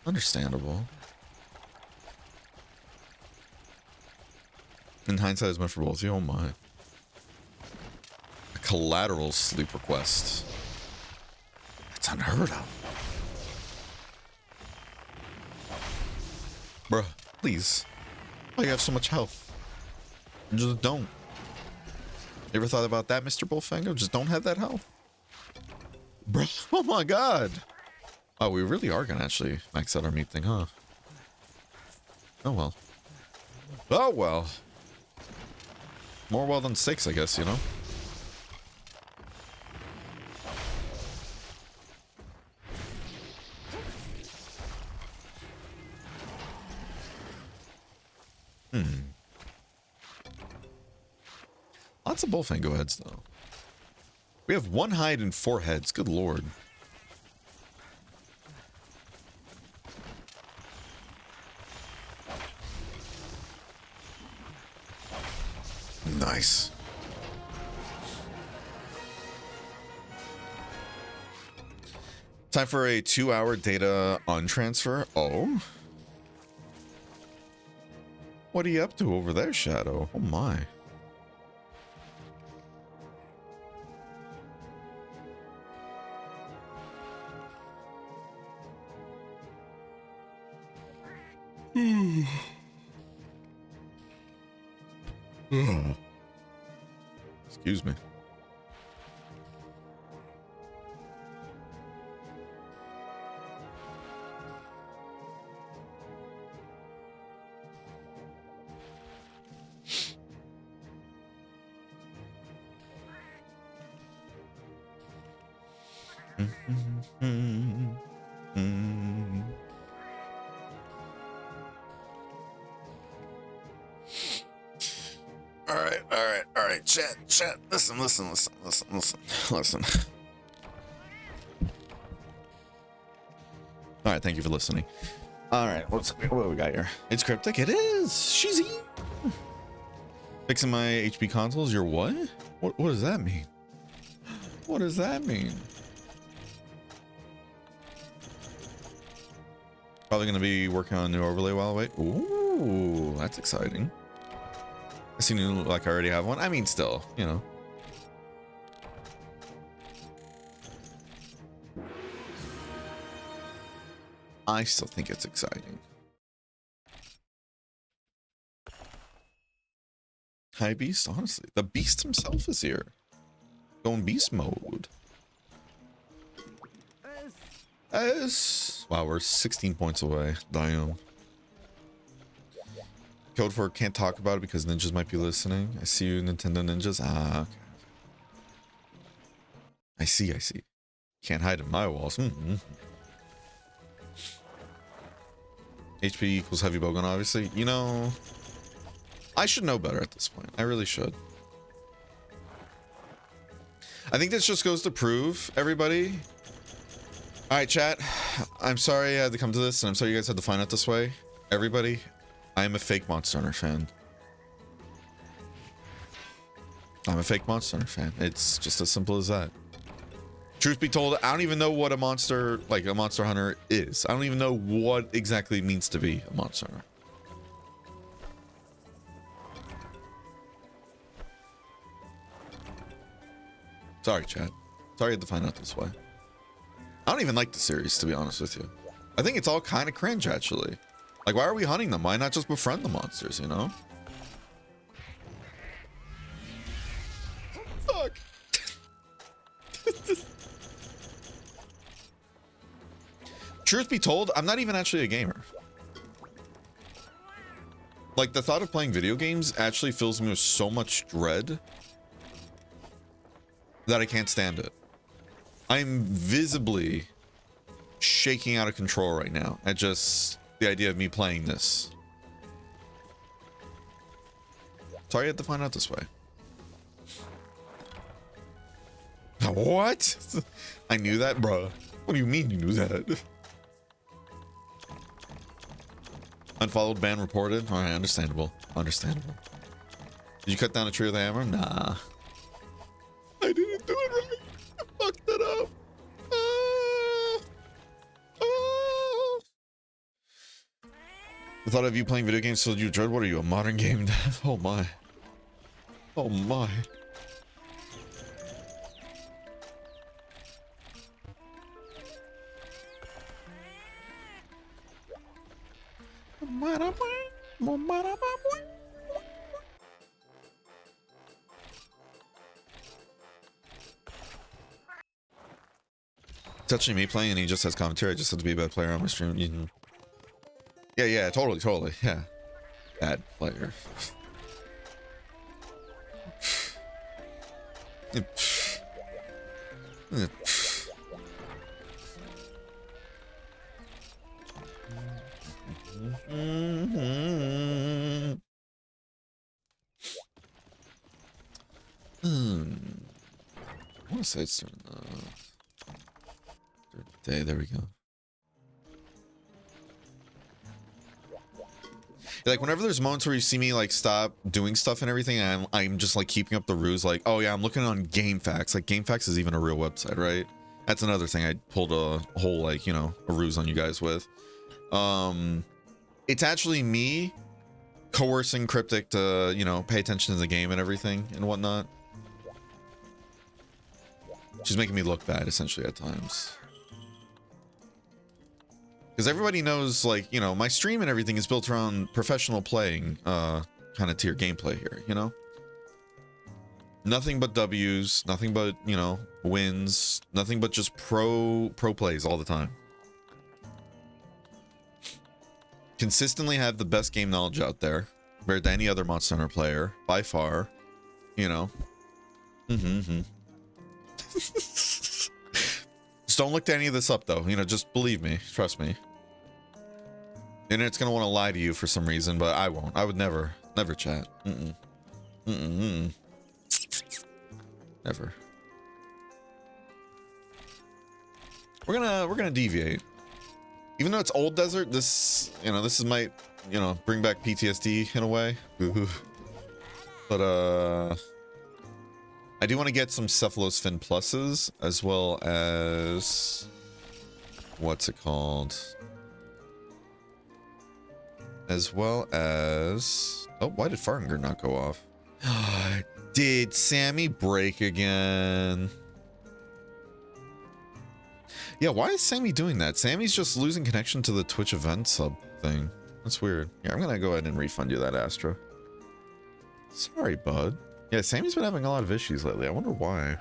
Understandable. In hindsight, it's meant for both of you. Oh my. A collateral sleep request. That's unheard of. Bruh, please. Why you have so much health? Just don't. You ever thought about that, Mr. Bullfango? Just don't have that health. Bro, oh my god. Oh, we really are gonna actually max out our meat thing, huh? Oh well. Oh well. More well than 6, I guess, you know? Lots of Bullfango heads, though. We have 1 hide and 4 heads. Good lord. Nice. Time for a 2-hour data untransfer. Oh. What are you up to over there, Shadow? Oh my. Excuse me. All right, chat, listen. All right, thank you for listening. All right, what do we got here? It's cryptic. It is. She's here. Fixing my HP consoles. Your what? What does that mean? What does that mean? Probably gonna be working on a new overlay while I wait. Ooh, that's exciting. I seem to like I already have one. I mean, still, you know. I still think it's exciting. Hi, Beast. Honestly, the Beast himself is here. Going beast mode. Wow, we're 16 points away. Damn. Code for can't talk about it because ninjas might be listening. I see you, Nintendo ninjas. Ah, okay. I see. Can't hide in my walls. HP equals heavy bowgun, obviously. You know, I should know better at this point. I really should. I think this just goes to prove, everybody. All right, chat. I'm sorry I had to come to this, and I'm sorry you guys had to find out this way. Everybody, I am a fake Monster Hunter fan. I'm a fake Monster Hunter fan. It's just as simple as that. Truth be told, I don't even know what a Monster Hunter is. I don't even know what exactly it means to be a Monster Hunter. Sorry, chat. Sorry I had to find out this way. I don't even like the series, to be honest with you. I think it's all kind of cringe, actually. Like, why are we hunting them? Why not just befriend the monsters, you know? Fuck. Truth be told, I'm not even actually a gamer. Like, the thought of playing video games actually fills me with so much dread that I can't stand it. I'm visibly shaking out of control right now at just the idea of me playing this. Sorry I had to find out this way. What? I knew that, bro. What do you mean you knew that? Unfollowed, ban reported. All right, understandable. Understandable. Did you cut down a tree with a hammer? Nah. I didn't do it right. I fucked it up. The thought of you playing video games filled you dread. What are you, a modern game dev? Oh my. Oh my. It's actually me playing and he just has commentary. I just have to be a bad player on my stream. Yeah, totally. Yeah. Bad player. I want to say it's during the third day. There we go. Like whenever there's moments where you see me like stop doing stuff and everything, and I'm just like keeping up the ruse, like, oh yeah, I'm looking on GameFAQs. Like GameFAQs is even a real website, right? That's another thing I pulled a whole like, you know, a ruse on you guys with. It's actually me coercing Cryptic to, you know, pay attention to the game and everything and whatnot. She's making me look bad essentially at times. Because everybody knows, like, you know, my stream and everything is built around professional playing, kind of tier gameplay here, you know? Nothing but W's, nothing but, you know, wins, nothing but just pro plays all the time. Consistently have the best game knowledge out there, compared to any other Monster Hunter player, by far, you know? Just don't look any of this up, though. You know, just believe me. Trust me. The internet's gonna want to lie to you for some reason, but I won't. I would never chat. Never. We're gonna deviate. Even though it's old desert, this, you know, this is might, you know, bring back PTSD in a way. But I do want to get some Cephalos Fin pluses, as well as, what's it called? As well as, oh, why did Fartinger not go off? Did Sammy break again? Yeah, why is Sammy doing that? Sammy's just losing connection to the Twitch event sub thing. That's weird. Yeah, I'm gonna go ahead and refund you that, Astra. Sorry, bud. Yeah, Sammy's been having a lot of issues lately. I wonder why.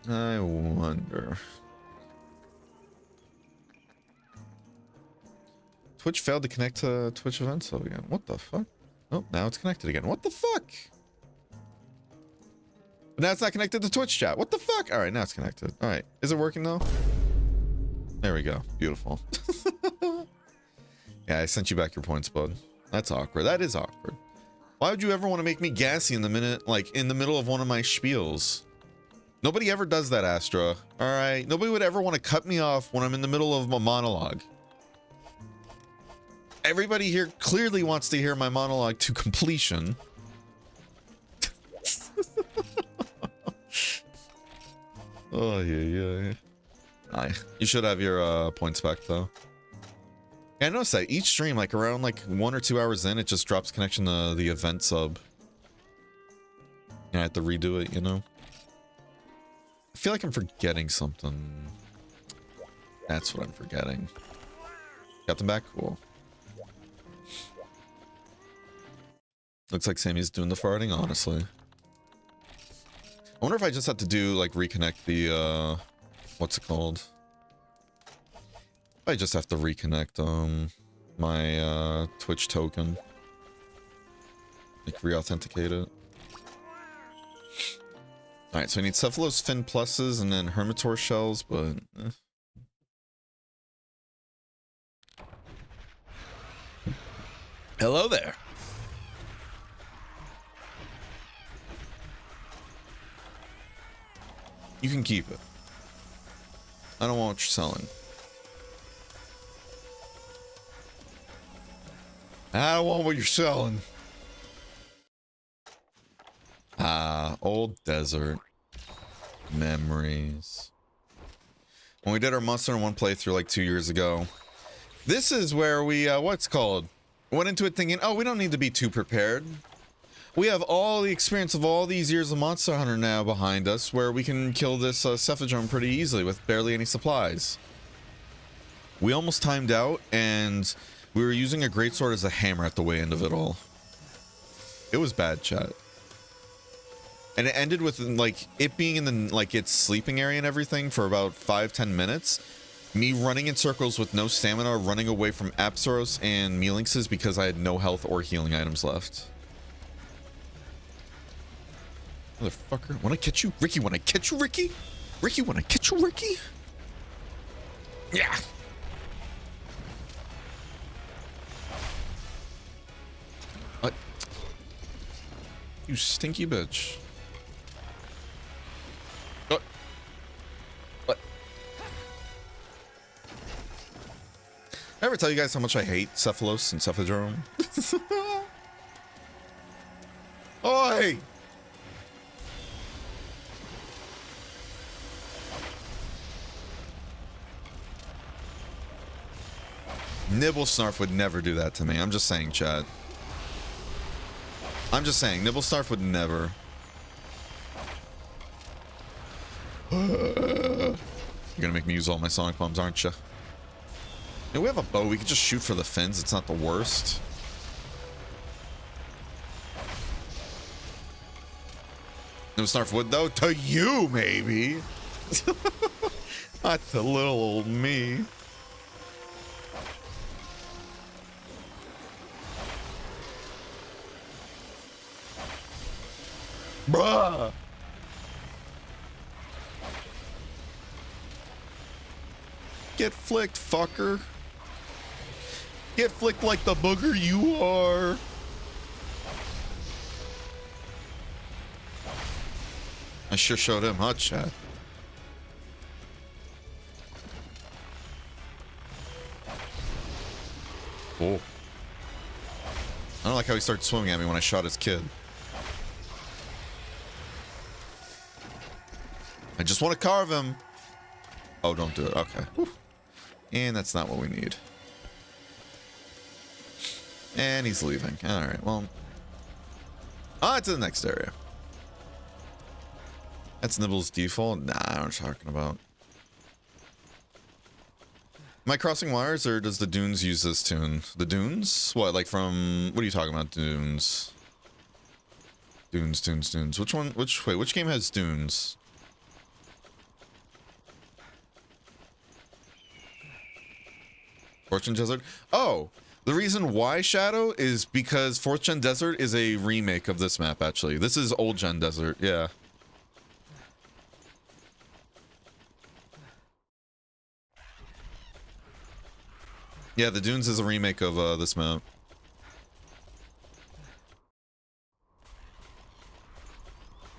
I wonder. Twitch failed to connect to Twitch events again. What the fuck? Oh, now it's connected again. What the fuck? But now it's not connected to Twitch chat. What the fuck? All right, now it's connected. All right. Is it working though? There we go. Beautiful. Yeah, I sent you back your points, bud. That's awkward. That is awkward. Why would you ever want to make me gassy in the minute, like in the middle of one of my spiels? Nobody ever does that, Astra. All right. Nobody would ever want to cut me off when I'm in the middle of a monologue. Everybody here clearly wants to hear my monologue to completion. Oh, yeah. Aye. You should have your points back, though. Yeah, I noticed that each stream, like around like 1 or 2 hours in, it just drops connection to the event sub. Yeah, I have to redo it, you know? I feel like I'm forgetting something. That's what I'm forgetting. Got them back? Cool. Looks like Sammy's doing the farting, honestly. I wonder if I just have to do, like, reconnect the, what's it called? I just have to reconnect, my, Twitch token. Like, re-authenticate it. Alright, so I need Cephalos Fin pluses and then Hermitor shells, but... Hello there! You can keep it. I don't want what you're selling. I don't want what you're selling. Ah, old desert. Memories. When we did our Monster in One playthrough like 2 years ago, this is where we, what's called? Went into it thinking, oh, we don't need to be too prepared. We have all the experience of all these years of Monster Hunter now behind us, where we can kill this Cephadrome pretty easily with barely any supplies. We almost timed out, and we were using a greatsword as a hammer at the way end of it all. It was bad, chat. And it ended with like it being in the like its sleeping area and everything for about 5-10 minutes. Me running in circles with no stamina, running away from Apsaros and Mealinxes because I had no health or healing items left. Motherfucker, when I catch you, Ricky, when I catch you, Ricky. Ricky, when I catch you, Ricky. Yeah. What? You stinky bitch. What? What? I ever tell you guys how much I hate Cephalos and Cephadrome? Oi! Nibblesnarf would never do that to me. I'm just saying, chat. I'm just saying, Nibblesnarf would never. You're gonna make me use all my sonic bombs, aren't you? Yeah, we have a bow. We could just shoot for the fins. It's not the worst. Nibblesnarf would, though. To you, maybe. Not to little old me. Bruh. Get flicked, fucker. Get flicked like the booger you are. I sure showed him, huh, chat? Cool. I don't like how he started swimming at me when I shot his kid. I just want to carve him. Oh, don't do it. Okay. Whew. And that's not what we need. And he's leaving. All right. Well, on to the next area. That's Nibble's default. Nah, I don't know what you're talking about. Am I crossing wires, or does the Dunes use this tune? The Dunes? What, like from... What are you talking about, Dunes? Dunes. Which one? Which game has Dunes? Fortune Desert? Oh, the reason why Shadow is because 4th Gen Desert is a remake of this map, actually. This is Old Gen Desert, yeah. Yeah, the Dunes is a remake of this map.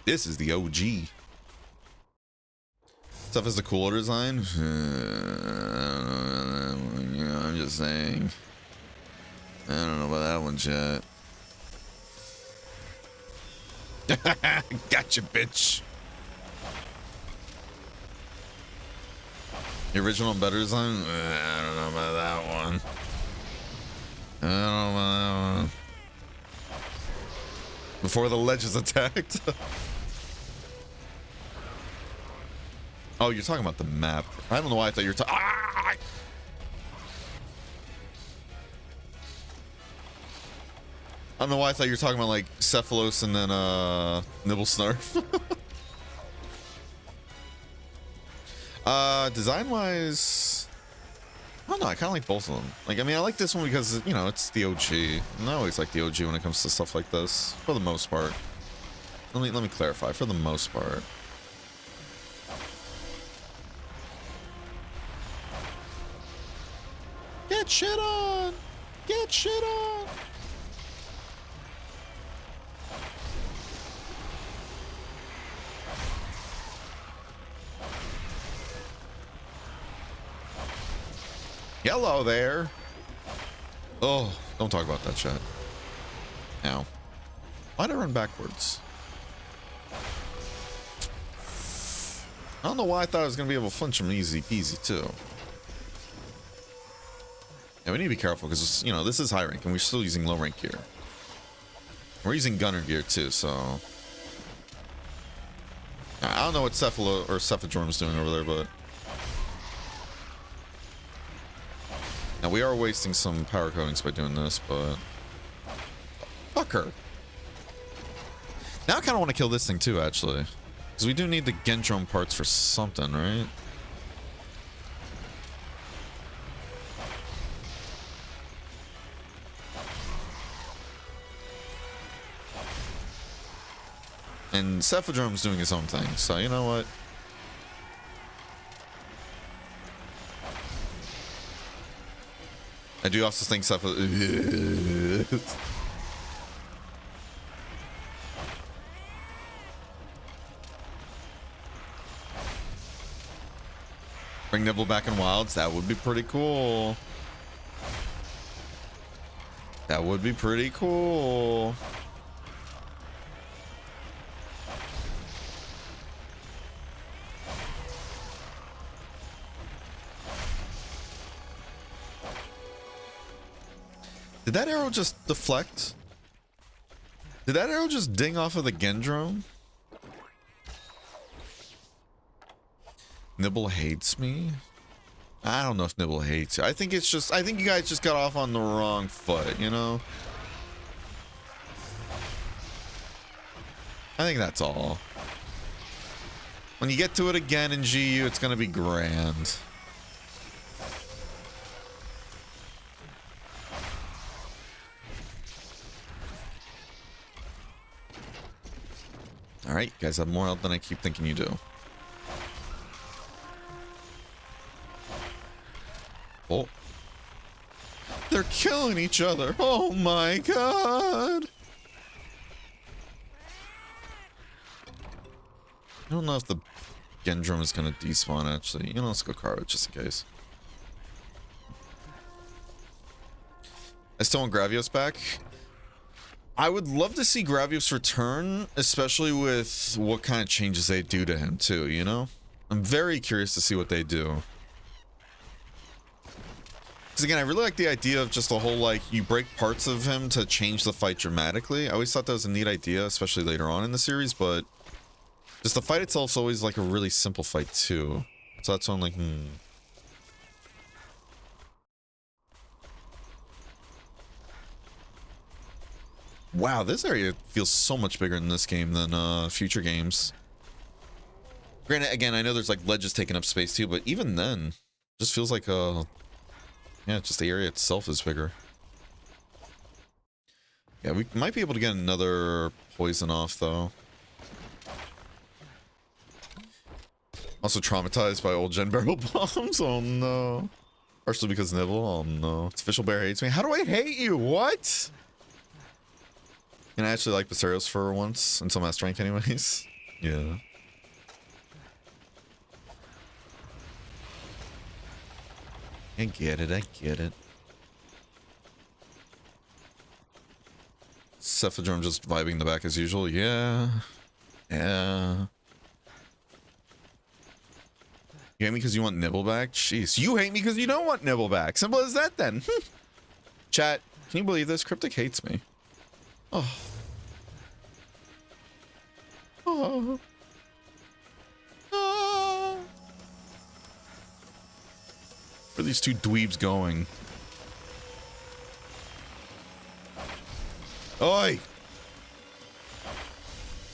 This is the OG. Stuff is the cooler design. I'm just saying. I don't know about that one yet. Gotcha, bitch. The original and better design? I don't know about that one. I don't know about that one. Before the ledges attacked. Oh, you're talking about the map. I don't know why I thought you were talking. Ah! I don't know why I thought you were talking about like Cephalos and then Nibblesnarf. Design wise, I don't know. I kind of like both of them. Like, I mean, I like this one because, you know, it's the OG. And I always like the OG when it comes to stuff like this, for the most part. Let me clarify. For the most part. Get shit on! Get shit on! Hello there. Oh, don't talk about that shit. Ow. Why'd I run backwards? I don't know why I thought I was going to be able to flinch him easy peasy, too. Yeah, we need to be careful because, you know, this is high rank and we're still using low rank gear. We're using gunner gear, too, so... I don't know what Cephalo or Cephadrome is doing over there, but... Now, we are wasting some power coatings by doing this, but... Fuck her. Now I kind of want to kill this thing too, actually. Because we do need the Gendrome parts for something, right? And Cephadrome's doing his own thing, so you know what? I do also think Cephadrome... Bring Nibble back in Wilds, that would be pretty cool. That would be pretty cool. Did that arrow just deflect? Did that arrow just ding off of the Gendrome? Nibble hates me? I don't know if Nibble hates you. I think it's just, I think you guys just got off on the wrong foot, you know? I think that's all. When you get to it again in GU, it's gonna be grand. Alright, you guys have more health than I keep thinking you do. Oh. They're killing each other. Oh my god. I don't know if the Gendrome is going to despawn, actually. You know, let's go carve it just in case. I still want Gravios back. I would love to see Gravios return, especially with what kind of changes they do to him, too, you know? I'm very curious to see what they do. Because again, I really like the idea of just the whole, like, you break parts of him to change the fight dramatically. I always thought that was a neat idea, especially later on in the series, but just the fight itself is always, like, a really simple fight, too. So that's why I'm like, Wow, this area feels so much bigger in this game than future games. Granted, again, I know there's like ledges taking up space too, but even then, just feels like yeah, just the area itself is bigger. Yeah, we might be able to get another poison off though. Also traumatized by old gen barrel bombs. Oh no. Partially because Nibble. Oh no. It's official bear hates me. How do I hate you? What? And I actually like Basarios for once, until Master Rank anyways. Yeah. I get it, I get it. Cephadrome just vibing in the back as usual. Yeah. Yeah. You hate me because you want Nibble back? Jeez. You hate me because you don't want Nibble back. Simple as that then. Chat, can you believe this? Cryptic hates me. Oh. Oh. Oh. Where are these two dweebs going? Oi!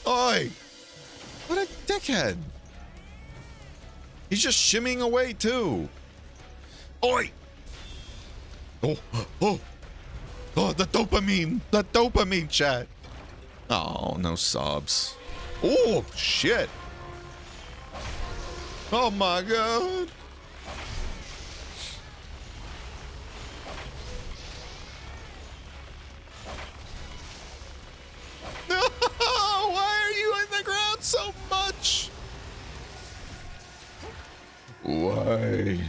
Oi! What a dickhead! He's just shimmying away too. Oi! Oh, oh, oh! The dopamine, chat. Oh, no sobs. Oh shit! Oh my god! No! Why are you in the ground so much? Why?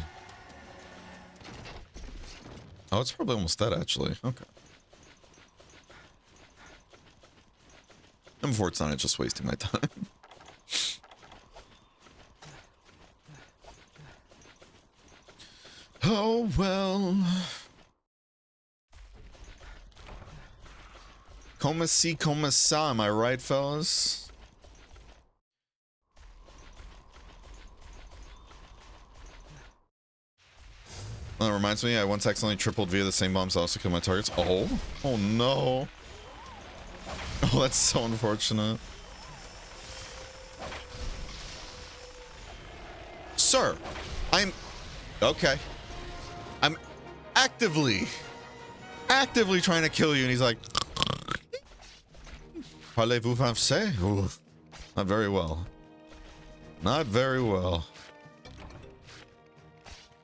Oh, it's probably almost dead, actually. Okay. And before it's not, it's just wasting my time. Oh, well. Como si, como sa, am I right, fellas? Well, that reminds me, I once accidentally tripled via the same bombs I also killed my targets. Oh? Oh no. Oh, that's so unfortunate. Sir, okay. I'm actively trying to kill you, and he's like, parlez-vous français? Ooh, not very well. Not very well.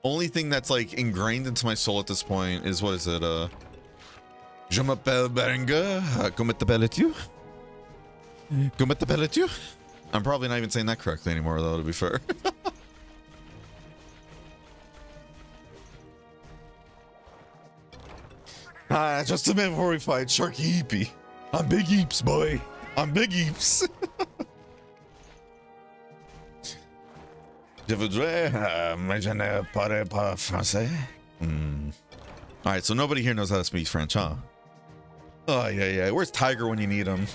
Only thing that's like ingrained into my soul at this point is, what is it? Je m'appelle Berenger. Comment t'appelles-tu? Comment t'appelles-tu? I'm probably not even saying that correctly anymore, though, to be fair. Just a minute before we fight Sharky Eepy. I'm Big Eeps, boy. I'm Big Eeps. Je voudrais, mais je ne parle pas français. Alright, so nobody here knows how to speak French, huh? Oh, yeah. Where's Tiger when you need him?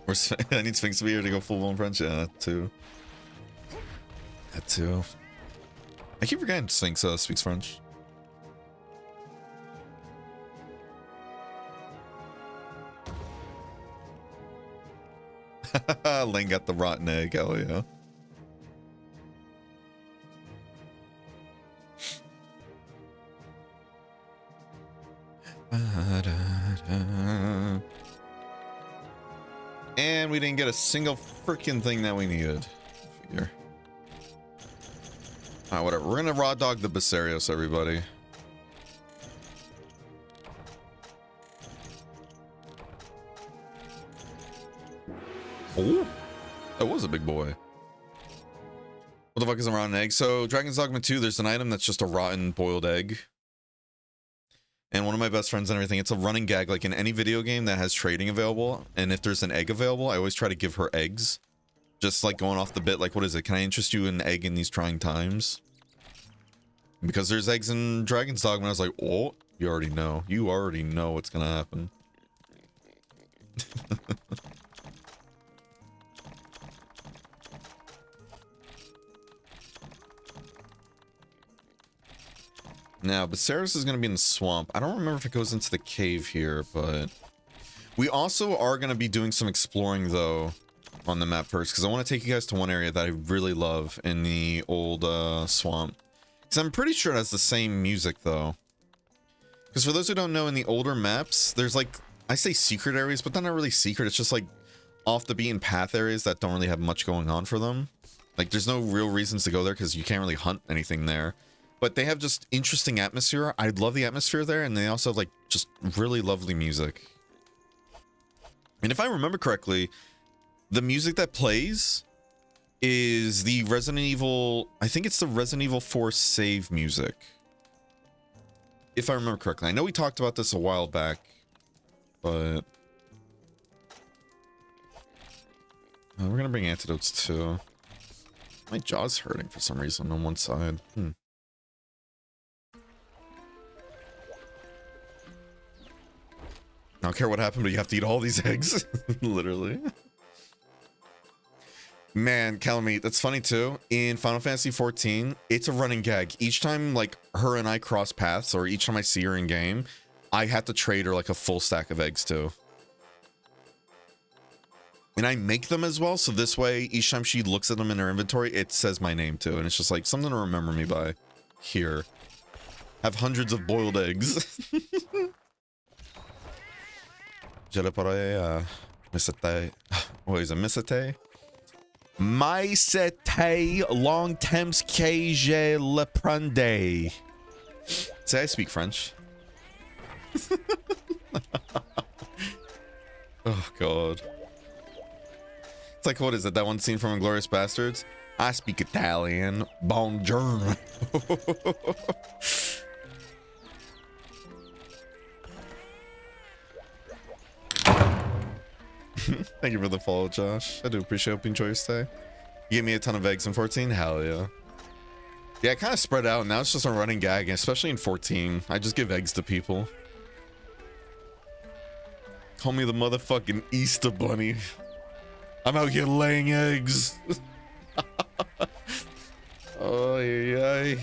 I need Sphinx to be here to go full-blown French. Yeah, that too. That too. I keep forgetting Sphinx speaks French. Lane got the rotten egg. Hell yeah. And we didn't get a single freaking thing that we needed. Figure. Alright, whatever. We're gonna raw dog the Basarios, everybody. Oh, that was a big boy. What the fuck is a rotten egg? So, Dragon's Dogma 2, there's an item that's just a rotten boiled egg. And one of my best friends and everything, it's a running gag, like in any video game that has trading available, and if there's an egg available, I always try to give her eggs. Just like going off the bit, like, what is it? Can I interest you in an egg in these trying times? Because there's eggs in Dragon's Dogma, and I was like, oh, you already know. You already know what's gonna happen. Now, Basaris is going to be in the swamp. I don't remember if it goes into the cave here, but... We also are going to be doing some exploring, though, on the map first, because I want to take you guys to one area that I really love in the old swamp. Because I'm pretty sure it has the same music, though. Because for those who don't know, in the older maps, there's like... I say secret areas, but they're not really secret. It's just like off the beaten path areas that don't really have much going on for them. Like, there's no real reasons to go there, because you can't really hunt anything there. But they have just interesting atmosphere. I love the atmosphere there, and they also have like just really lovely music. And if I remember correctly, the music that plays is the Resident Evil, I think it's the Resident Evil 4 save music. If I remember correctly. I know we talked about this a while back, but we're gonna bring antidotes too. My jaw's hurting for some reason on one side. I don't care what happened, but you have to eat all these eggs. Literally. Man, Calamite, that's funny too. In Final Fantasy 14, it's a running gag. Each time like her and I cross paths, or each time I see her in game, I have to trade her like a full stack of eggs too. And I make them as well, so this way, each time she looks at them in her inventory, it says my name too. And it's just like something to remember me by. Here. Have hundreds of boiled eggs. Je le pourrais, Misate. What is it? Misate? Maïsete long temps que je le prendais. Say I speak French. Oh, God. It's like, what is it? That one scene from Inglourious Bastards? I speak Italian. Buongiorno. Thank you for the follow, Josh. I do appreciate it. Hope you enjoy your stay. You gave me a ton of eggs in 14? Hell yeah. Yeah, it kind of spread out. Now it's just a running gag, especially in 14. I just give eggs to people. Call me the motherfucking Easter Bunny. I'm out here laying eggs. Oh, yeah.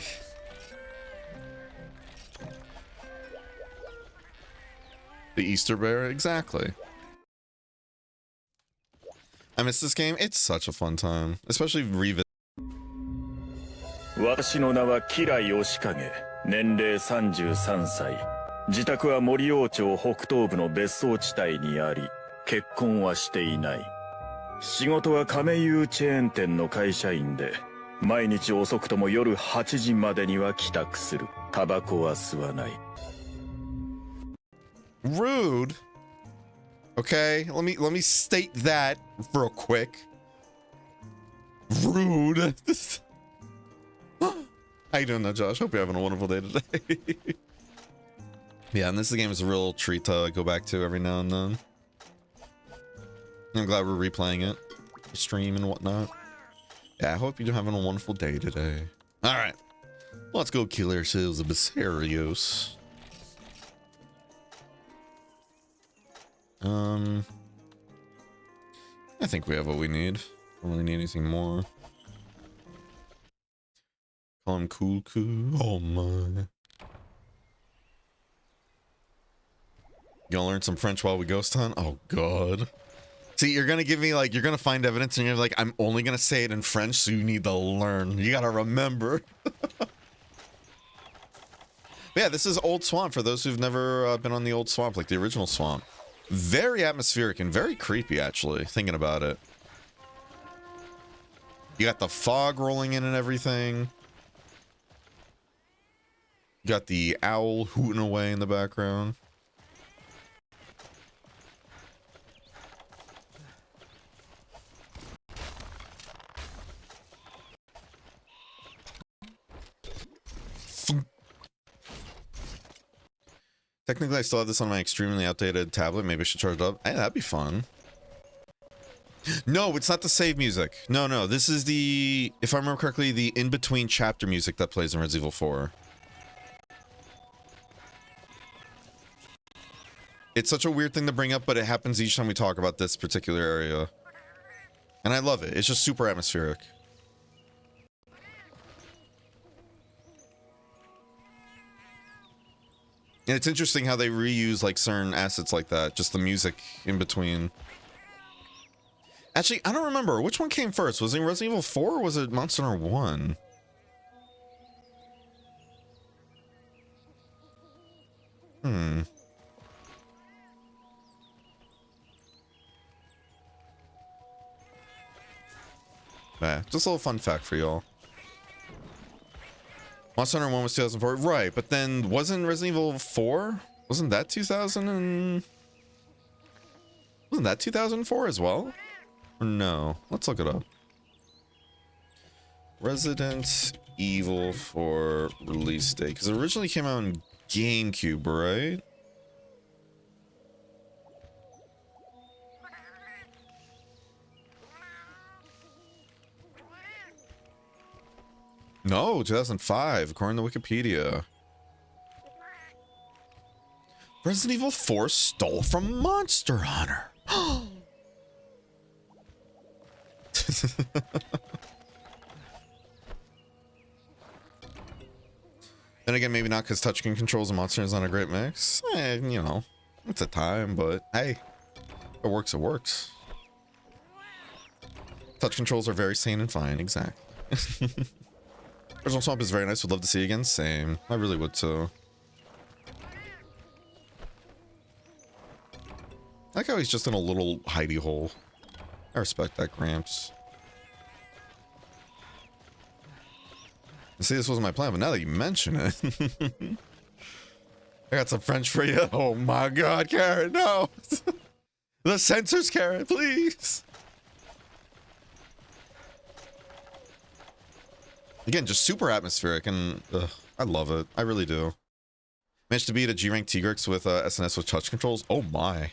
The Easter Bear, exactly. I miss this game. It's such a fun time, especially revisit. 私の名は吉来義景、年齢33歳。自宅は森王町北東部の別荘地帯にあり、結婚はしていない。仕事は亀有チェーン店の会社員で、毎日遅くとも夜8時までには帰宅する。タバコは吸わない。Rude. Okay, let me state that real quick. Rude. How you doing, though, Josh? Hope you're having a wonderful day today. Yeah, and this game is a real treat to go back to every now and then. I'm glad we're replaying it, stream and whatnot. Yeah, I hope you're having a wonderful day today. All right, let's go kill ourselves a Basarios. I think we have what we need. Don't really need anything more. Call him Cool. Oh my. You gonna learn some French while we ghost hunt? Oh god. See, you're gonna give me like, you're gonna find evidence and you're like, I'm only gonna say it in French, so you need to learn. You gotta remember. Yeah, this is Old Swamp for those who've never been on the Old Swamp, like the original Swamp. Very atmospheric and very creepy, actually, thinking about it. You got the fog rolling in and everything. You got the owl hooting away in the background. Technically, I still have this on my extremely outdated tablet. Maybe I should charge it up. Hey, that'd be fun. No, it's not the save music. No. This is the, if I remember correctly, the in-between chapter music that plays in Resident Evil 4. It's such a weird thing to bring up, but it happens each time we talk about this particular area. And I love it. It's just super atmospheric. And it's interesting how they reuse like certain assets like that, just the music in between. Actually, I don't remember. Which one came first? Was it Resident Evil 4 or was it Monster Hunter 1? Yeah, just a little fun fact for y'all. Monster Hunter 1 was 2004, right? But then wasn't Resident Evil 4? Wasn't that 2004 as well? Or no? Let's look it up. Resident Evil 4 release date, because it originally came out on GameCube, right? No, 2005, according to Wikipedia. Resident Evil 4 stole from Monster Hunter. Then again, maybe not, because touchscreen controls and Monster is not a great mix. You know, it's a time, but hey, if it works, it works. Touch controls are very sane and fine, exactly. Original Swamp is very nice. Would love to see it again. Same. I really would too. I like how he's just in a little hidey hole. I respect that, Gramps. See, this wasn't my plan, but now that you mention it, I got some French for you. Oh my God, Karen, no! The censors, Karen, please. Again, just super atmospheric, and I love it. I really do. Managed to beat a G-Rank Tigrex with SNS with touch controls. Oh my.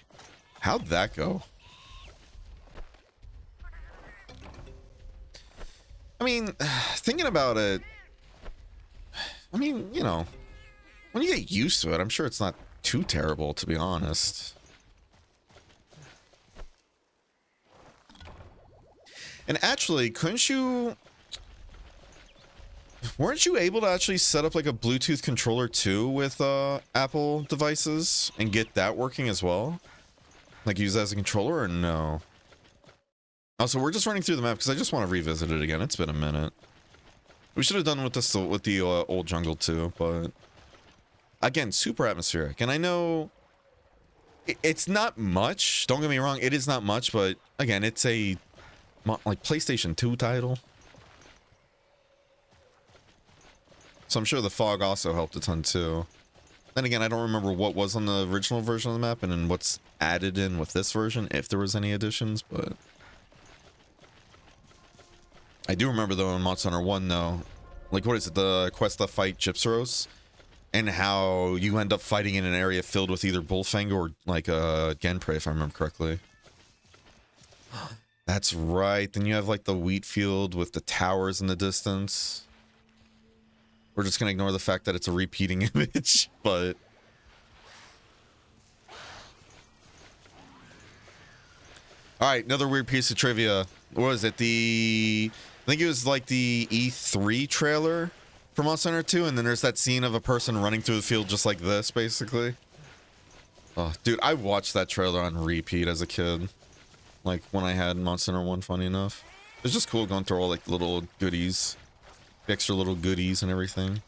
How'd that go? I mean, thinking about it, I mean, you know, when you get used to it, I'm sure it's not too terrible, to be honest. And actually, couldn't you... Weren't you able to actually set up like a Bluetooth controller too with Apple devices and get that working as well? Like use that as a controller or no? Also, we're just running through the map because I just want to revisit it again. It's been a minute. We should have done with this with the old jungle too, but again, super atmospheric. And I know it's not much. Don't get me wrong, it is not much, but again, it's a like PlayStation 2 title. So I'm sure the fog also helped a ton too. Then again, I don't remember what was on the original version of the map and then what's added in with this version, if there was any additions, but I do remember though in Monster Hunter 1 though, like what is it, the quest to fight Gypsaros, and how you end up fighting in an area filled with either Bullfang or like Genprey, if I remember correctly. That's right. Then you have like the wheat field with the towers in the distance. We're just gonna ignore the fact that it's a repeating image, but all right, another weird piece of trivia. What was it? I think it was like the E3 trailer for Monster Hunter 2, and then there's that scene of a person running through the field just like this, basically. Oh, dude, I watched that trailer on repeat as a kid. Like when I had Monster Hunter 1, funny enough. It was just cool going through all like the little goodies. The extra little goodies and everything.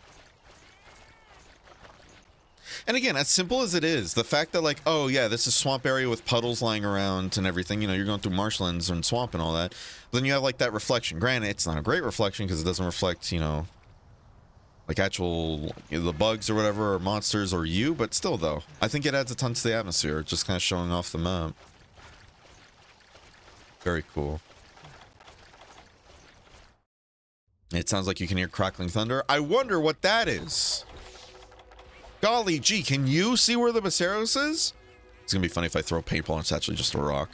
And again, as simple as it is, the fact that like, oh yeah, this is swamp area with puddles lying around and everything, you know, you're going through marshlands and swamp and all that. But then you have like that reflection. Granted, it's not a great reflection because it doesn't reflect, you know, like actual, you know, the bugs or whatever, or monsters or you, but still though, I think it adds a ton to the atmosphere, just kind of showing off the map. Very cool. It sounds like you can hear crackling thunder. I wonder what that is. Golly gee, can you see where the Baceros is? It's gonna be funny if I throw a paintball and it's actually just a rock.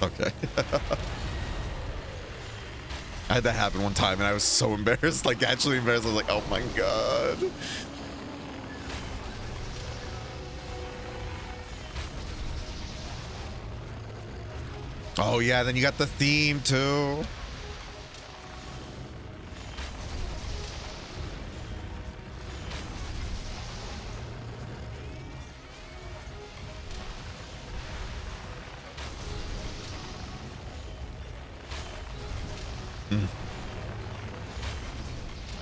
Okay. I had that happen one time and I was so embarrassed, like actually embarrassed. I was like, oh my god. Oh yeah, then you got the theme too.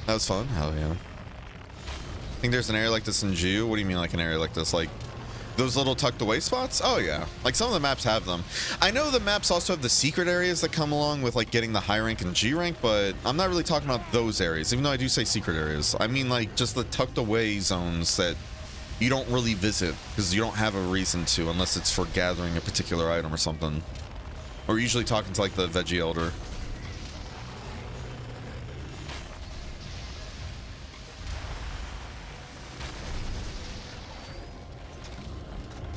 That was fun. Hell yeah. I think there's an area like this in Jew. What do you mean like an area like this? Like those little tucked away spots? Oh yeah. Like some of the maps have them. I know the maps also have the secret areas that come along with like getting the high rank and G rank, but I'm not really talking about those areas, even though I do say secret areas. I mean like just the tucked away zones that you don't really visit because you don't have a reason to unless it's for gathering a particular item or something. Or usually talking to like the Veggie Elder.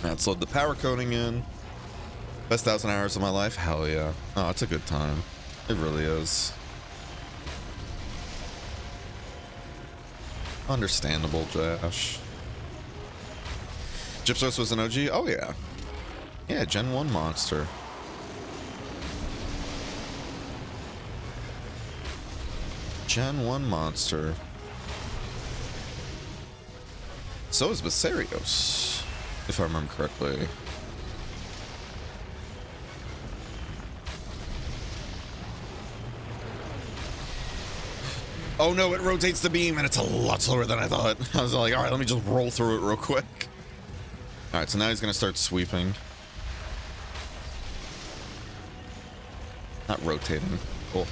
Let's load the power coating in. Best 1,000 hours of my life? Hell yeah. Oh, it's a good time. It really is. Understandable, Josh. Gypsos was an OG? Oh yeah. Yeah, Gen 1 monster. Gen 1 monster. So is Basarios, if I remember correctly. Oh no, it rotates the beam and it's a lot slower than I thought. I was like, all right, let me just roll through it real quick. All right, so now he's gonna start sweeping. Not rotating. Cool.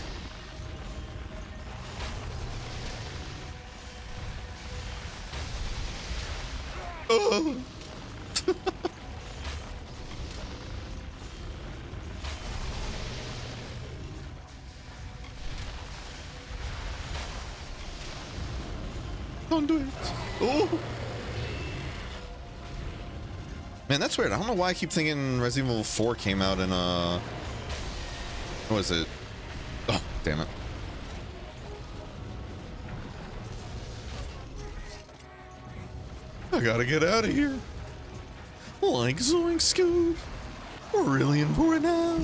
Oh. Don't do it. Oh. Man, that's weird. I don't know why I keep thinking Resident Evil 4 came out in what was it? Oh, damn it. I gotta get out of here. Like Zoink Scoop. We're really in for it now.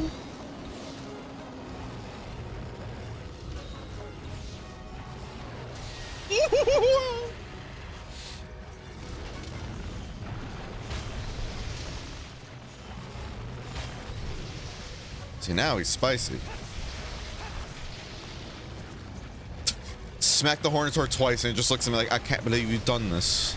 See, now he's spicy. Smack the Hornator twice and it just looks at me like, I can't believe you've done this.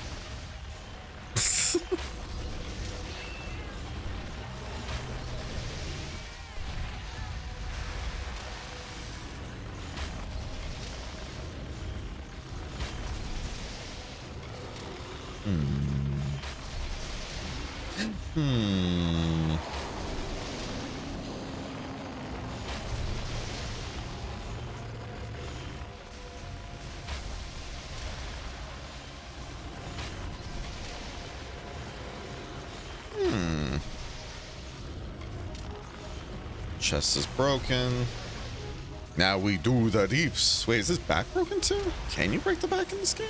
Chest is broken. Now we do the deeps. Wait, is this back broken too? Can you break the back in this game?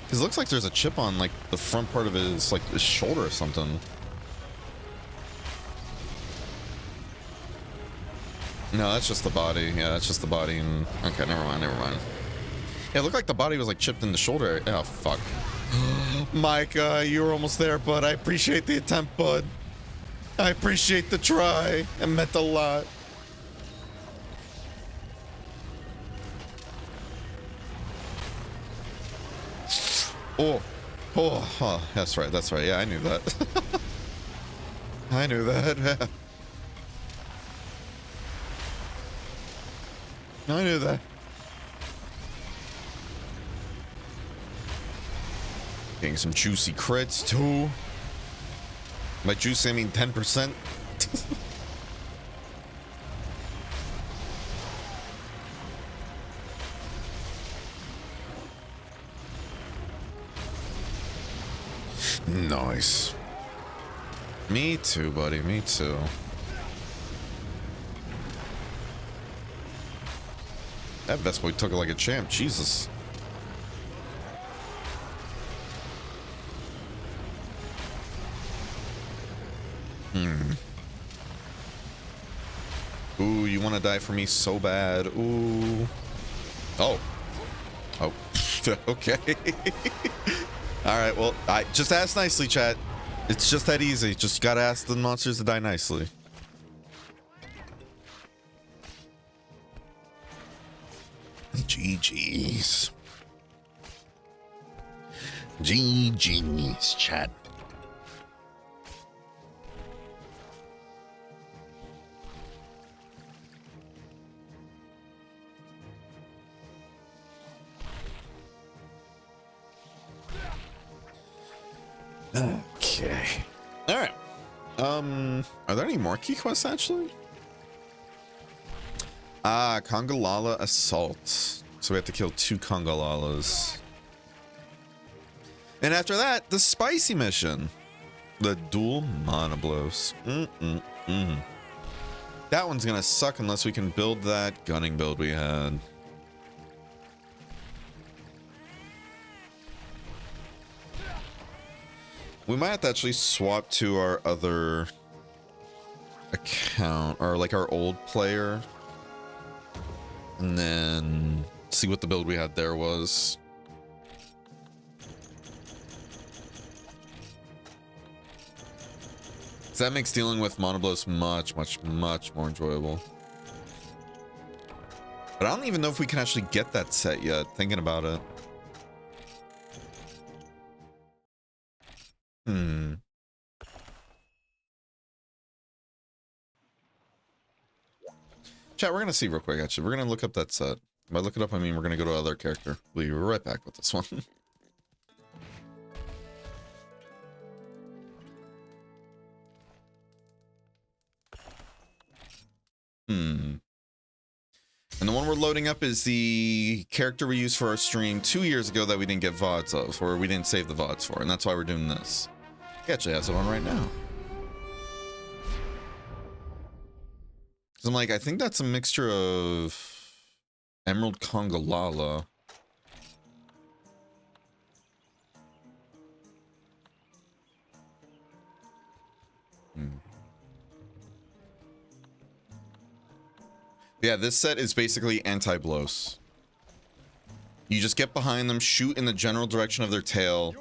Because it looks like there's a chip on like the front part of his like his shoulder or something. No, that's just the body. Yeah, that's just the body. And okay, never mind, never mind. Yeah, it looked like the body was like chipped in the shoulder. Oh fuck. Mike, you were almost there, bud. I appreciate the attempt, bud. I appreciate the try. It meant a lot. Oh, that's right, that's right. Yeah, I knew that. I knew that. I knew that. Getting some juicy crits too. By juicy, I mean 10%. Nice. Me too, buddy. Me too. That Vest Boy took it like a champ. Jesus. Ooh, you want to die for me so bad. Ooh. Oh. Oh. Okay. All right. Well, I just ask nicely, chat. It's just that easy. Just gotta ask the monsters to die nicely. GG's. GG's, chat. Okay. All right. Are there any more key quests actually? Ah, Congalala Assault. So we have to kill 2 Congalalas. And after that, the spicy mission. The dual mana blows. That one's gonna suck unless we can build that gunning build we had. We might have to actually swap to our other account, or like our old player, and then see what the build we had there was. So that makes dealing with Monoblos much more enjoyable. But I don't even know if we can actually get that set yet, thinking about it. Chat, we're gonna see real quick, actually. We're gonna look up that set. By look it up, I mean we're gonna go to other character. We'll be right back with this one. And the one we're loading up is the character we used for our stream 2 years ago that we didn't get VODs of, or we didn't save the VODs for, and that's why we're doing this. He actually has it on right now. I'm like, I think that's a mixture of Emerald Congalala. Yeah, this set is basically anti-blows. You just get behind them, shoot in the general direction of their tail,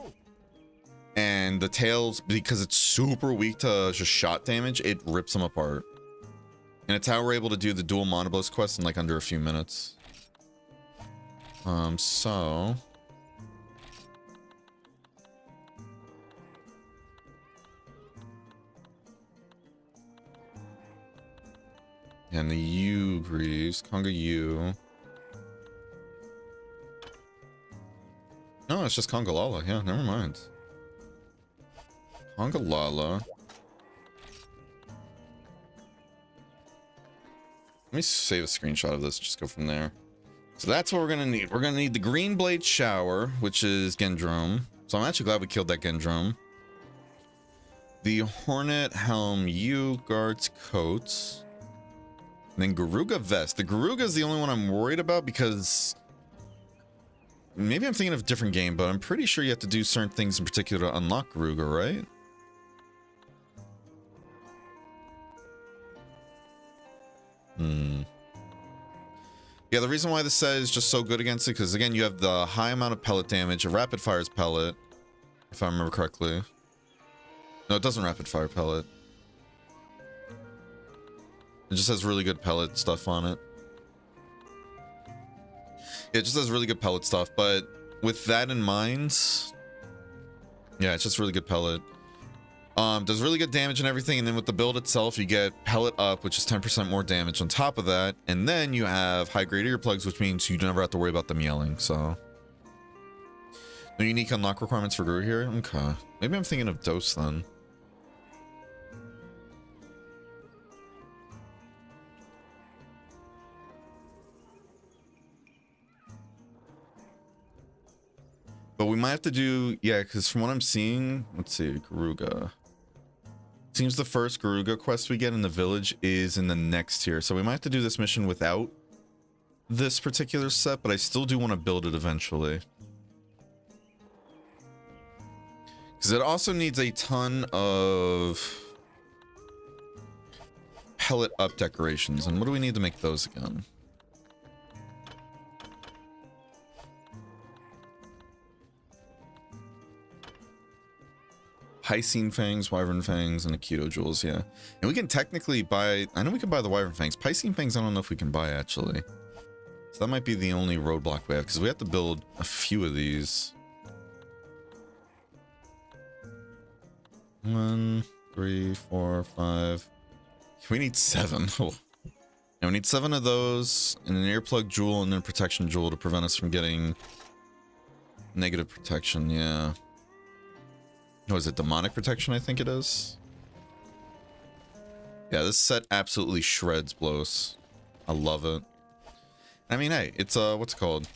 and the tails, because it's super weak to just shot damage, it rips them apart. And it's how we're able to do the dual Monoblast quest in like under a few minutes. So and the U Greaves, Conga U. No, it's just Conga Lala. Yeah, never mind. Conga Lala. Let me save a screenshot of this, just go from there. So that's what we're gonna need. We're gonna need the Green Blade Shower, which is Gendrome. So I'm actually glad we killed that Gendrome. The Hornet Helm U Guards Coats. And then Garuga Vest. The Garuga is the only one I'm worried about because maybe I'm thinking of a different game, but I'm pretty sure you have to do certain things in particular to unlock Garuga, right? Yeah, the reason why this set is just so good against it, because again, you have the high amount of pellet damage, a rapid fires pellet, if I remember correctly. No, it doesn't rapid fire pellet. It just has really good pellet stuff on it. Yeah, it just has really good pellet stuff, but with that in mind, yeah, it's just really good pellet. Does really good damage and everything, and then with the build itself, you get pellet up, which is 10% more damage on top of that, and then you have high grade earplugs, which means you never have to worry about them yelling. So, no unique unlock requirements for Guru here. Okay, maybe I'm thinking of Dose then. But we might have to do, yeah, because from what I'm seeing, let's see, Garuga. Seems the first Garuga quest we get in the village is in the next tier. So we might have to do this mission without this particular set, but I still do want to build it eventually. Because it also needs a ton of pellet up decorations. And what do we need to make those again? Piscine Fangs, Wyvern Fangs, and Aikido Jewels, yeah. And we can technically buy, I know we can buy the Wyvern Fangs. Piscine Fangs, I don't know if we can buy, actually. So that might be the only roadblock we have, because we have to build a few of these. 1, 3, 4, 5. We need 7. Oh. And we need 7 of those, and an earplug jewel, and then a protection jewel to prevent us from getting negative protection, yeah. What is it, demonic protection, I think it is? Yeah, this set absolutely shreds blows. I love it. I mean, hey, it's what's it called?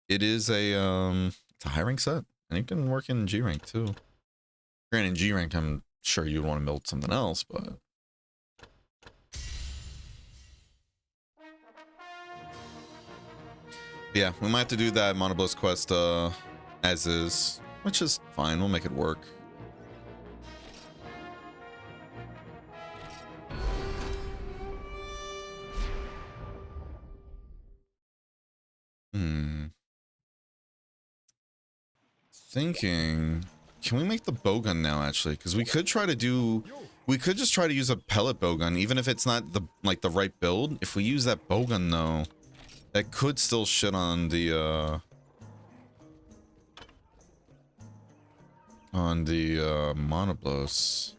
It is a it's a high rank set. And it can work in G rank too. Granted, in G rank, I'm sure you'd want to build something else, but yeah, we might have to do that Monoblast quest as is. Which is fine, we'll make it work. Thinking, can we make the bowgun now actually? Because we could try to do, we could just try to use a pellet bowgun, even if it's not the the right build. If we use that bowgun though, that could still shit on the Monoblast.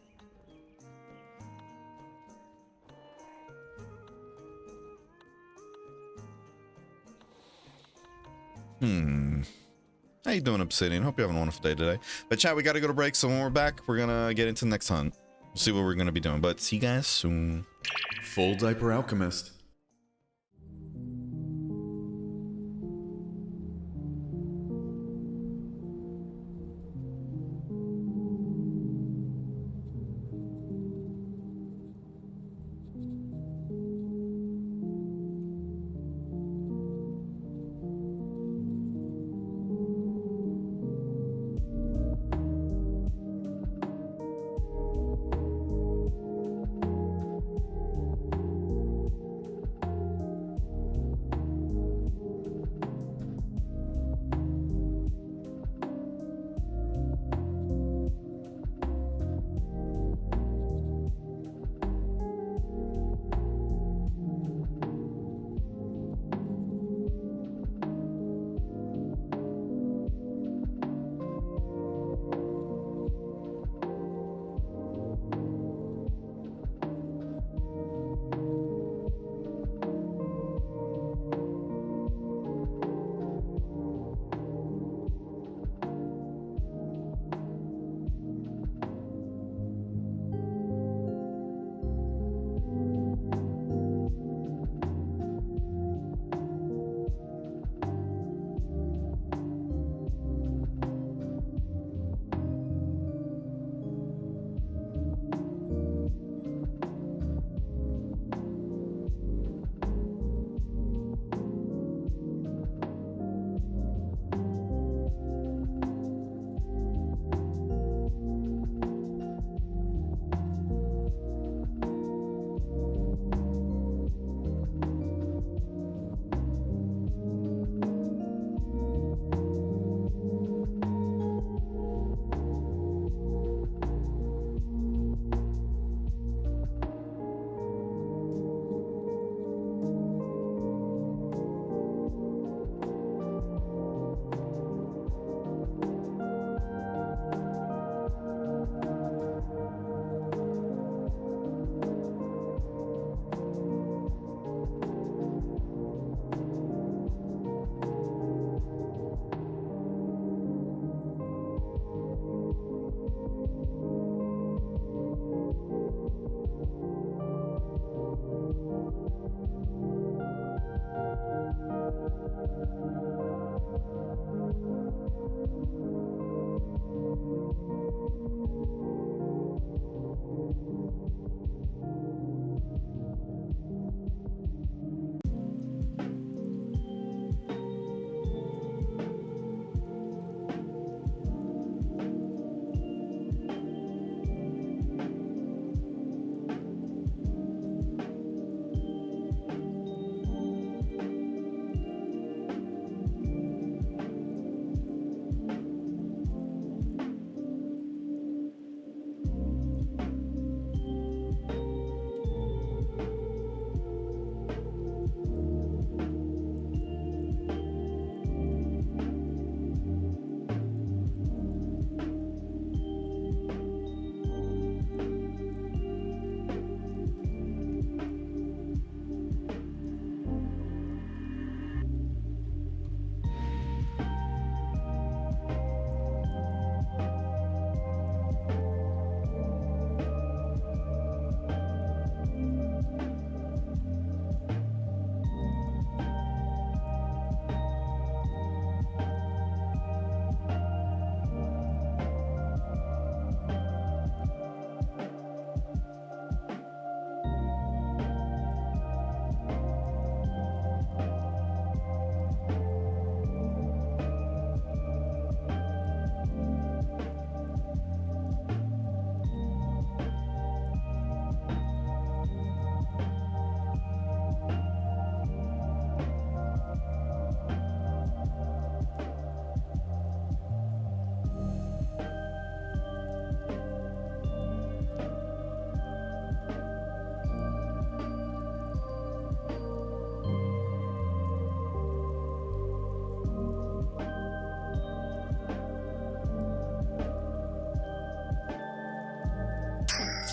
How you doing, Obsidian? Hope you're having a wonderful day today. But chat, we gotta go to break, so when we're back, we're gonna get into the next hunt. We'll see what we're gonna be doing, but see you guys soon. Full Diaper Alchemist.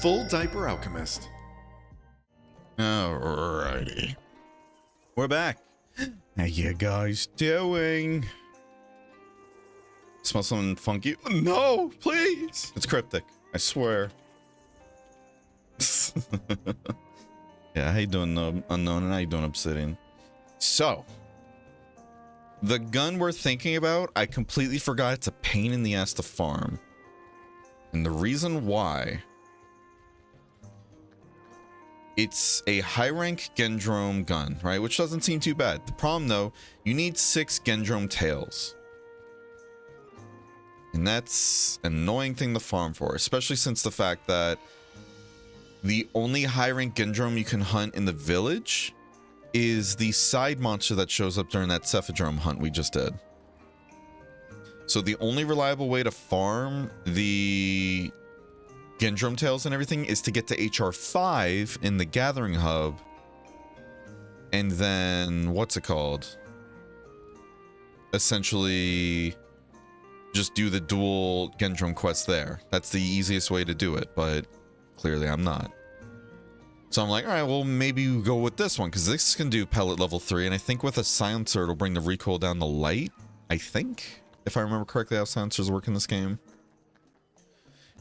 Full Diaper Alchemist. Alrighty. We're back. How you guys doing? Smell something funky? No, please. It's cryptic. I swear. Yeah, how you doing, Unknown? And how you doing, Obsidian? So, the gun we're thinking about, I completely forgot it's a pain in the ass to farm. And the reason why... It's a high-rank Gendrome gun, right? Which doesn't seem too bad. The problem, though, you need 6 Gendrome tails. And that's an annoying thing to farm for, especially since the fact that the only high-rank Gendrome you can hunt in the village is the side monster that shows up during that Cephadrome hunt we just did. So the only reliable way to farm the Gendrome tails and everything is to get to HR 5 in the Gathering Hub. And then, what's it called? Essentially, just do the dual Gendrome quest there. That's the easiest way to do it, but clearly I'm not. So I'm like, all right, well, maybe we go with this one, because this can do pellet level 3, and I think with a silencer, it'll bring the recoil down to light, I think, if I remember correctly how silencers work in this game.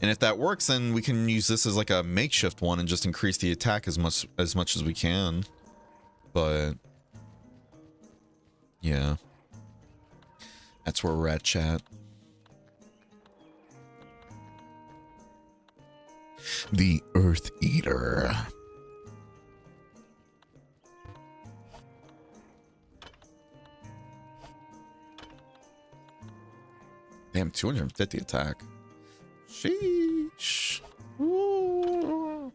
And if that works, then we can use this as like a makeshift one and just increase the attack as much as we can. But yeah, that's where we're at, chat. The Earth Eater. Damn, 250 attack. Sheesh. Ooh.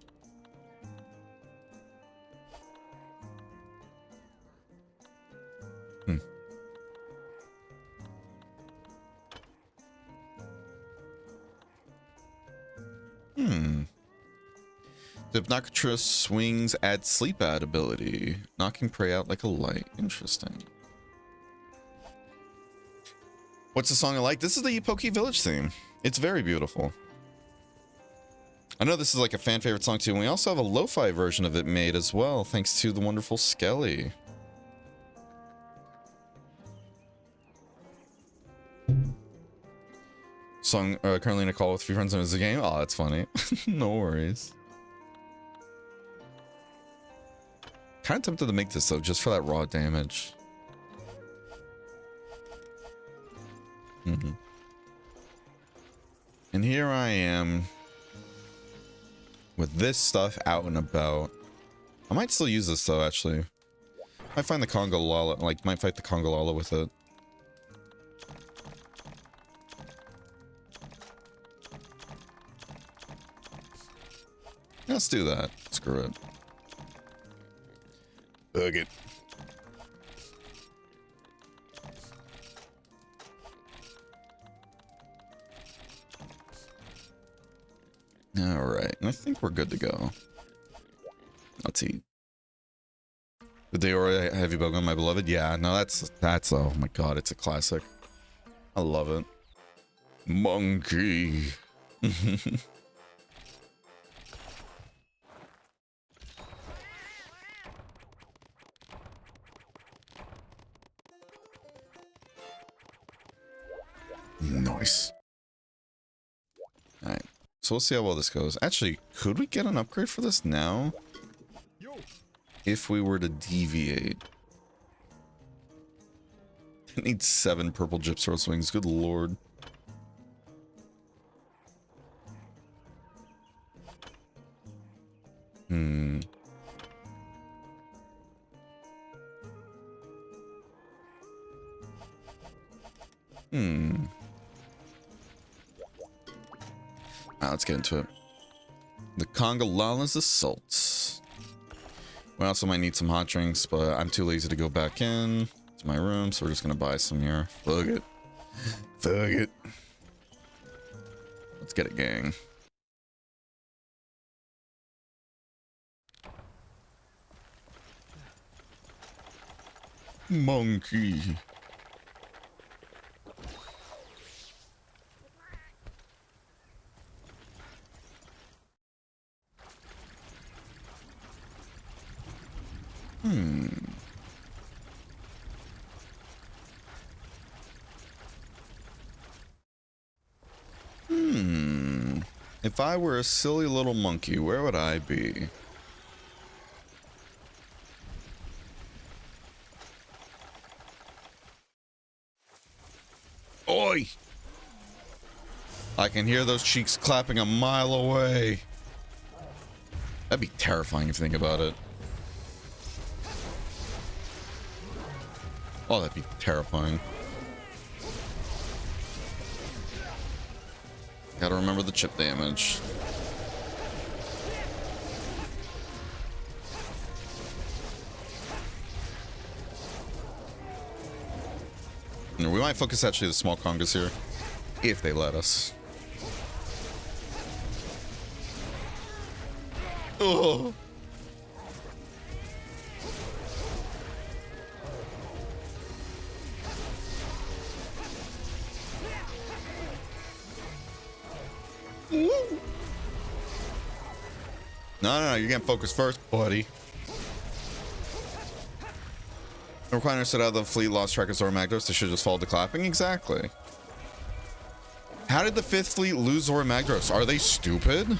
The Hypnocatress swings add sleep ad ability, knocking prey out like a light. Interesting. What's the song I like? This is the Epoke Village theme. It's very beautiful. I know this is like a fan favorite song too, and we also have a lo-fi version of it made as well, thanks to the wonderful Skelly. Song currently in a call with a few friends in the game. Oh, that's funny. No worries. Kind of tempted to make this though, just for that raw damage. And here I am with this stuff out and about. I might still use this though, actually. Might find the Congo Lala, like might fight the Congo Lala with it. Let's do that. Screw it. Bug it. All right, and I think we're good to go. Let's eat. The Deora Heavy Bowgun, my beloved. Yeah, no, that's oh my god, it's a classic. I love it. Monkey. Nice. All right. So we'll see how well this goes. Actually, could we get an upgrade for this now? If we were to deviate. I need 7 purple Gypsy swings. Good lord. Let's get into it. The Congo Lala's Assault. We also might need some hot drinks, but I'm too lazy to go back in to my room, so we're just gonna buy some here. Fuck it. Fuck it. Let's get it, gang. Monkey. If I were a silly little monkey, where would I be? Oi! I can hear those cheeks clapping a mile away. That'd be terrifying if you think about it. Oh, that'd be terrifying. Gotta remember the chip damage. We might focus actually the small congas here, if they let us. Oh. No, you're getting focused first, buddy. The Requiner said out the fleet lost track of Zora Magdaros. They should just follow the clapping. Exactly. How did the 5th fleet lose Zora Magdaros? Are they stupid?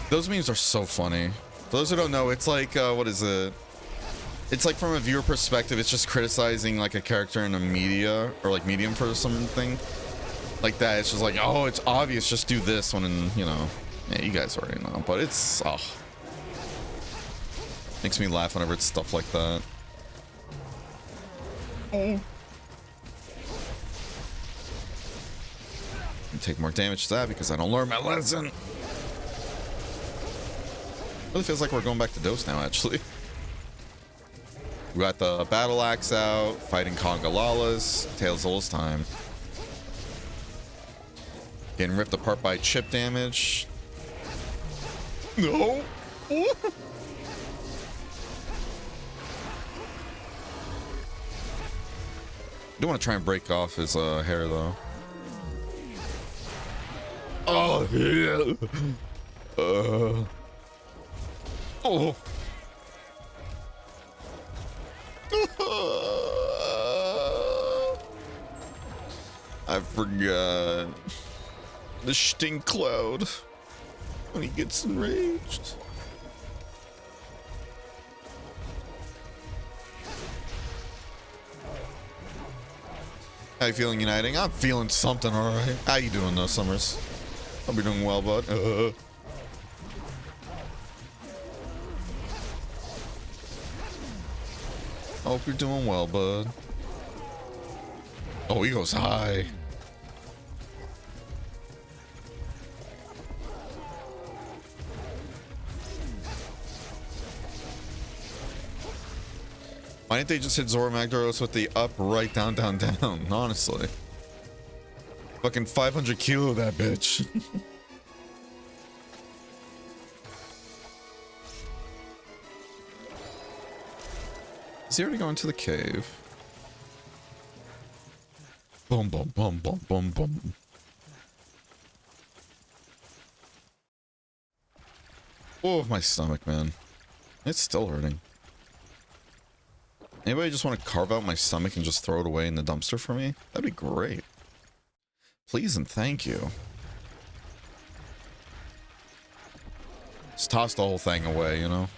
Those memes are so funny. For those who don't know, it's like, what is it? It's like from a viewer perspective, it's just criticizing like a character in a media or like medium for something like that. It's just like, oh, it's obvious, just do this one, and you know, yeah, you guys already know. But it's, oh, makes me laugh whenever it's stuff like that. And take more damage to that because I don't learn my lesson. Really feels like we're going back to Dose now, actually. We got the battle axe out, fighting Kongalalas, Tails Zola's time. Getting ripped apart by chip damage. No. I do want to try and break off his hair, though. Oh, yeah. Oh. I forgot. The stink cloud. When he gets enraged. How you feeling, Uniting? I'm feeling something, alright. How you doing, though, Summers? I'll be doing well, bud. Hope you're doing well, bud. Oh, he goes high. Why didn't they just hit Zora Magdaros with the up, right, down, down, down? Honestly. Fucking 500 kilo, that bitch. Is he already going to the cave? Boom, boom, boom, boom, boom, boom. Oh, my stomach, man. It's still hurting. Anybody just want to carve out my stomach and just throw it away in the dumpster for me? That'd be great. Please and thank you. Just toss the whole thing away, you know?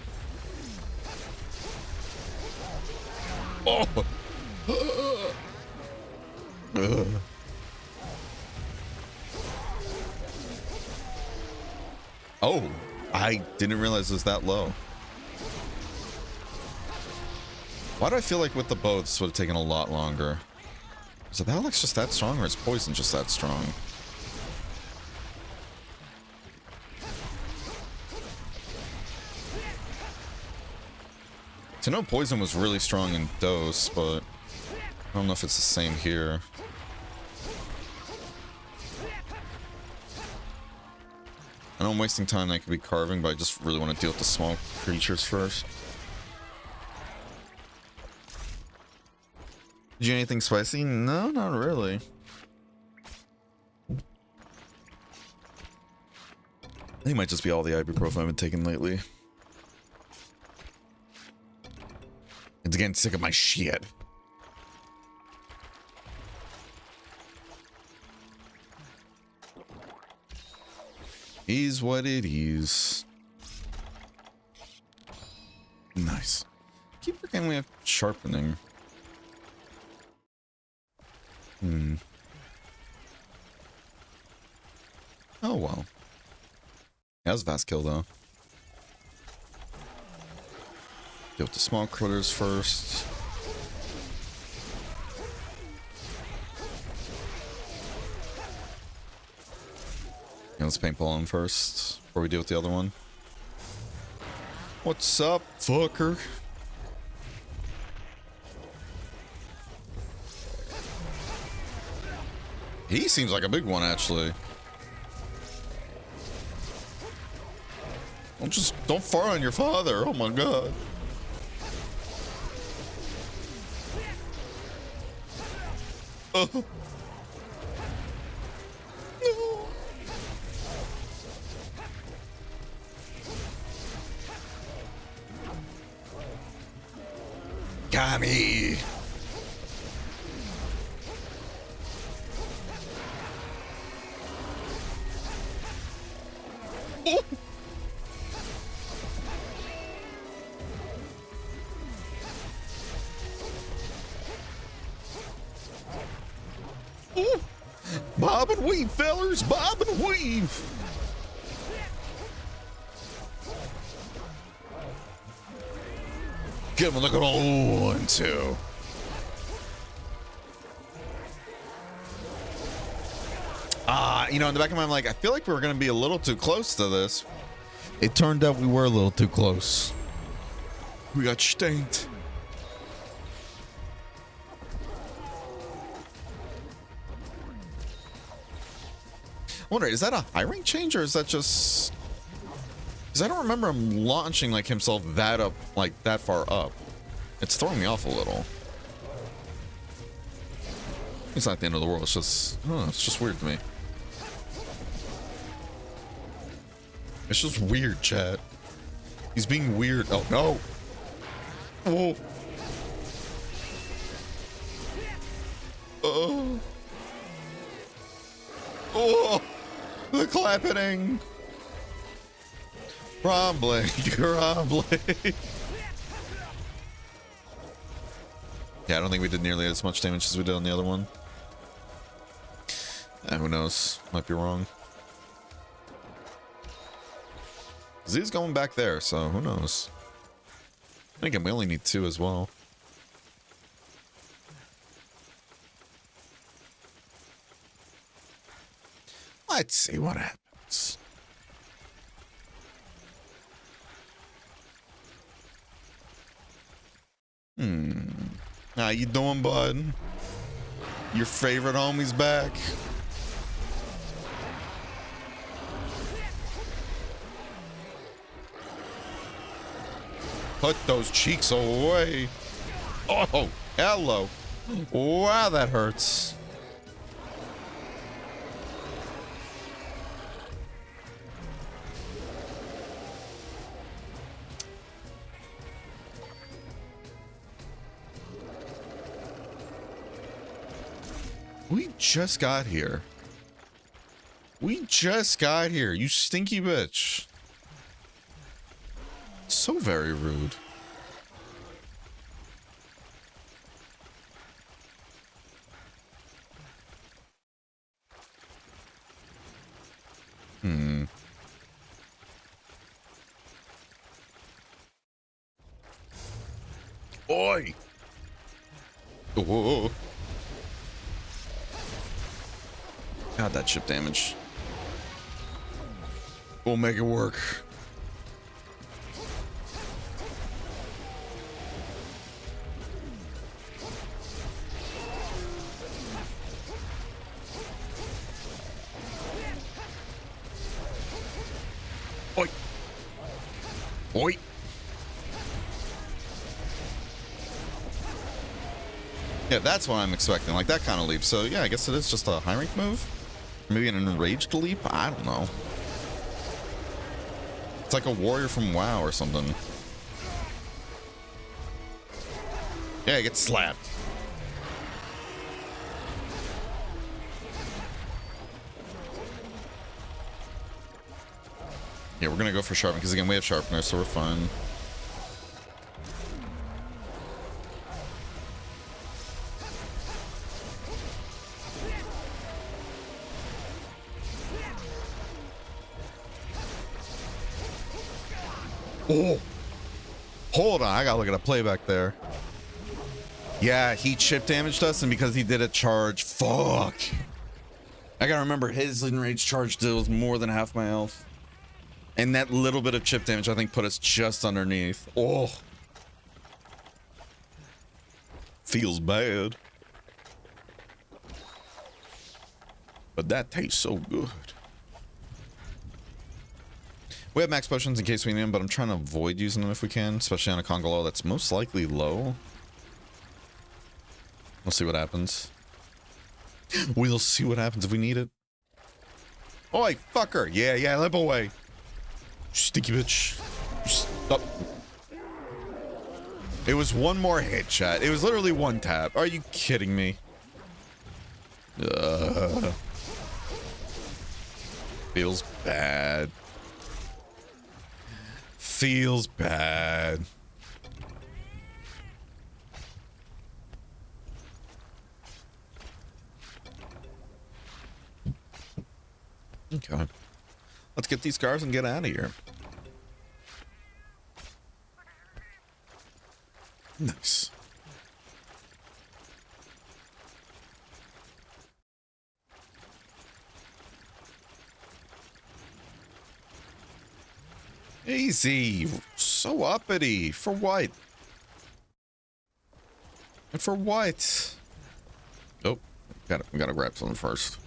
Oh! Oh, I didn't realize it was that low. Why do I feel like with the bow this would have taken a lot longer? Is it Alex just that strong, or is poison just that strong? To know poison was really strong in Dose, but I don't know if it's the same here. I know I'm wasting time, I could be carving, but I just really want to deal with the small creatures first. Did you eat anything spicy? No, not really. I think it might just be all the ibuprofen I've been taking lately. It's getting sick of my shit. Is what it is. Nice. Keep forgetting we have sharpening. Oh well. That was a fast kill though. Deal with the small critters first. Yeah, let's paintball him first before we deal with the other one. What's up, fucker? He seems like a big one, actually. Don't fart on your father. Oh my god. Oh. No. Got me. Oh. Bob and weave, fellers. Bob and weave. Give him a look at all 1, 2. You know, in the back of my mind, like, I feel like we were going to be a little too close to this. It turned out we were a little too close. We got stanked. I wonder, is that a high rank change or is that just... Because I don't remember him launching like himself that up, like that far up. It's throwing me off a little. It's not the end of the world. It's just weird to me. It's just weird, chat. He's being weird. Oh no! Oh! Oh! Oh! The clapping! Probably. Yeah, I don't think we did nearly as much damage as we did on the other one. Who knows? Might be wrong. Z's going back there, so who knows? And again, we only need 2 as well. Let's see what happens. How you doing, bud? Your favorite homie's back. Put those cheeks away. Oh, hello. Wow, that hurts. We just got here. We just got here, you stinky bitch. So very rude. Oi! Whoa. God, that chip damage. We'll make it work. Oi! Oi! Yeah, that's what I'm expecting, like that kind of leap. So yeah, I guess it is just a high rank move. Maybe an enraged leap? I don't know. It's like a warrior from WoW or something. Yeah, get slapped. Yeah, we're gonna go for sharpen because again we have sharpener, so we're fine. Oh, hold on, I gotta look at a playback there. Yeah, he chip damaged us, and because he did a charge, fuck. I gotta remember his enraged charge deals more than half my health. And that little bit of chip damage, I think, put us just underneath. Oh. Feels bad. But that tastes so good. We have max potions in case we need them, but I'm trying to avoid using them if we can, especially on a Congolo that's most likely low. We'll see what happens. We'll see what happens if we need it. Oi, fucker. Yeah, limp away. Stinky bitch. Stop. It was one more hit, chat. It was literally one tap. Are you kidding me? Feels bad. Feels bad. Okay. Let's get these cars and get out of here. Nice. Easy. So uppity. For what? And for what? Oh, we gotta grab something first.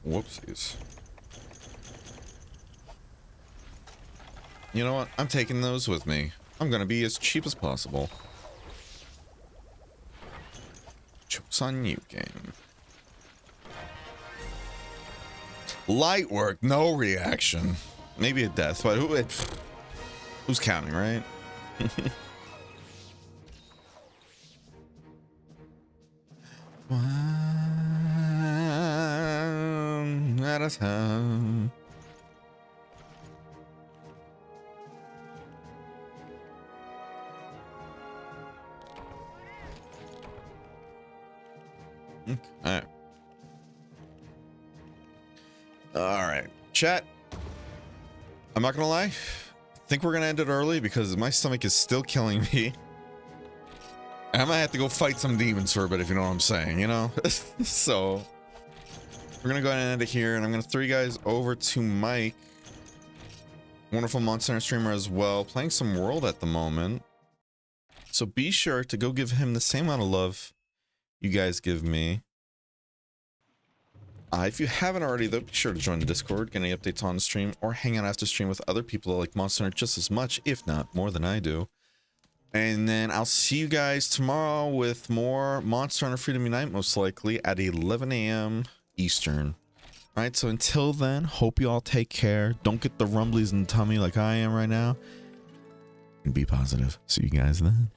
Whoopsies. You know what? I'm taking those with me. I'm gonna be as cheap as possible. Joke's on you, game. Light work, no reaction. Maybe a death, but who's counting, right? One at a time. Okay. All right, chat. I'm not gonna lie. I think we're gonna end it early because my stomach is still killing me. I might have to go fight some demons for a bit, if you know what I'm saying, you know? So we're gonna go ahead and end it here, and I'm gonna throw you guys over to Mike. Wonderful Monster Hunter streamer as well, playing some World at the moment. So be sure to go give him the same amount of love you guys give me. If you haven't already, though, be sure to join the Discord, get any updates on the stream, or hang out after stream with other people that like Monster Hunter just as much, if not more than I do. And then I'll see you guys tomorrow with more Monster Hunter Freedom Unite, most likely at 11 a.m. Eastern. All right, so until then, hope you all take care. Don't get the rumblies in the tummy like I am right now. And be positive. See you guys then.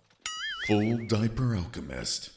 Full Diaper Alchemist.